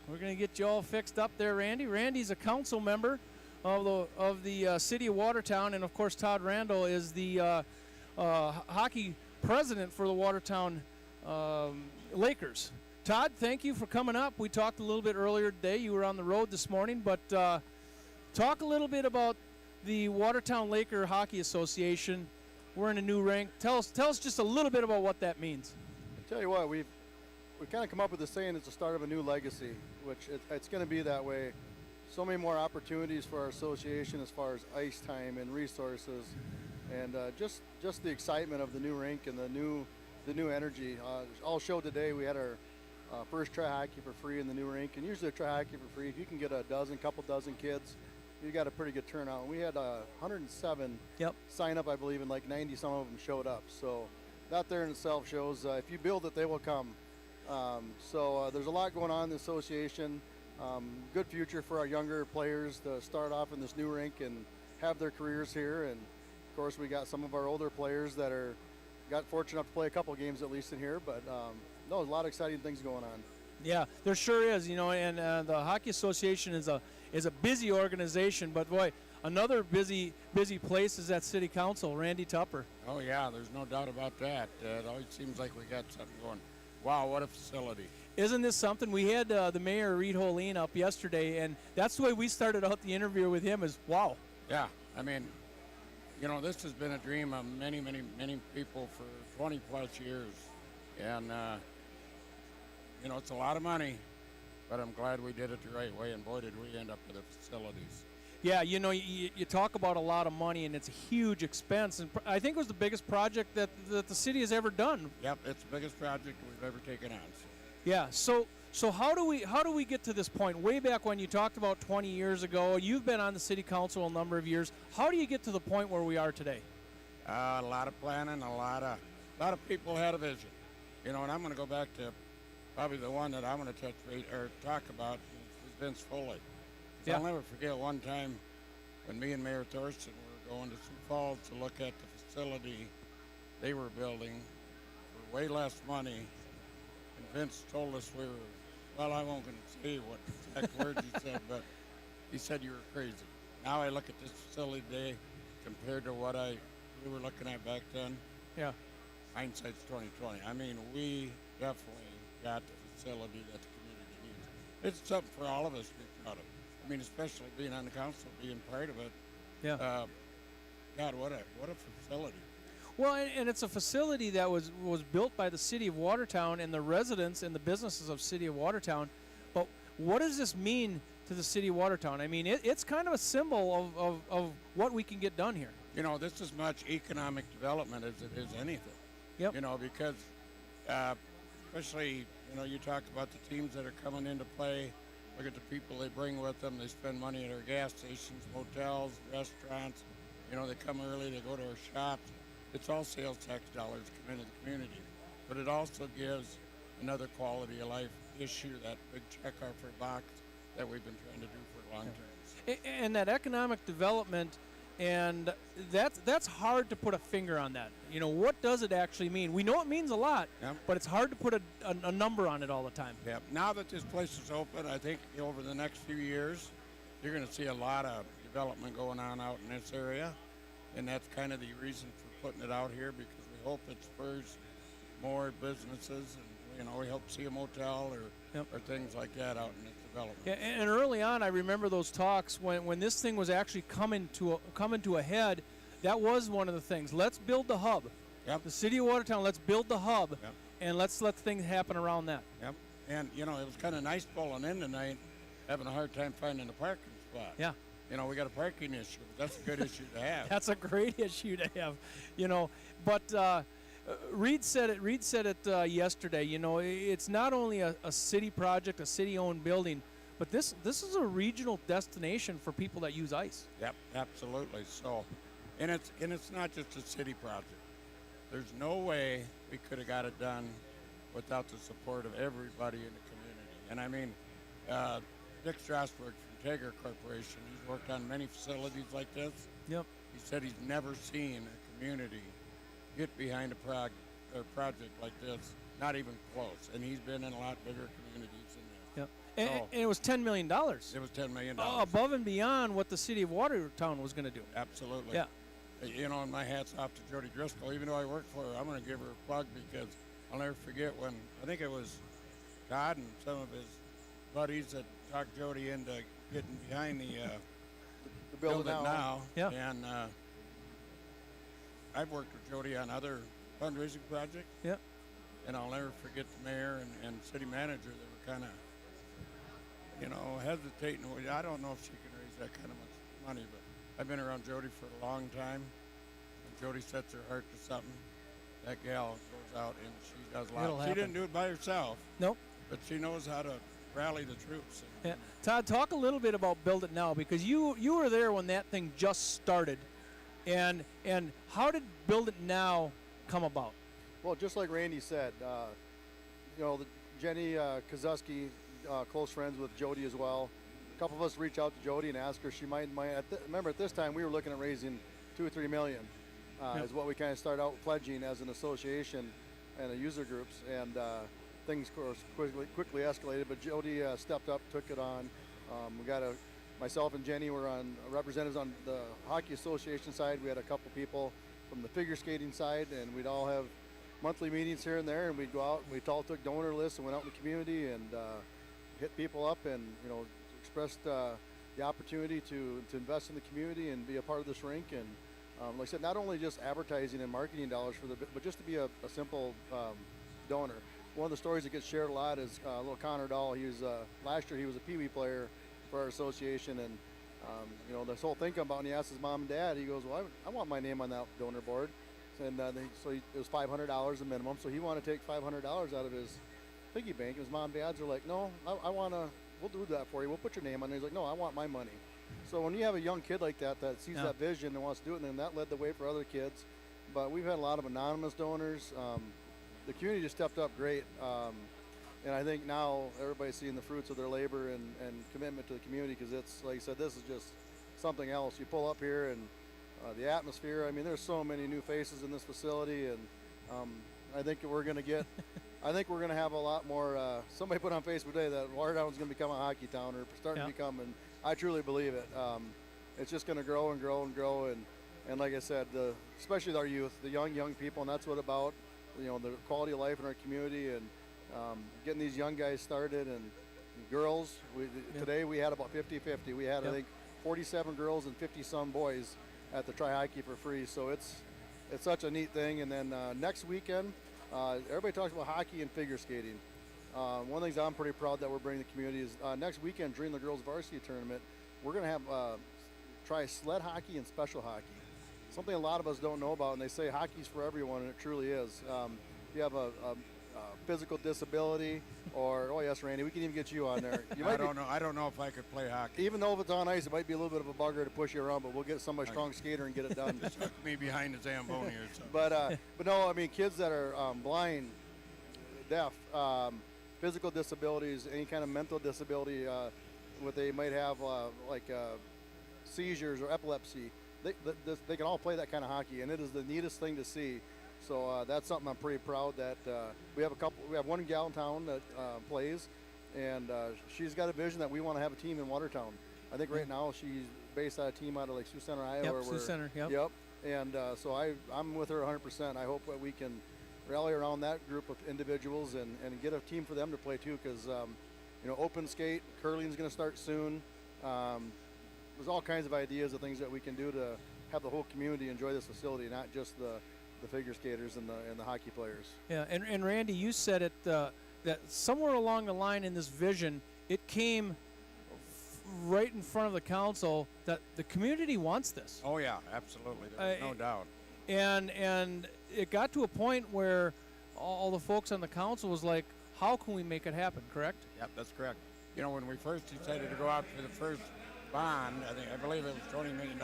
We're going to get you all fixed up there, Randy. Randy's a council member of the city of Watertown, and of course Todd Randall is the hockey president for the Watertown Lakers. Todd, thank you for coming up. We talked a little bit earlier today. You were on the road this morning, but talk a little bit about the Watertown Laker Hockey Association. We're in a new rank. Tell us just a little bit about what that means. I tell you what, we kind of come up with the saying it's the start of a new legacy, which it's going to be that way. So many more opportunities for our association as far as ice time and resources, and just the excitement of the new rink and the new energy. All show today we had our first try hockey for free in the new rink, and usually a try hockey for free, if you can get couple dozen kids, you got a pretty good turnout. And we had 107 sign up, I believe, and like 90 some of them showed up. So that there in itself shows if you build it, they will come. So there's a lot going on in the association. Good future for our younger players to start off in this new rink and have their careers here. And of course, we got some of our older players that got fortunate enough to play a couple games at least in here. But no, a lot of exciting things going on. Yeah, there sure is. And the Hockey Association is a busy organization, but boy, another busy place is at City Council. Randy Tupper. Oh yeah, there's no doubt about that. It always seems like we got something going. Wow, what a facility. Isn't this something? We had the mayor, Reed Holeen, up yesterday, and that's the way we started out the interview with him is, wow. Yeah, I mean, this has been a dream of many, many, many people for 20 plus years. And, it's a lot of money, but I'm glad we did it the right way, and boy, did we end up with the facilities. Yeah, you talk about a lot of money, and it's a huge expense, and I think it was the biggest project that the city has ever done. Yep, it's the biggest project we've ever taken on. Yeah, so how do we get to this point? Way back when you talked about 20 years ago, you've been on the city council a number of years. How do you get to the point where we are today? A lot of planning, a lot of people had a vision. And I'm going to go back to probably the one that I want to talk about is Vince Foley. Yeah. I'll never forget one time when me and Mayor Thorsten were going to Sioux Falls to look at the facility they were building for way less money. And Vince told us I won't going to say what exact words he said, but he said you were crazy. Now I look at this facility today compared to what we were looking at back then. Yeah. Hindsight's 2020. I mean, we definitely got the facility that the community needs. It's something for all of us to be proud of. I mean, especially being on the council, being part of it. Yeah. God, what a facility. Well, and it's a facility that was built by the city of Watertown and the residents and the businesses of city of Watertown. But what does this mean to the city of Watertown? I mean, it's kind of a symbol of what we can get done here. This is much economic development as it is anything. Yep. Because especially, you talk about the teams that are coming into play. Look at the people they bring with them. They spend money at our gas stations, motels, restaurants. They come early, they go to our shops. It's all sales tax dollars come into the community. But it also gives another quality of life issue, that big check off our box that we've been trying to do for a long time. And that economic development, and that's hard to put a finger on that. What does it actually mean? We know it means a lot, but it's hard to put a number on it all the time. Yep. Now that this place is open, I think over the next few years, you're going to see a lot of development going on out in this area, and that's kind of the reason for putting it out here, because we hope it spurs more businesses, and we hope to see a motel or things like that out in this development. Yeah, and early on, I remember those talks when this thing was actually coming to a head. That was one of the things. Let's build the hub. Yep. The city of Watertown, let's build the hub, Yep. and let's let things happen around that. Yep. And, you know, it was kind of nice pulling in tonight, having a hard time finding a parking spot. Yeah. You know, we got a parking issue. That's a good issue to have. That's a great issue to have, you know. But Reed said it yesterday. You know, it's not only a city project, a city-owned building, but this is a regional destination for people that use ice. Yep, absolutely. So, and it's not just a city project. There's no way we could have got it done without the support of everybody in the community. And I mean, Dick Strasburg from Tager Corporation, he's worked on many facilities like this. Yep. He said he's never seen a community get behind a project like this, not even close. And he's been in a lot bigger communities than this. Yep. And it was $10 million. It was $10 million. Above and beyond what the city of Watertown was going to do. Absolutely. Yeah. You know, and my hat's off to Jody Driscoll. Even though I work for her, I'm going to give her a plug because I'll never forget when, I think it was Todd and some of his buddies that talked Jody into getting behind the Build It It Now. Yeah. And I've worked with Jody on other fundraising projects. Yep. And I'll never forget the mayor and city manager that were kind of, you know, hesitating. I don't know if she can raise that kind of much money, but I've been around Jody for a long time. When Jody sets her heart to something, that gal goes out and she does a lot. It'll She happen. didn't do it by herself, Nope. but she knows how to rally the troops. Yeah. Todd, talk a little bit about Build It Now, because you were there when that thing just started, and how did Build It Now come about? Well, just like Randy said, you know, Jenny Kozuski, close friends with Jody as well. A couple of us reached out to Jody and asked her if she might. Remember, at this time we were looking at raising $2 or $3 million, Yep. is what we kind of started out pledging as an association and a user groups, and things of course quickly escalated. But Jody stepped up, took it on. We got myself and Jenny were on representatives on the hockey association side. We had a couple people from the figure skating side, and we'd all have monthly meetings here and there, and we'd go out and we all took donor lists and went out in the community and hit people up and, you know, expressed the opportunity to invest in the community and be a part of this rink. And like I said, not only just advertising and marketing dollars for but just to be a simple donor. One of the stories that gets shared a lot is little Connor Dahl. He was last year he was a Pee Wee player for our association, and you know, this whole thing come about, and he asked his mom and dad. He goes, "Well, I want my name on that donor board." And it was $500 a minimum, so he wanted to take $500 out of his piggy bank. His mom and dads are like, "No, we'll do that for you. We'll put your name on it." He's like, "No, I want my money." So when you have a young kid like that sees that vision and wants to do it, and then that led the way for other kids. But we've had a lot of anonymous donors. The community just stepped up great. And I think now everybody's seeing the fruits of their labor and commitment to the community, because it's, like I said, this is just something else. You pull up here and the atmosphere, I mean, there's so many new faces in this facility, and I think we're going to get, I think we're going to have a lot more, somebody put on Facebook today that Watertown is going to become a hockey town, or starting to become, and I truly believe it. It's just going to grow and grow and grow, and like I said, especially our youth, the young people, and that's what about, you know, the quality of life in our community, and getting these young guys started, and girls. Today we had about 50-50. We had I think 47 girls and 50-some boys at the Try Hockey for free. So it's such a neat thing. And then next weekend, everybody talks about hockey and figure skating. One of the things I'm pretty proud that we're bringing to the community is next weekend during the girls varsity tournament, we're going to have try sled hockey and special hockey. Something a lot of us don't know about, and they say hockey's for everyone, and it truly is. If you have a physical disability, or oh yes, Randy, we can even get you on there. I don't know if I could play hockey. Even though if it's on ice, it might be a little bit of a bugger to push you around, but we'll get somebody strong skater and get it done. Just hook me behind the Zamboni or something. But no, I mean, kids that are blind, deaf, physical disabilities, any kind of mental disability, what they might have like seizures or epilepsy, they can all play that kind of hockey, and it is the neatest thing to see. So that's something I'm pretty proud that we have one gal in town that plays, and she's got a vision that we want to have a team in Watertown. I think right now she's based on a team out of like Sioux Center, Iowa. Yep, Sioux Center, yep. Yep. And so I'm with her 100%. I hope that we can rally around that group of individuals and get a team for them to play too, because you know, open skate, curling is going to start soon. There's all kinds of ideas of things that we can do to have the whole community enjoy this facility, not just the figure skaters and the hockey players. Yeah, and Randy, you said it that somewhere along the line in this vision, it came right in front of the council that the community wants this. Oh yeah, absolutely. There's no doubt. And it got to a point where all the folks on the council was like, how can we make it happen, correct? Yep, that's correct. You know, when we first decided to go out for the first bond, I believe it was $20 million.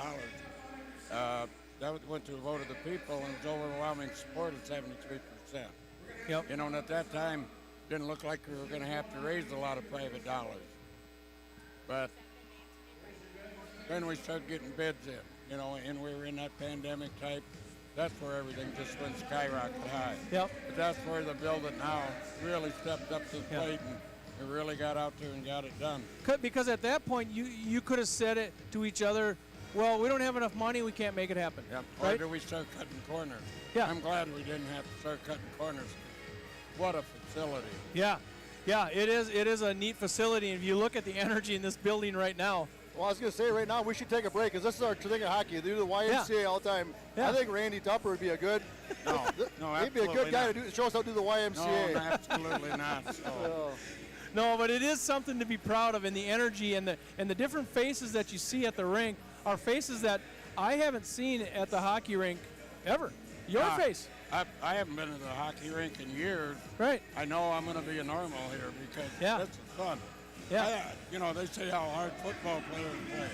That went to a vote of the people, and it was overwhelming support of 73%. Yep. You know, and at that time, didn't look like we were going to have to raise a lot of private dollars. But then we started getting bids in, you know, and we were in that pandemic type. That's where everything just went skyrocket high. Yep. But that's where the Build It Now really stepped up to the plate and we really got out there and got it done. Because at that point, you could have said it to each other, well, we don't have enough money, we can't make it happen. Yep. Right? Or do we start cutting corners? Yeah. I'm glad we didn't have to start cutting corners. What a facility. Yeah, it is a neat facility. And if you look at the energy in this building right now. Well, I was going to say right now we should take a break because this is our thing of hockey. They do the YMCA all the time. Yeah. I think Randy Tupper would be a good. No, he'd be a good guy to show us how to do the YMCA. No, absolutely not. So. No, but it is something to be proud of, and the energy and the different faces that you see at the rink are faces that I haven't seen at the hockey rink ever. Your face. I haven't been to the hockey rink in years. Right. I know I'm going to be a normal here because this is fun. Yeah. You know, they say how hard football players play.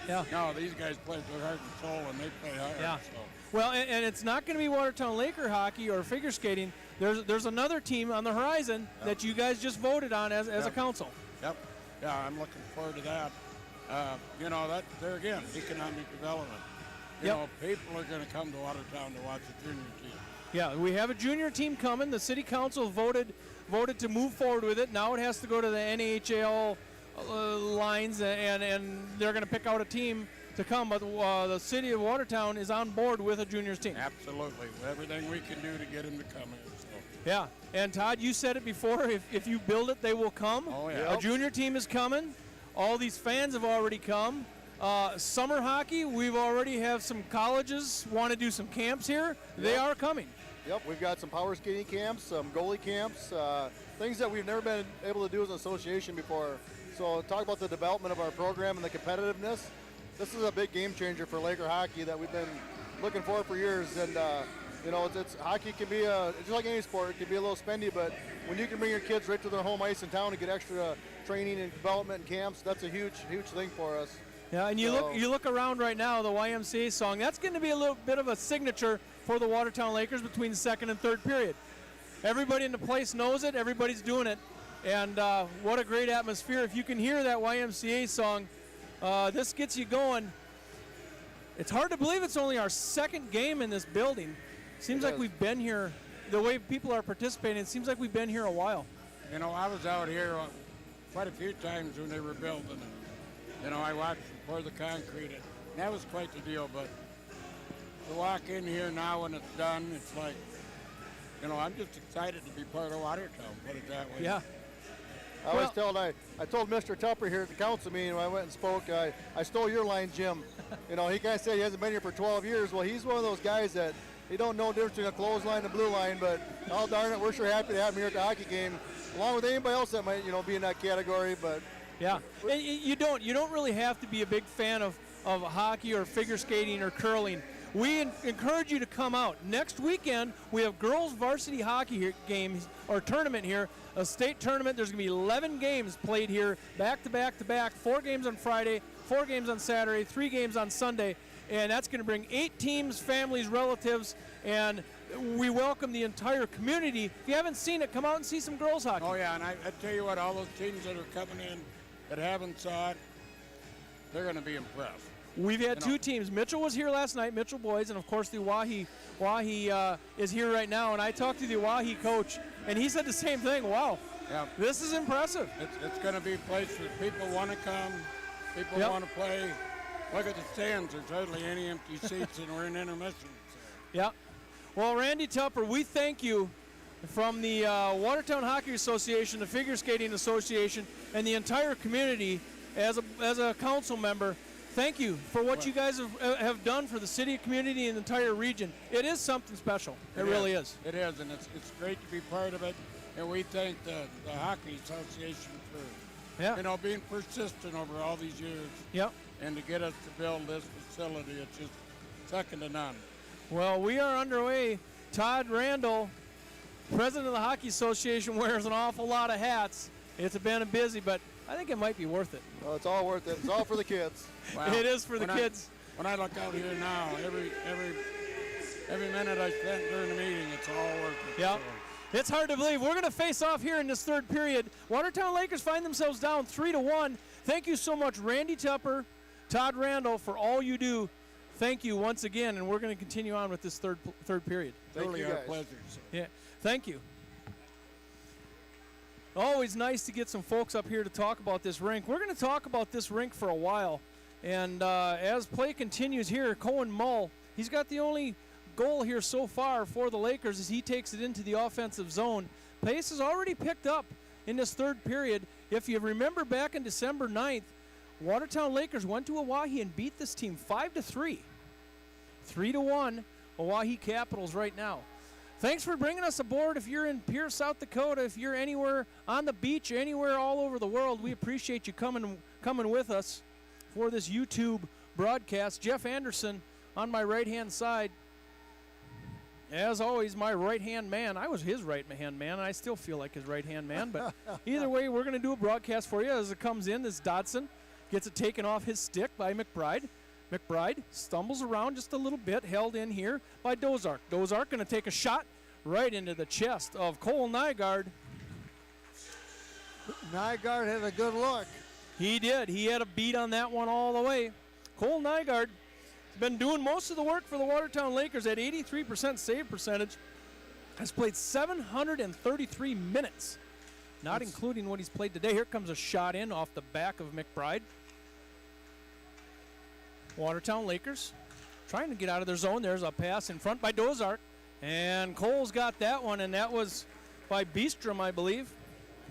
Yeah. No, these guys play their heart and soul, and they play hard. Yeah. So. Well, and it's not going to be Watertown Laker hockey or figure skating. There's another team on the horizon that you guys just voted on as a council. Yep. Yeah, I'm looking forward to that. You know, that there again, economic development. You know, people are going to come to Watertown to watch the junior team. Yeah, we have a junior team coming. The city council voted to move forward with it. Now it has to go to the NHL lines, and they're going to pick out a team to come. But the city of Watertown is on board with a juniors team. Absolutely. Everything we can do to get them to come in. So. Yeah, and Todd, you said it before. If you build it, they will come. Oh, yeah. A junior team is coming. All these fans have already come. Summer hockey, we've already have some colleges want to do some camps here. They are coming. Yep, we've got some power skating camps, some goalie camps, things that we've never been able to do as an association before. So talk about the development of our program and the competitiveness. This is a big game changer for Laker hockey that we've been looking for years. And you know, it's hockey can be just like any sport. It can be a little spendy, but when you can bring your kids right to their home ice in town and get extra training and development and camps, that's a huge thing for us. Yeah, and you look around right now, the YMCA song, that's going to be a little bit of a signature for the Watertown Lakers between the second and third period. Everybody in the place knows it, everybody's doing it, and what a great atmosphere. If you can hear that YMCA song, this gets you going. It's hard to believe it's only our second game in this building. Seems like we've been here, the way people are participating, it seems like we've been here a while. You know, I was out here quite a few times when they were building it. You know, I watched them pour the concrete in. That was quite the deal, but to walk in here now when it's done, it's like, you know, I'm just excited to be part of Watertown, put it that way. Yeah. I told Mr. Tupper here at the council meeting when I went and spoke, I stole your line, Jim. You know, he kind of said he hasn't been here for 12 years. Well, he's one of those guys that he don't know the difference between a clothesline and a blue line, but oh darn it, we're sure happy to have him here at the hockey game, along with anybody else that might, you know, be in that category. But yeah, and you don't really have to be a big fan of hockey or figure skating or curling. We encourage you to come out. Next weekend, we have girls varsity hockey games or tournament here, a state tournament. There's going to be 11 games played here, back to back to back, 4 games on Friday, 4 games on Saturday, 3 games on Sunday, and that's going to bring 8 teams, families, relatives, and we welcome the entire community. If you haven't seen it, come out and see some girls hockey. Oh, yeah, and I tell you what, all those teams that are coming in that haven't saw it, they're going to be impressed. We've had 2 teams. Mitchell was here last night, Mitchell boys, and of course the Oahe is here right now. And I talked to the Oahe coach, and he said the same thing. Wow, this is impressive. It's going to be a place where people want to come, people want to play. Look at the stands. There's hardly any empty seats, and we're in intermission. So. Yeah. Well, Randy Tupper, we thank you from the Watertown Hockey Association, the Figure Skating Association, and the entire community as a council member. thank you for what you guys have done for the city, community, and the entire region. It is something special. It really is. It is, and it's great to be part of it. And we thank the Hockey Association for being persistent over all these years. Yep. And to get us to build this facility, it's just second to none. Well, we are underway. Todd Randall, president of the Hockey Association, wears an awful lot of hats. It's been busy, but I think it might be worth it. Well, it's all worth it. It's all for the kids. Wow. It is for the kids. When I look out here now, every minute I spent during the meeting, it's all worth it. Yeah. So. It's hard to believe. We're going to face off here in this third period. Watertown Lakers find themselves down 3-1. Thank you so much, Randy Tupper, Todd Randall, for all you do. Thank you once again, and we're going to continue on with this third period. Truly our pleasure. So. Yeah, thank you. Always nice to get some folks up here to talk about this rink. We're going to talk about this rink for a while, and as play continues here, Cohen Mull, he's got the only goal here so far for the Lakers as he takes it into the offensive zone. Pace has already picked up in this third period. If you remember back in December 9th, Watertown Lakers went to Oahe and beat this team 5-3. 3-1, Oahe Capitals right now. Thanks for bringing us aboard. If you're in Pierce, South Dakota, if you're anywhere on the beach, anywhere all over the world, we appreciate you coming with us for this YouTube broadcast. Jeff Anderson on my right-hand side. As always, my right-hand man. I was his right-hand man, and I still feel like his right-hand man. But either way, we're going to do a broadcast for you as it comes in. This Dodson gets it taken off his stick by McBride. McBride stumbles around just a little bit, held in here by Dozark. Dozark going to take a shot right into the chest of Cole Nygaard. Nygaard had a good look. He did. He had a beat on that one all the way. Cole Nygaard been doing most of the work for the Watertown Lakers at 83% save percentage. Has played 733 minutes, not including what he's played today. Here comes a shot in off the back of McBride. Watertown Lakers trying to get out of their zone. There's a pass in front by Dozark. And Cole's got that one, and that was by Beestrom, I believe.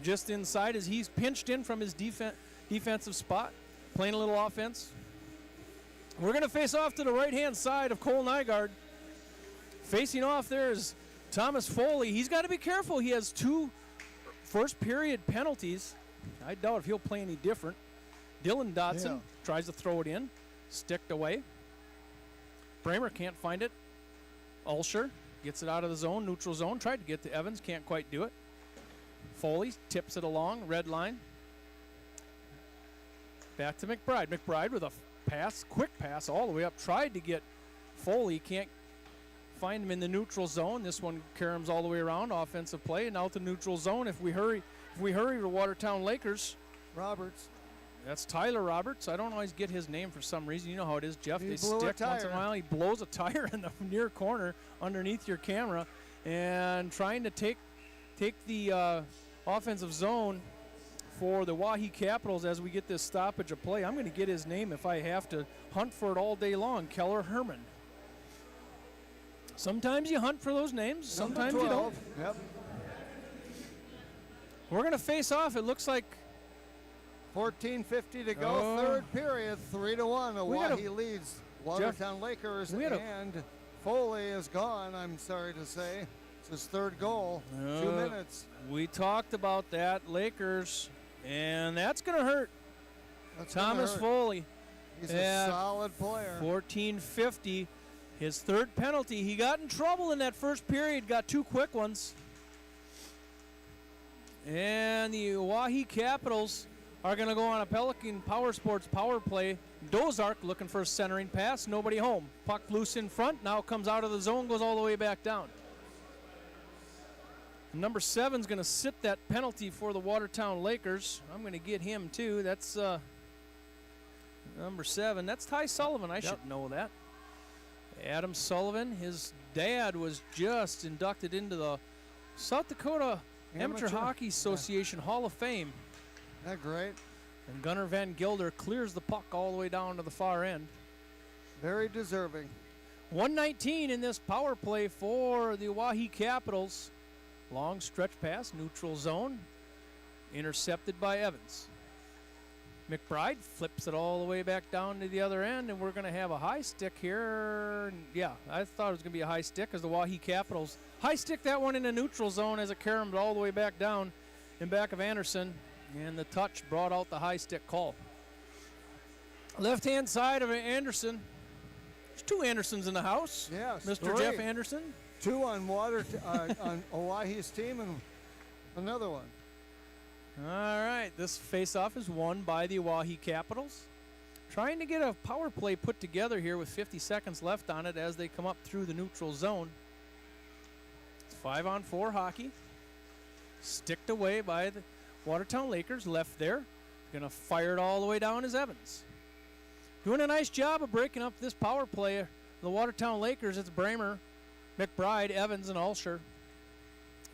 Just inside as he's pinched in from his defensive spot, playing a little offense. We're going to face off to the right-hand side of Cole Nygaard. Facing off there is Thomas Foley. He's got to be careful. He has 2 first-period penalties. I doubt if he'll play any different. Dylan Dotson tries to throw it in. Sticked away. Bramer can't find it. Ulsher gets it out of the zone, neutral zone. Tried to get to Evans, can't quite do it. Foley tips it along, red line. Back to McBride. McBride with a pass, quick pass all the way up. Tried to get Foley, can't find him in the neutral zone. This one caroms all the way around, offensive play, and out the neutral zone. If we hurry to Watertown Lakers. Roberts. That's Tyler Roberts. I don't always get his name for some reason. You know how it is, Jeff. They blew a stick once in a tire. while. He blows a tire in the near corner underneath your camera, and trying to take the offensive zone for the Oahe Capitals as we get this stoppage of play. I'm going to get his name if I have to hunt for it all day long. Keller Herman. Sometimes you hunt for those names. Sometimes you don't. Yep. We're going to face off. It looks like 14:50 to go, third period, 3-1. Oahe leads Watertown Lakers, and Foley is gone, I'm sorry to say. It's his third goal, 2 minutes. We talked about that, Lakers, and that's going to hurt. That's Thomas Foley. He's a solid player. 14:50, his third penalty. He got in trouble in that first period, got 2 quick ones. And the Oahe Capitals are going to go on a Pelican Power Sports power play. Dozark looking for a centering pass. Nobody home. Puck loose in front. Now comes out of the zone, goes all the way back down. Number 7's going to sit that penalty for the Watertown Lakers. I'm going to get him too. That's number 7. That's Ty Sullivan. I should know that. Adam Sullivan. His dad was just inducted into the South Dakota Amateur Hockey Association Hall of Fame. Isn't that great? And Gunnar Van Gilder clears the puck all the way down to the far end. Very deserving. 119 in this power play for the Oahe Capitals. Long stretch pass, neutral zone, intercepted by Evans. McBride flips it all the way back down to the other end, and we're going to have a high stick here. Yeah, I thought it was going to be a high stick as the Oahe Capitals high stick that one in the neutral zone as it caromed all the way back down in back of Anderson, and the touch brought out the high stick call. Left-hand side of Anderson. There's two Andersons in the house. Yes, Mr. three. Jeff Anderson. Two on on Oahe's team and another one. All right, this face-off is won by the Oahe Capitals. Trying to get a power play put together here with 50 seconds left on it as they come up through the neutral zone. It's 5-on-4 hockey. Sticked away by the Watertown Lakers, left there. Gonna fire it all the way down is Evans. Doing a nice job of breaking up this power play. The Watertown Lakers, it's Bramer, McBride, Evans, and Ulsher.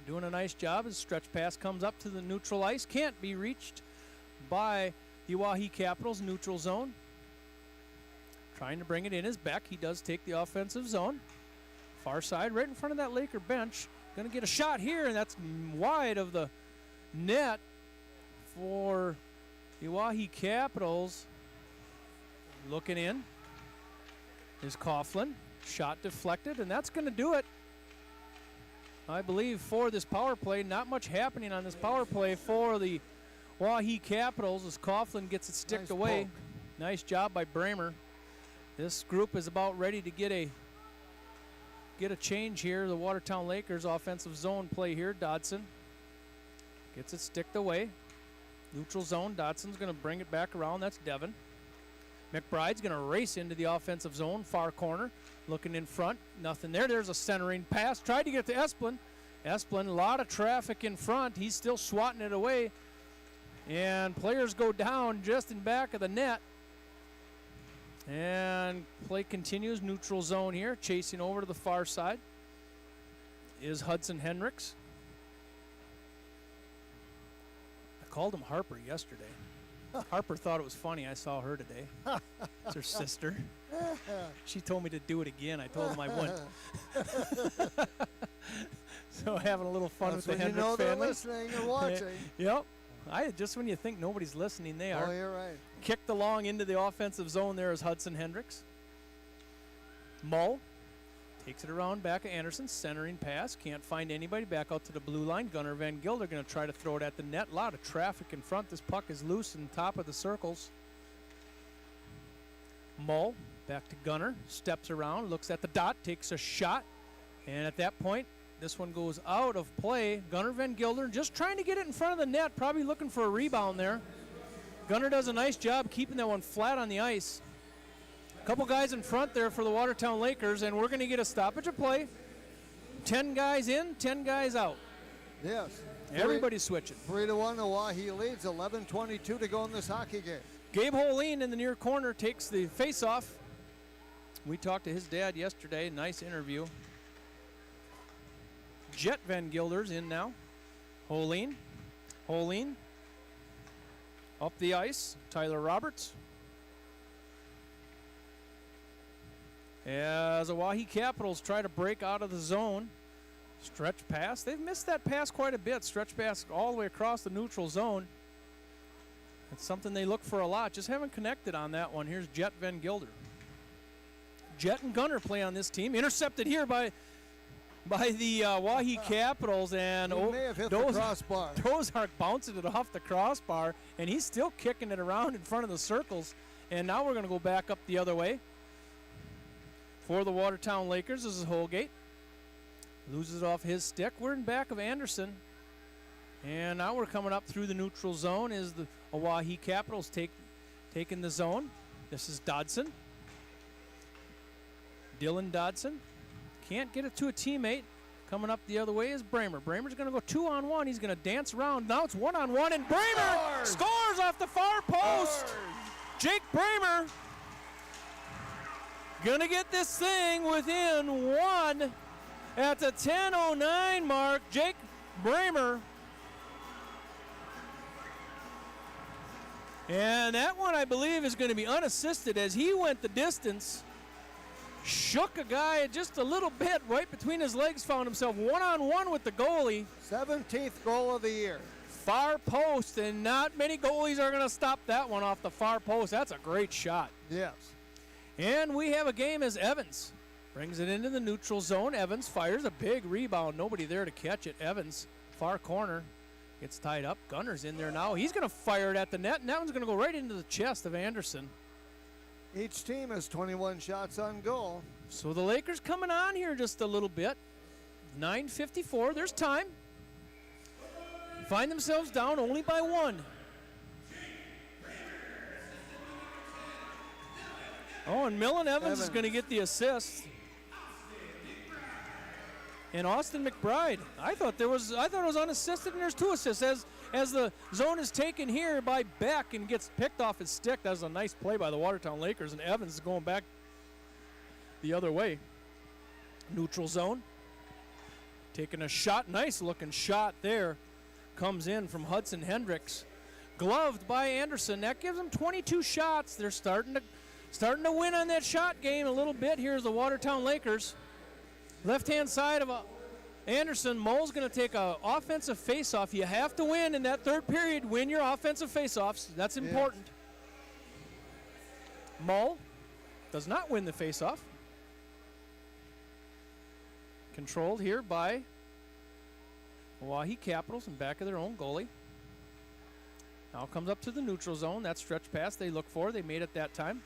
Doing a nice job as stretch pass comes up to the neutral ice. Can't be reached by the Oahe Capitals neutral zone. Trying to bring it in is Beck. He does take the offensive zone. Far side, right in front of that Laker bench. Going to get a shot here, and that's wide of the net for the Oahe Capitals. Looking in is Coughlin. Shot deflected, and that's going to do it, I believe, for this power play. Not much happening on this power play for the Oahe Capitals as Coughlin gets it sticked Nice away. poke. Nice job by Bramer. This group is about ready to get a change here. The Watertown Lakers offensive zone play here. Dodson gets it sticked away. Neutral zone. Dodson's going to bring it back around. That's Devin. McBride's going to race into the offensive zone. Far corner. Looking in front. Nothing there. There's a centering pass. Tried to get to Esplin. Esplin, a lot of traffic in front. He's still swatting it away. And players go down just in back of the net. And play continues. Neutral zone here. Chasing over to the far side is Hudson Hendricks. I called him Harper yesterday. Harper thought it was funny. I saw her today. It's her sister. She told me to do it again. I told him I wouldn't. So having a little fun That's with the when you Hendricks know they're family. listening and watching. Yep. Just when you think nobody's listening, they are. Oh, you're right. Kicked along into the offensive zone there is Hudson Hendricks. Mull takes it around back of Anderson. Centering pass. Can't find anybody. Back out to the blue line. Gunnar Van Gilder going to try to throw it at the net. A lot of traffic in front. This puck is loose in the top of the circles. Mull back to Gunnar. Steps around. Looks at the dot. Takes a shot. And at that point, this one goes out of play. Gunnar Van Gilder just trying to get it in front of the net. Probably looking for a rebound there. Gunnar does a nice job keeping that one flat on the ice. A couple guys in front there for the Watertown Lakers, and we're going to get a stoppage of play. 10 guys in, 10 guys out. Yes. Everybody's switching. 3-1, Oahe leads. 11:22 to go in this hockey game. Gabe Holeen in the near corner takes the face-off. We talked to his dad yesterday. Nice interview. Jet Van Gilder's in now. Holeen up the ice. Tyler Roberts. As the Oahe Capitals try to break out of the zone. Stretch pass. They've missed that pass quite a bit. Stretch pass all the way across the neutral zone. It's something they look for a lot. Just haven't connected on that one. Here's Jet Van Gilder. Jet and Gunner play on this team. Intercepted here by the Oahe Capitals, and He may have hit the crossbar. Dozark bouncing it off the crossbar, and he's still kicking it around in front of the circles. And now we're going to go back up the other way. For the Watertown Lakers, this is Holgate. Loses it off his stick. We're in back of Anderson. And now we're coming up through the neutral zone is the Oahe Capitals taking the zone. This is Dodson. Dylan Dodson. Can't get it to a teammate. Coming up the other way is Bramer. Bramer's going to go 2-on-1. He's going to dance around. Now it's 1-on-1, and Bramer scores off the far post. Jake Bramer going to get this thing within one at the 10:09 mark. Jake Bramer. And that one, I believe, is going to be unassisted as he went the distance. Shook a guy just a little bit right between his legs, found himself 1-on-1 with the goalie. 17th goal of the year. far post, and not many goalies are going to stop that one off the far post. That's a great shot. Yes. And we have a game as Evans brings it into the neutral zone. Evans fires a big rebound. Nobody there to catch it. Evans, far corner, gets tied up. Gunner's in there now. He's going to fire it at the net, and that one's going to go right into the chest of Anderson. Each team has 21 shots on goal. So the Lakers coming on here just a little bit. 9:54. There's time. Find themselves down only by one. Oh, and Millen Evans is going to get the assist. And Austin McBride. I thought it was unassisted, and there's 2 assists as the zone is taken here by Beck and gets picked off his stick. That was a nice play by the Watertown Lakers, and Evans is going back the other way. Neutral zone. Taking a shot, nice looking shot there. Comes in from Hudson Hendricks. Gloved by Anderson. That gives them 22 shots. They're starting to win on that shot game a little bit. Here's the Watertown Lakers. Left-hand side of Anderson. Moll's going to take an offensive face-off. You have to win in that third period. Win your offensive face-offs. That's important. Yeah. Moll does not win the face-off. Controlled here by Oahe Capitals in back of their own goalie. Now comes up to the neutral zone. That stretch pass they look for. They made it that time.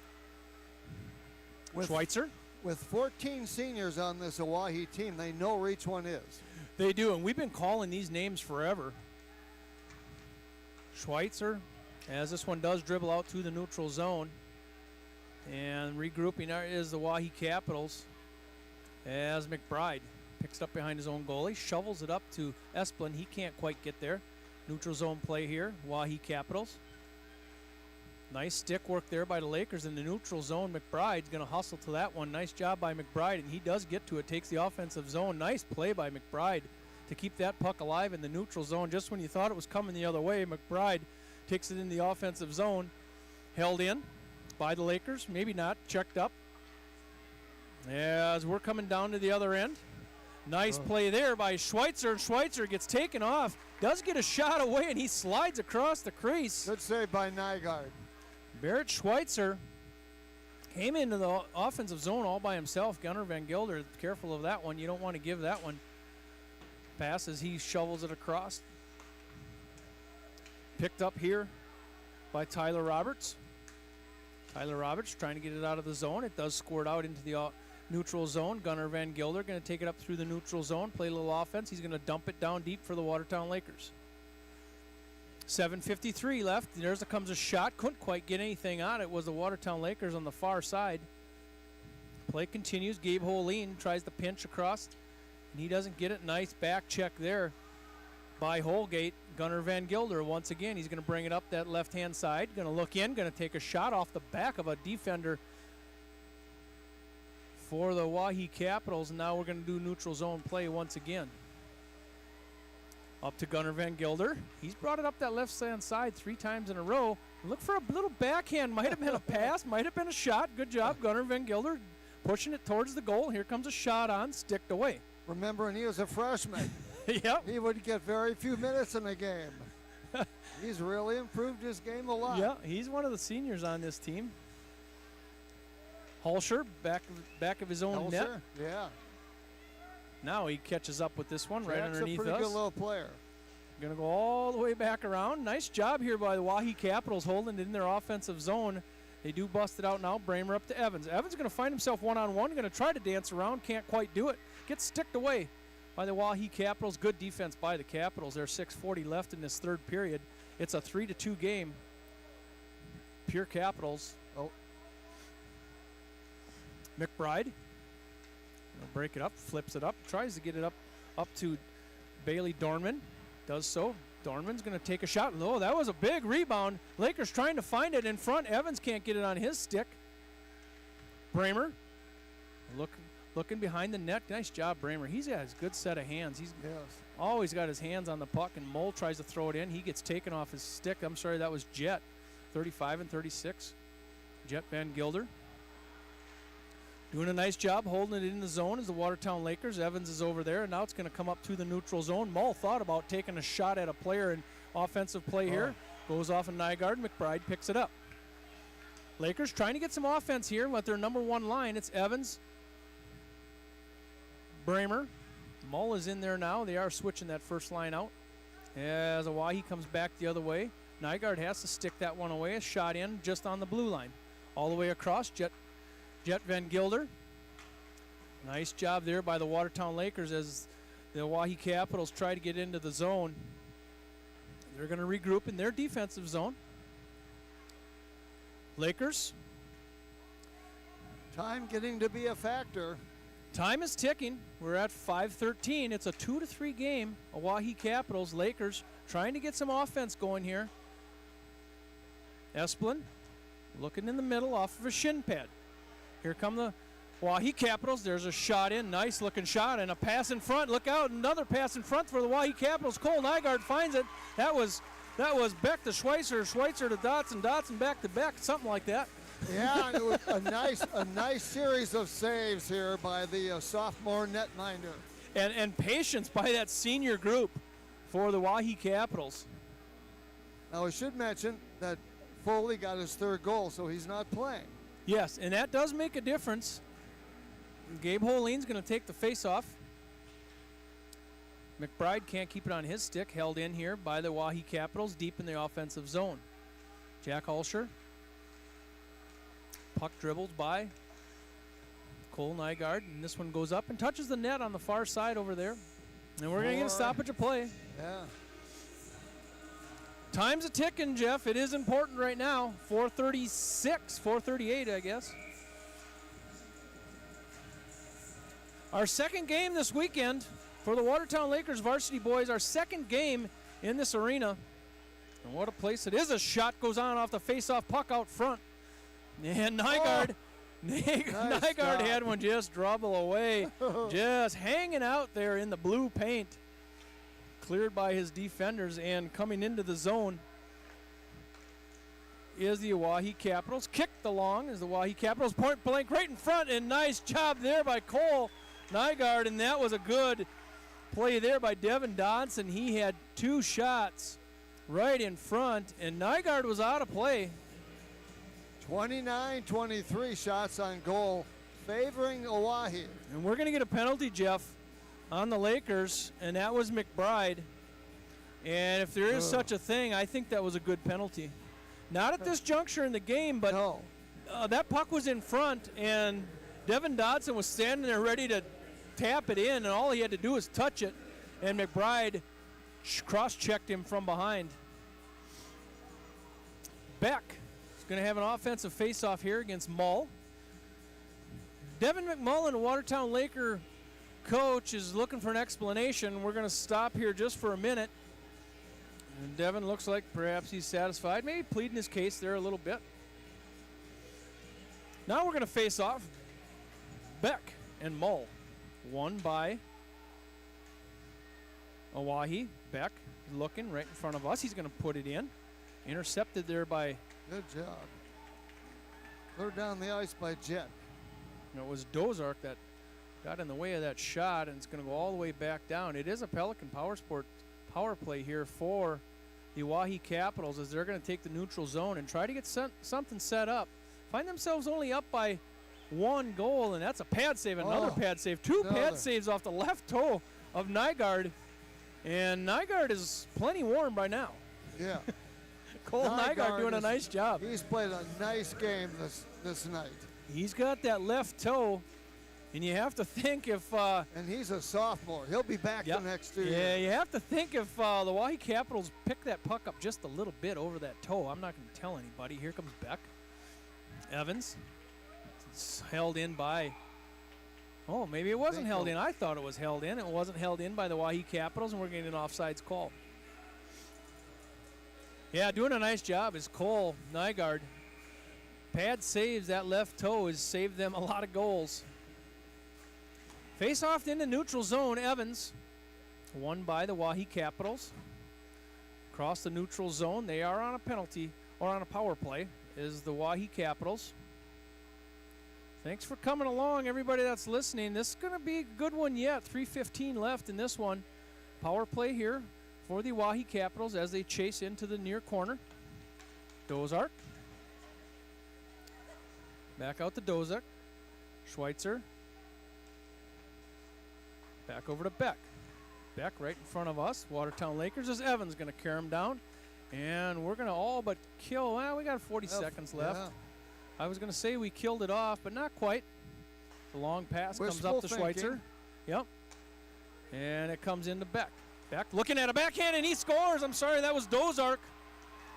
Schweitzer. With 14 seniors on this Oahe team, they know where each one is. They do, and we've been calling these names forever. Schweitzer, as this one does dribble out to the neutral zone. And regrouping is the Oahe Capitals as McBride picks it up behind his own goalie, shovels it up to Esplin. He can't quite get there. Neutral zone play here, Oahe Capitals. Nice stick work there by the Lakers in the neutral zone. McBride's going to hustle to that one. Nice job by McBride, and he does get to it, takes the offensive zone. Nice play by McBride to keep that puck alive in the neutral zone. Just when you thought it was coming the other way, McBride takes it in the offensive zone. Held in by the Lakers, maybe not, checked up. As we're coming down to the other end. Nice play there by Schweitzer. Schweitzer gets taken off, does get a shot away, and he slides across the crease. Good save by Nygaard. Barrett Schweitzer came into the offensive zone all by himself. Gunnar Van Gilder, careful of that one. You don't want to give that one pass as he shovels it across. Picked up here by Tyler Roberts. Tyler Roberts trying to get it out of the zone. It does squirt out into the neutral zone. Gunnar Van Gilder going to take it up through the neutral zone, play a little offense. He's going to dump it down deep for the Watertown Lakers. 7:53 left. Comes a shot. Couldn't quite get anything on it. Was the Watertown Lakers on the far side. Play continues. Gabe Holine tries to pinch across, and he doesn't get it. Nice back check there by Holgate. Gunnar Van Gilder once again. He's going to bring it up that left-hand side. Going to look in. Going to take a shot off the back of a defender for the Oahe Capitals. And now we're going to do neutral zone play once again. Up to Gunnar Van Gilder. He's brought it up that left-hand side 3 times in a row. Look for a little backhand. Might have been a pass. Might have been a shot. Good job, Gunnar Van Gilder, pushing it towards the goal. Here comes a shot on, sticked away. Remember when he was a freshman? Yep. He would get very few minutes in the game. He's really improved his game a lot. Yeah, he's one of the seniors on this team. Hulsher, back of his own net. Yeah. Now he catches up with this one right underneath us. A pretty good little player. Going to go all the way back around. Nice job here by the Oahe Capitals holding it in their offensive zone. They do bust it out now. Bramer up to Evans. Evans going to find himself one-on-one. Going to try to dance around. Can't quite do it. Gets sticked away by the Oahe Capitals. Good defense by the Capitals. There's 6:40 left in this third period. It's a 3-2 game. Pure Capitals. Oh. McBride. Break it up, flips it up, tries to get it up to Bailey Dornman. Does so. Dornman's going to take a shot. Oh, that was a big rebound. Lakers trying to find it in front. Evans can't get it on his stick. Bramer looking behind the net. Nice job, Bramer. He's got a good set of hands. He's always got his hands on the puck, and Mole tries to throw it in. He gets taken off his stick. I'm sorry, that was Jet. 35 and 36. Jet Van Gilder. Doing a nice job holding it in the zone as the Watertown Lakers. Evans is over there, and now it's going to come up to the neutral zone. Mull thought about taking a shot at a player and offensive play here. Goes off of Nygaard. McBride picks it up. Lakers trying to get some offense here with their number one line. It's Evans, Bramer. Mull is in there now. They are switching that first line out. As Oahe comes back the other way. Nygaard has to stick that one away. A shot in just on the blue line. All the way across. Jet Van Gilder. Nice job there by the Watertown Lakers as the Oahe Capitals try to get into the zone. They're going to regroup in their defensive zone. Lakers. Time getting to be a factor. Time is ticking. We're at 5:13. It's a 2-3 game. Oahe Capitals, Lakers trying to get some offense going here. Esplin looking in the middle off of a shin pad. Here come the Oahe Capitals. There's a shot in. Nice looking shot and a pass in front. Look out. Another pass in front for the Oahe Capitals. Cole Nygaard finds it. That was Beck to Schweitzer. Schweitzer to Dotson. Dotson back to Beck. Something like that. Yeah, and it was a nice series of saves here by the sophomore netminder. And patience by that senior group for the Oahe Capitals. Now, we should mention that Foley got his third goal, so he's not playing. Yes, and that does make a difference. Gabe Holine's going to take the face-off. McBride can't keep it on his stick. Held in here by the Oahe Capitals deep in the offensive zone. Jack Ulsher. Puck dribbles by Cole Nygaard, and this one goes up and touches the net on the far side over there. And we're going to get a stoppage of play. Yeah. Time's a ticking, Jeff. It is important right now. 4:36, 4:38, I guess. Our second game this weekend for the Watertown Lakers varsity boys. Our second game in this arena. And what a place it is. A shot goes on off the face-off puck out front. And Nygaard, Nygaard had one just dribble away. Just hanging out there in the blue paint. Cleared by his defenders, and coming into the zone is the Oahe Capitals. Kicked along as the Oahe Capitals point blank right in front, and nice job there by Cole Nygaard, and that was a good play there by Devin Dodson. He had two shots right in front, and Nygaard was out of play. 29-23 shots on goal, favoring Oahe. And we're going to get a penalty, Jeff, on the Lakers, and that was McBride. And if there is such a thing, I think that was a good penalty. Not at this juncture in the game, but that puck was in front, and Devin Dodson was standing there ready to tap it in, and all he had to do was touch it, and McBride cross-checked him from behind. Beck is going to have an offensive face-off here against Mull. Devin McMullen, a Watertown Laker coach, is looking for an explanation. We're going to stop here just for a minute. And Devin looks like perhaps he's satisfied, maybe pleading his case there a little bit. Now we're going to face off Beck and Mull. One by Oahe. Beck looking right in front of us. He's going to put it in. Intercepted there by... Good job. Cleared down the ice by Jet. It was Dozark that got in the way of that shot, and it's going to go all the way back down. It is a Pelican power play here for the Oahe Capitals as they're going to take the neutral zone and try to get something set up. Find themselves only up by one goal, and that's a pad save, another pad save. Two pad saves off the left toe of Nygaard, and Nygaard is plenty warm by now. Yeah. Cole Nygaard doing a nice job. He's played a nice game this night. He's got that left toe, and you have to think if... and he's a sophomore. He'll be back the next 2 years. Yeah, you have to think if the Oahe Capitals pick that puck up just a little bit over that toe. I'm not going to tell anybody. Here comes Beck. Evans. It's held in by... Oh, maybe it wasn't held in. I thought it was held in. It wasn't held in by the Oahe Capitals, and we're getting an offsides call. Yeah, doing a nice job is Cole Nygaard. Pad saves that left toe has saved them a lot of goals. Face off into neutral zone, Evans. Won by the Oahe Capitals. Across the neutral zone, they are on a penalty, or on a power play, is the Oahe Capitals. Thanks for coming along, everybody that's listening. This is going to be a good one yet. 3:15 left in this one. Power play here for the Oahe Capitals as they chase into the near corner. Dozark. Back out to Dozark. Schweitzer. Back over to Beck. Beck right in front of us. Watertown Lakers as Evans going to carry him down. And we're going to all but kill. Well, we got 40 seconds left. Yeah. I was going to say we killed it off, but not quite. The long pass comes Wishful up to Schweitzer. thinking. Yep. And it comes into Beck. Beck looking at a backhand, and he scores. I'm sorry, that was Dozark.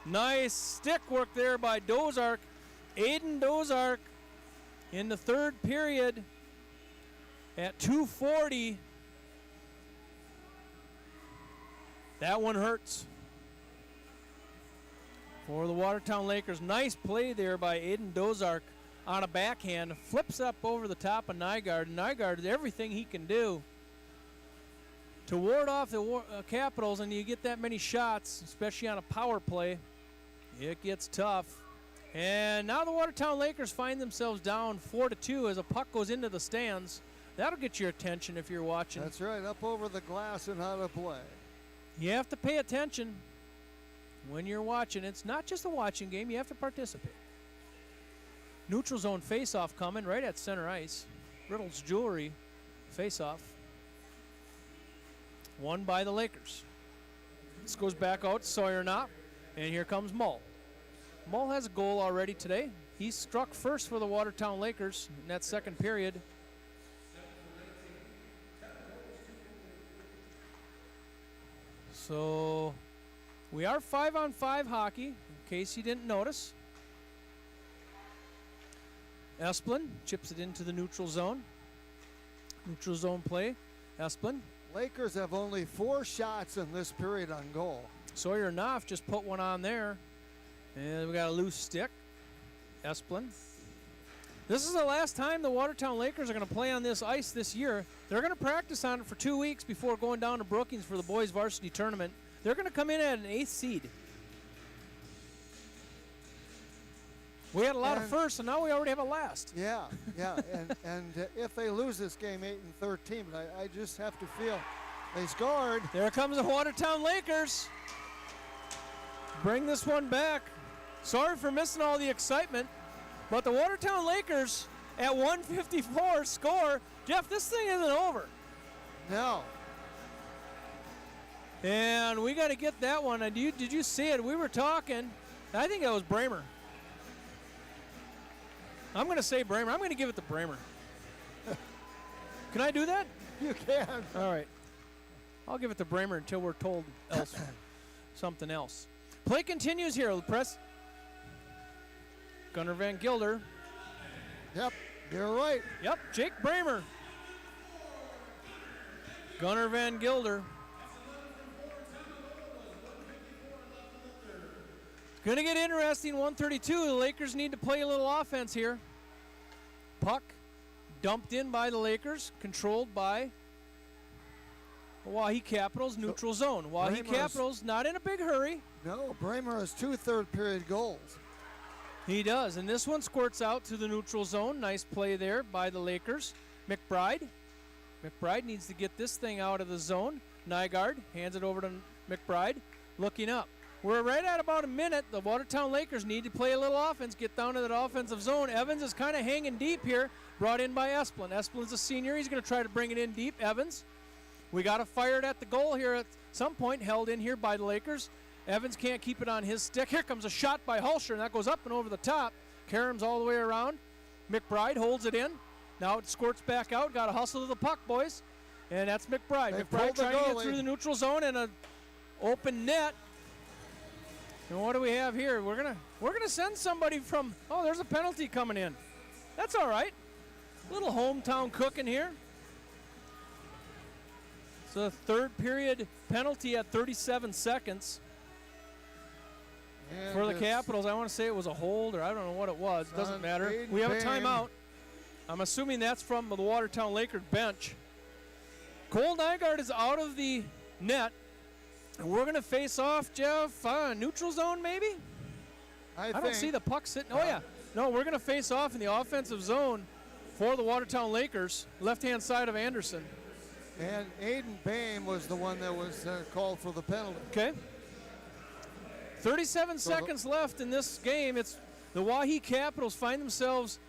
Nice stick work there by Dozark. Aiden Dozark in the third period at 2:40. That one hurts for the Watertown Lakers. Nice play there by Aiden Dozark on a backhand. Flips up over the top of Nygaard. Nygaard did everything he can do to ward off the Capitals, and you get that many shots, especially on a power play, it gets tough. And now the Watertown Lakers find themselves down 4-2 as a puck goes into the stands. That'll get your attention if you're watching. That's right, up over the glass and how to play. You have to pay attention when you're watching. It's not just a watching game, you have to participate. Neutral zone face-off coming right at center ice. Riddle's Jewelry face-off. Won by the Lakers. This goes back out to Sawyer Knopp, and here comes Mull. Mull has a goal already today. He struck first for the Watertown Lakers in that second period. So we are 5-on-5 hockey, in case you didn't notice. Esplin chips it into the neutral zone. Neutral zone play. Esplin. Lakers have only 4 shots in this period on goal. Sawyer Knopf just put one on there. And we got a loose stick. Esplin. This is the last time the Watertown Lakers are going to play on this ice this year. They're going to practice on it for 2 weeks before going down to Brookings for the boys varsity tournament. They're going to come in at an 8th seed. We had a lot of firsts, and now we already have a last. Yeah, yeah, and if they lose this game 8-13, but I just have to feel they scored. There comes the Watertown Lakers. Bring this one back. Sorry for missing all the excitement, but the Watertown Lakers at 1:54 score. Jeff, this thing isn't over. No. And we got to get that one. And did you see it? We were talking. I think that was Bramer. I'm going to say Bramer. I'm going to give it to Bramer. Can I do that? You can. All right. I'll give it to Bramer until we're told else, something else. Play continues here. Press. Gunnar Van Gilder. Yep, you're right. Yep, Jake Bramer. Gunnar Van Gilder. It's going to get interesting, 132. The Lakers need to play a little offense here. Puck dumped in by the Lakers, controlled by the Oahe Capitals, neutral zone. Oahe Capitals not in a big hurry. No, Bramer has 2 third-period goals. He does, and this one squirts out to the neutral zone. Nice play there by the Lakers. McBride. McBride needs to get this thing out of the zone. Nygaard hands it over to McBride. Looking up. We're right at about a minute. The Watertown Lakers need to play a little offense, get down to that offensive zone. Evans is kind of hanging deep here, brought in by Esplin. Esplin's a senior. He's going to try to bring it in deep. Evans. We got to fire it at the goal here at some point, held in here by the Lakers. Evans can't keep it on his stick. Here comes a shot by Hulscher, and that goes up and over the top. Karam's all the way around. McBride holds it in. Now it squirts back out. Got to hustle to the puck, boys. And that's McBride. McBride trying to get through the neutral zone and an open net. And what do we have here? We're gonna send somebody from. Oh, there's a penalty coming in. That's all right. Little hometown cooking here. It's a third period penalty at 37 seconds. And for the Capitals. I want to say it was a hold, or I don't know what it was. Doesn't matter. Aiden We have a Bain. timeout. I'm assuming that's from the Watertown Lakers bench. Cole Nygaard is out of the net. And we're going to face off, Jeff, neutral zone maybe? I don't see the puck sitting. Oh, yeah. No, we're going to face off in the offensive zone for the Watertown Lakers, left-hand side of Anderson. And Aiden Boehm was the one that was called for the penalty. Okay. 37 seconds left in this game. It's the Oahe Capitals find themselves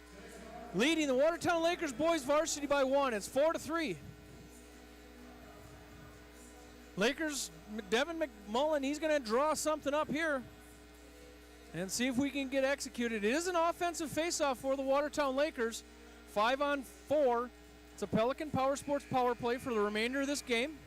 leading the Watertown Lakers boys varsity by 1. It's 4-3. Lakers, Devin McMullen, he's going to draw something up here and see if we can get executed. It is an offensive faceoff for the Watertown Lakers. 5-on-4. It's a Pelican Power Sports power play for the remainder of this game.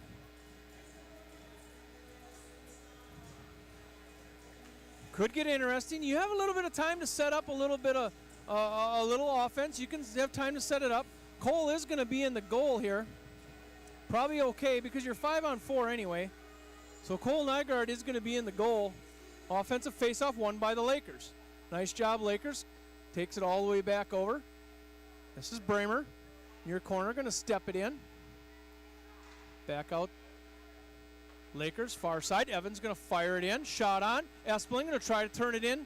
Could get interesting. You have a little bit of time to set up a little bit of a little offense. You can have time to set it up. Cole is going to be in the goal here. Probably okay because you're 5-on-4 anyway. So Cole Nygaard is going to be in the goal. Offensive faceoff won by the Lakers. Nice job, Lakers. Takes it all the way back over. This is Bramer. Near corner, going to step it in. Back out. Lakers, far side. Evans going to fire it in. Shot on. Espling going to try to turn it in.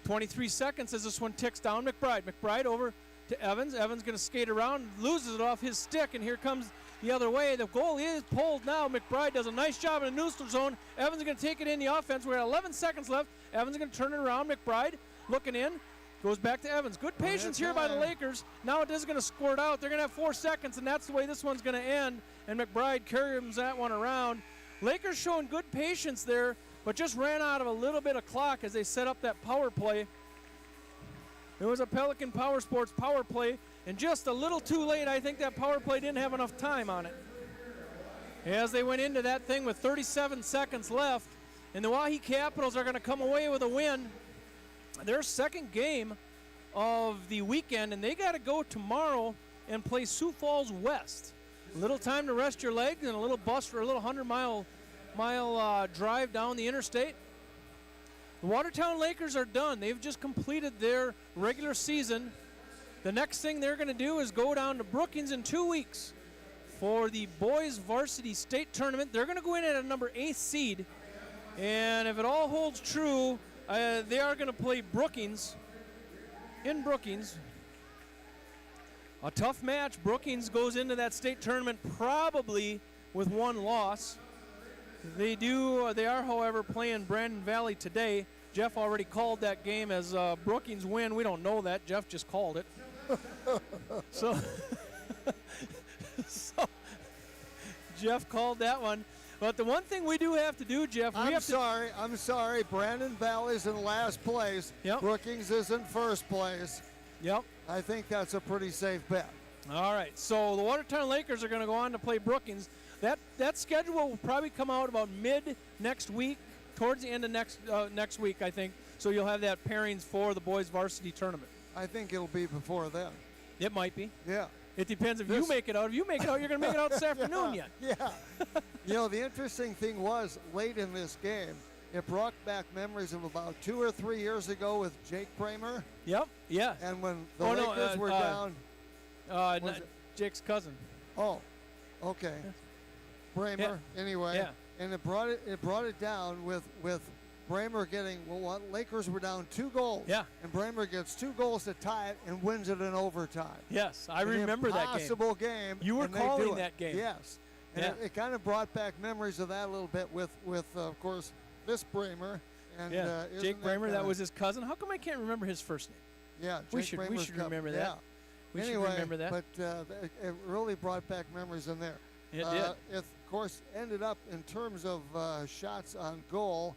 23 seconds as this one ticks down. McBride over to Evans. Evans going to skate around, loses it off his stick, and here comes the other way. The goal is pulled now. McBride does a nice job in the neutral zone. Evans is going to take it in the offense. We're at 11 seconds left. Evans is going to turn it around. McBride looking in. Goes back to Evans. Good patience here by the Lakers. Now it is going to squirt out. They're going to have 4 seconds, and that's the way this one's going to end. And McBride carries that one around. Lakers showing good patience there, but just ran out of a little bit of clock as they set up that power play. It was a Pelican Power Sports power play, and just a little too late. I think that power play didn't have enough time on it. As they went into that thing with 37 seconds left, and the Oahe Capitals are going to come away with a win. Their second game of the weekend, and they got to go tomorrow and play Sioux Falls West. A little time to rest your legs and a little bus for a little 100-mile drive down the interstate. The Watertown Lakers are done. They've just completed their regular season. The next thing they're going to do is go down to Brookings in 2 weeks for the boys varsity state tournament. They're going to go in at a number 8 seed, and if it all holds true, they are going to play Brookings in Brookings. A tough match. Brookings goes into that state tournament probably with 1 loss. They are, however, playing Brandon Valley today. Jeff already called that game as Brookings win. We don't know that. Jeff just called it. so Jeff called that one. But the one thing we do have to do, Jeff, I'm sorry. Brandon Valley's in last place. Yep. Brookings is in first place. Yep. I think that's a pretty safe bet. All right. So the Watertown Lakers are going to go on to play Brookings. That schedule will probably come out about mid next week, towards the end of next week, I think. So you'll have that pairings for the boys varsity tournament. I think it'll be before then. It might be. Yeah. It depends if you make it out. If you make it out, you're going to make it out this afternoon yet. Yeah. The interesting thing was, late in this game, it brought back memories of about 2 or 3 years ago with Jake Bramer. Yep. Yeah. And when the Lakers were down. Jake's cousin. Oh, okay. Bramer, anyway. Yeah. And it brought it down with Bramer getting, Lakers were down 2 goals. Yeah. And Bramer gets 2 goals to tie it and wins it in overtime. Yes, I remember that game. Impossible game. You were and calling that game. Yes. And yeah. it kind of brought back memories of that a little bit with of course, this Bramer. And, Jake Bramer, that was his cousin. How come I can't remember his first name? Yeah, we should remember that. Yeah. We should remember that. But it really brought back memories in there. It did. It, of course, ended up in terms of shots on goal.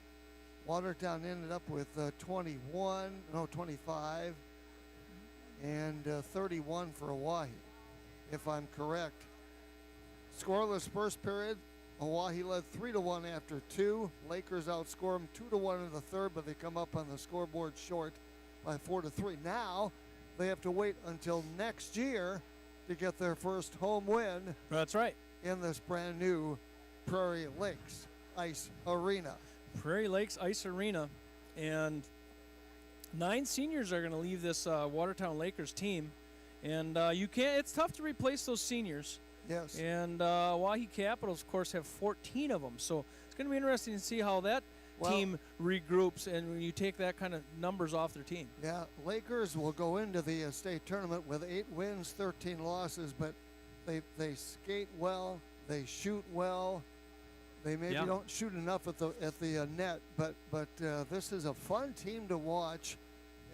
Watertown ended up with 25, and 31 for Oahe, if I'm correct. Scoreless first period. Oahe led 3-1 after 2. Lakers outscore them 2-1 in the third, but they come up on the scoreboard short by 4-3. Now they have to wait until next year to get their first home win. That's right. In this brand new Prairie Lakes Ice Arena. Prairie Lakes Ice Arena, and 9 seniors are going to leave this Watertown Lakers team, and it's tough to replace those seniors. Yes. And Oahe Capitals, of course, have 14 of them, so it's going to be interesting to see how that team regroups and when you take that kind of numbers off their team. Yeah, Lakers will go into the state tournament with 8 wins, 13 losses, but they skate well. They shoot well. They maybe Yeah. don't shoot enough at the net, but this is a fun team to watch,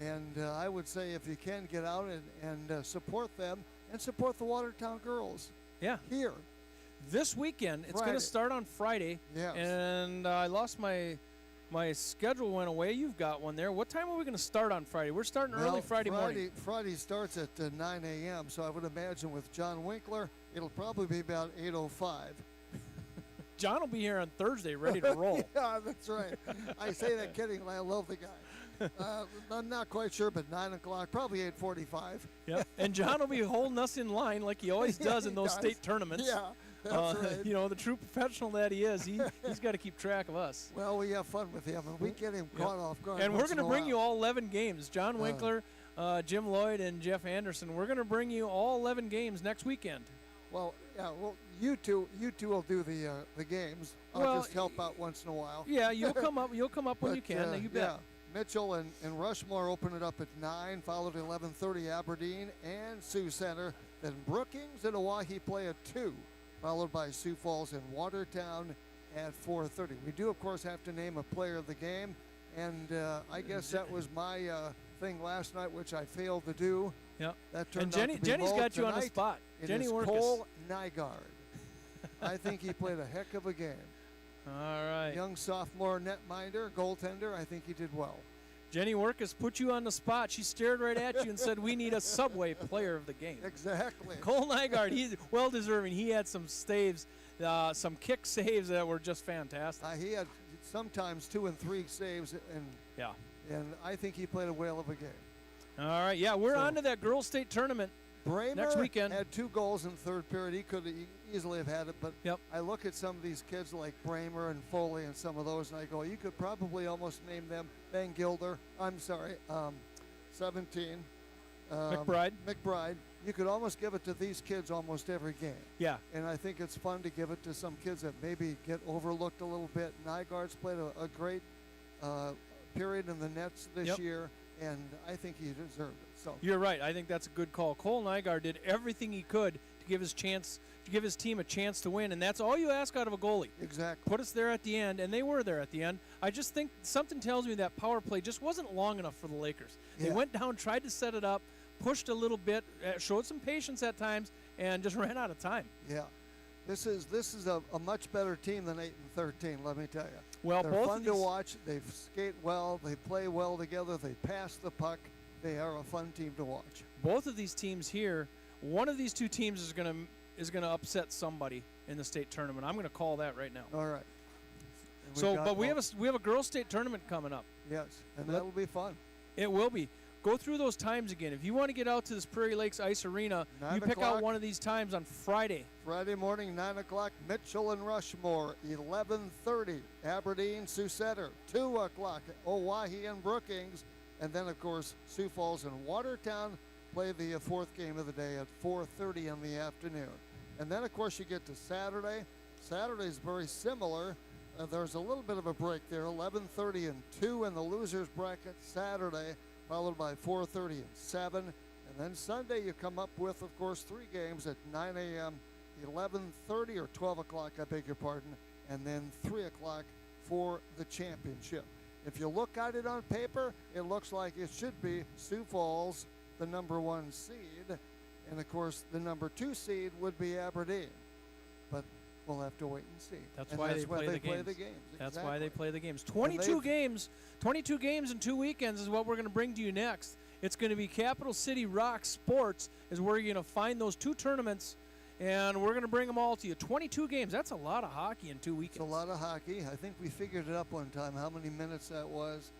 and I would say if you can get out and support them and support the Watertown girls Yeah. here. This weekend, it's going Friday. to start on Friday. Yes. And I lost my schedule went away. You've got one there. What time are we going to start on Friday? We're starting early Friday morning. Friday starts at 9 a.m., so I would imagine with John Winkler, it'll probably be about 8:05. John will be here on Thursday ready to roll. Yeah, that's right. I say that kiddingly. I love the guy. I'm not quite sure, but 9 o'clock, probably 8:45. Yep. And John will be holding us in line like he always Yeah, does in he those does. state tournaments. Yeah, that's right. You know, the true professional that he is, he's got to keep track of us. Well, we have fun with him, and we get him caught off guard. And we're once going to in a bring you while. all 11 games. John Winkler, Jim Lloyd, and Jeff Anderson. We're going to bring you all 11 games next weekend. Well, yeah. Well, you two will do the games. I'll Well, just help out once in a while. Yeah, you'll come up. You'll come up when you But, can. You bet. Yeah. Mitchell and Rushmore open it up at 9, followed at 11:30 Aberdeen and Sioux Center. Then Brookings and Oahe play at 2, followed by Sioux Falls and Watertown at 4:30. We do, of course, have to name a player of the game, and I guess that was my thing last night, which I failed to do. Yeah. That turned And out to be Jenny's Mo got you on the tonight. spot. It Jenny is Workus. Cole Nygaard. I think he played a heck of a game. All right. Young sophomore netminder, goaltender. I think he did well. Jenny Workus put you on the spot. She stared right at you and said, "We need a Subway player of the game." Exactly. Cole Nygaard, he's well deserving. He had some saves, some kick saves that were just fantastic. He had sometimes 2 and 3 saves, Yeah. and I think he played a whale of a game. All right. Yeah, we're So- on to that girls' state tournament. Bramer Next weekend. had 2 goals in the third period. He could easily have had it, but Yep. I look at some of these kids like Bramer and Foley and some of those, and I go, you could probably almost name them. Van Gilder, 17. McBride. You could almost give it to these kids almost every game. Yeah. And I think it's fun to give it to some kids that maybe get overlooked a little bit. Nygaard's played a great period in the nets this Yep. year, and I think he deserved it. So You're right. I think that's a good call. Cole Nygaard did everything he could to give his team a chance to win, and that's all you ask out of a goalie. exactly. Put us there at the end, and they were there at the end. I just think something tells me that power play just wasn't long enough for the Lakers. They Yeah. went down, tried to set it up, pushed a little bit, showed some patience at times, and just ran out of time. Yeah. This is a much better team than 8 and 13. Let me tell you. Well, They're both fun of to these, watch. They skate well. They play well together. They pass the puck. They are a fun team to watch. both of these teams here, one of these two teams is gonna upset somebody in the state tournament. I'm gonna call that right now. All right. And So, got- but we have a girls' state tournament coming up. yes, and Let- that'll be fun. It will be. Go through those times again. If you want to get out to this Prairie Lakes Ice Arena, 9 you pick out o'clock. one of these times on Friday. Friday morning, 9 o'clock, Mitchell and Rushmore. 11:30, Aberdeen, Sioux Center. 2 o'clock, Oahe and Brookings. And then, of course, Sioux Falls and Watertown play the fourth game of the day at 4:30 in the afternoon. And then, of course, you get to Saturday. Saturday's very similar. There's a little bit of a break there, 11:30 and 2 in the losers bracket Saturday, followed by 4:30 and 7. And then Sunday you come up with, of course, 3 games at 9 a.m., 11:30 or 12 o'clock, I beg your pardon, and then 3 o'clock for the championship. If you look at it on paper, it looks like it should be Sioux Falls, the number 1 seed, and of course the number 2 seed would be Aberdeen. But we'll have to wait and see. That's And why that's they why play they the play games. the games. That's why they Exactly. play the games. 22 games. 22 games in 2 weekends is what we're going to bring to you next. It's going to be Capital City Rock Sports is where you're going to find those 2 tournaments, and we're going to bring them all to you. 22 games. That's a lot of hockey in 2 weekends. It's a lot of hockey. I think we figured it up one time, how many minutes that was,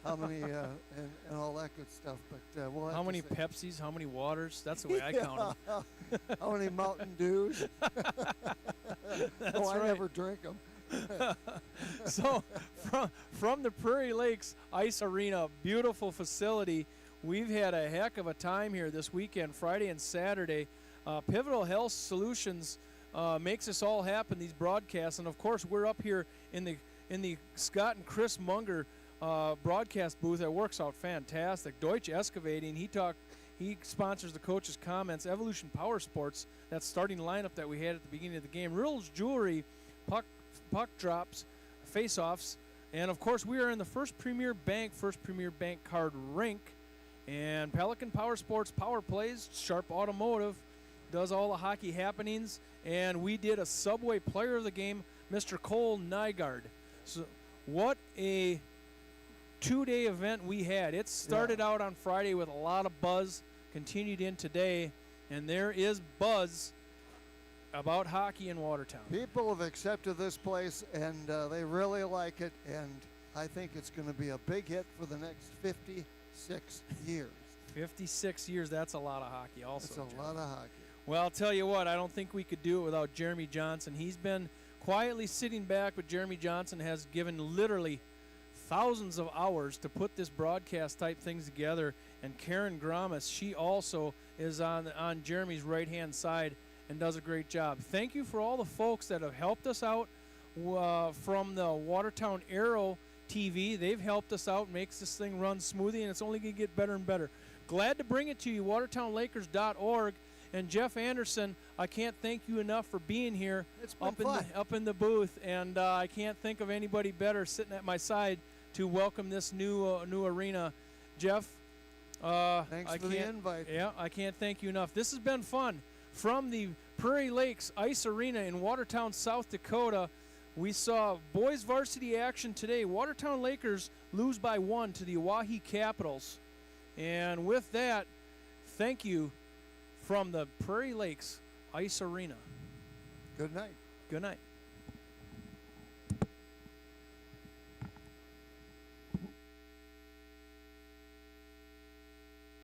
how many, and all that good stuff. But we'll have How to many see. Pepsis? How many waters? That's the way I count them. How many Mountain Dews? I right. never drink them. So from the Prairie Lakes Ice Arena, beautiful facility. We've had a heck of a time here this weekend, Friday and Saturday. Pivotal Health Solutions makes this all happen, these broadcasts, and of course we're up here in the Scott and Chris Munger broadcast booth that works out fantastic. Deutsche Excavating, He sponsors the coach's comments. Evolution Power Sports, that starting lineup that we had at the beginning of the game. Riddle's Jewelry, puck drops, face-offs, and of course we are in the First Premier Bank card rink. And Pelican Power Sports Power Plays, Sharp Automotive does all the hockey happenings, and we did a Subway Player of the Game, Mr. Cole Nygaard. So what a two-day event we had. It started out on Friday with a lot of buzz, continued in today, and there is buzz about hockey in Watertown. People have accepted this place, and they really like it, and I think it's going to be a big hit for the next 56 years. 56 years, that's a lot of hockey also. That's a lot of hockey. Well, I'll tell you what, I don't think we could do it without Jeremy Johnson. He's been quietly sitting back, but Jeremy Johnson has given literally thousands of hours to put this broadcast type things together. And Karen Gromas, she also is on Jeremy's right-hand side and does a great job. Thank you for all the folks that have helped us out from the Watertown Aero TV. They've helped us out, makes this thing run smoothly, and it's only going to get better and better. Glad to bring it to you, WatertownLakers.org. And Jeff Anderson, I can't thank you enough for being here up in the booth, and I can't think of anybody better sitting at my side to welcome this new arena. Jeff, thanks for the invite. Yeah, I can't thank you enough. This has been fun. From the Prairie Lakes Ice Arena in Watertown, South Dakota, we saw boys varsity action today. Watertown Lakers lose by 1 to the Oahe Capitals. And with that, thank you from the Prairie Lakes Ice Arena. Good night. Good night.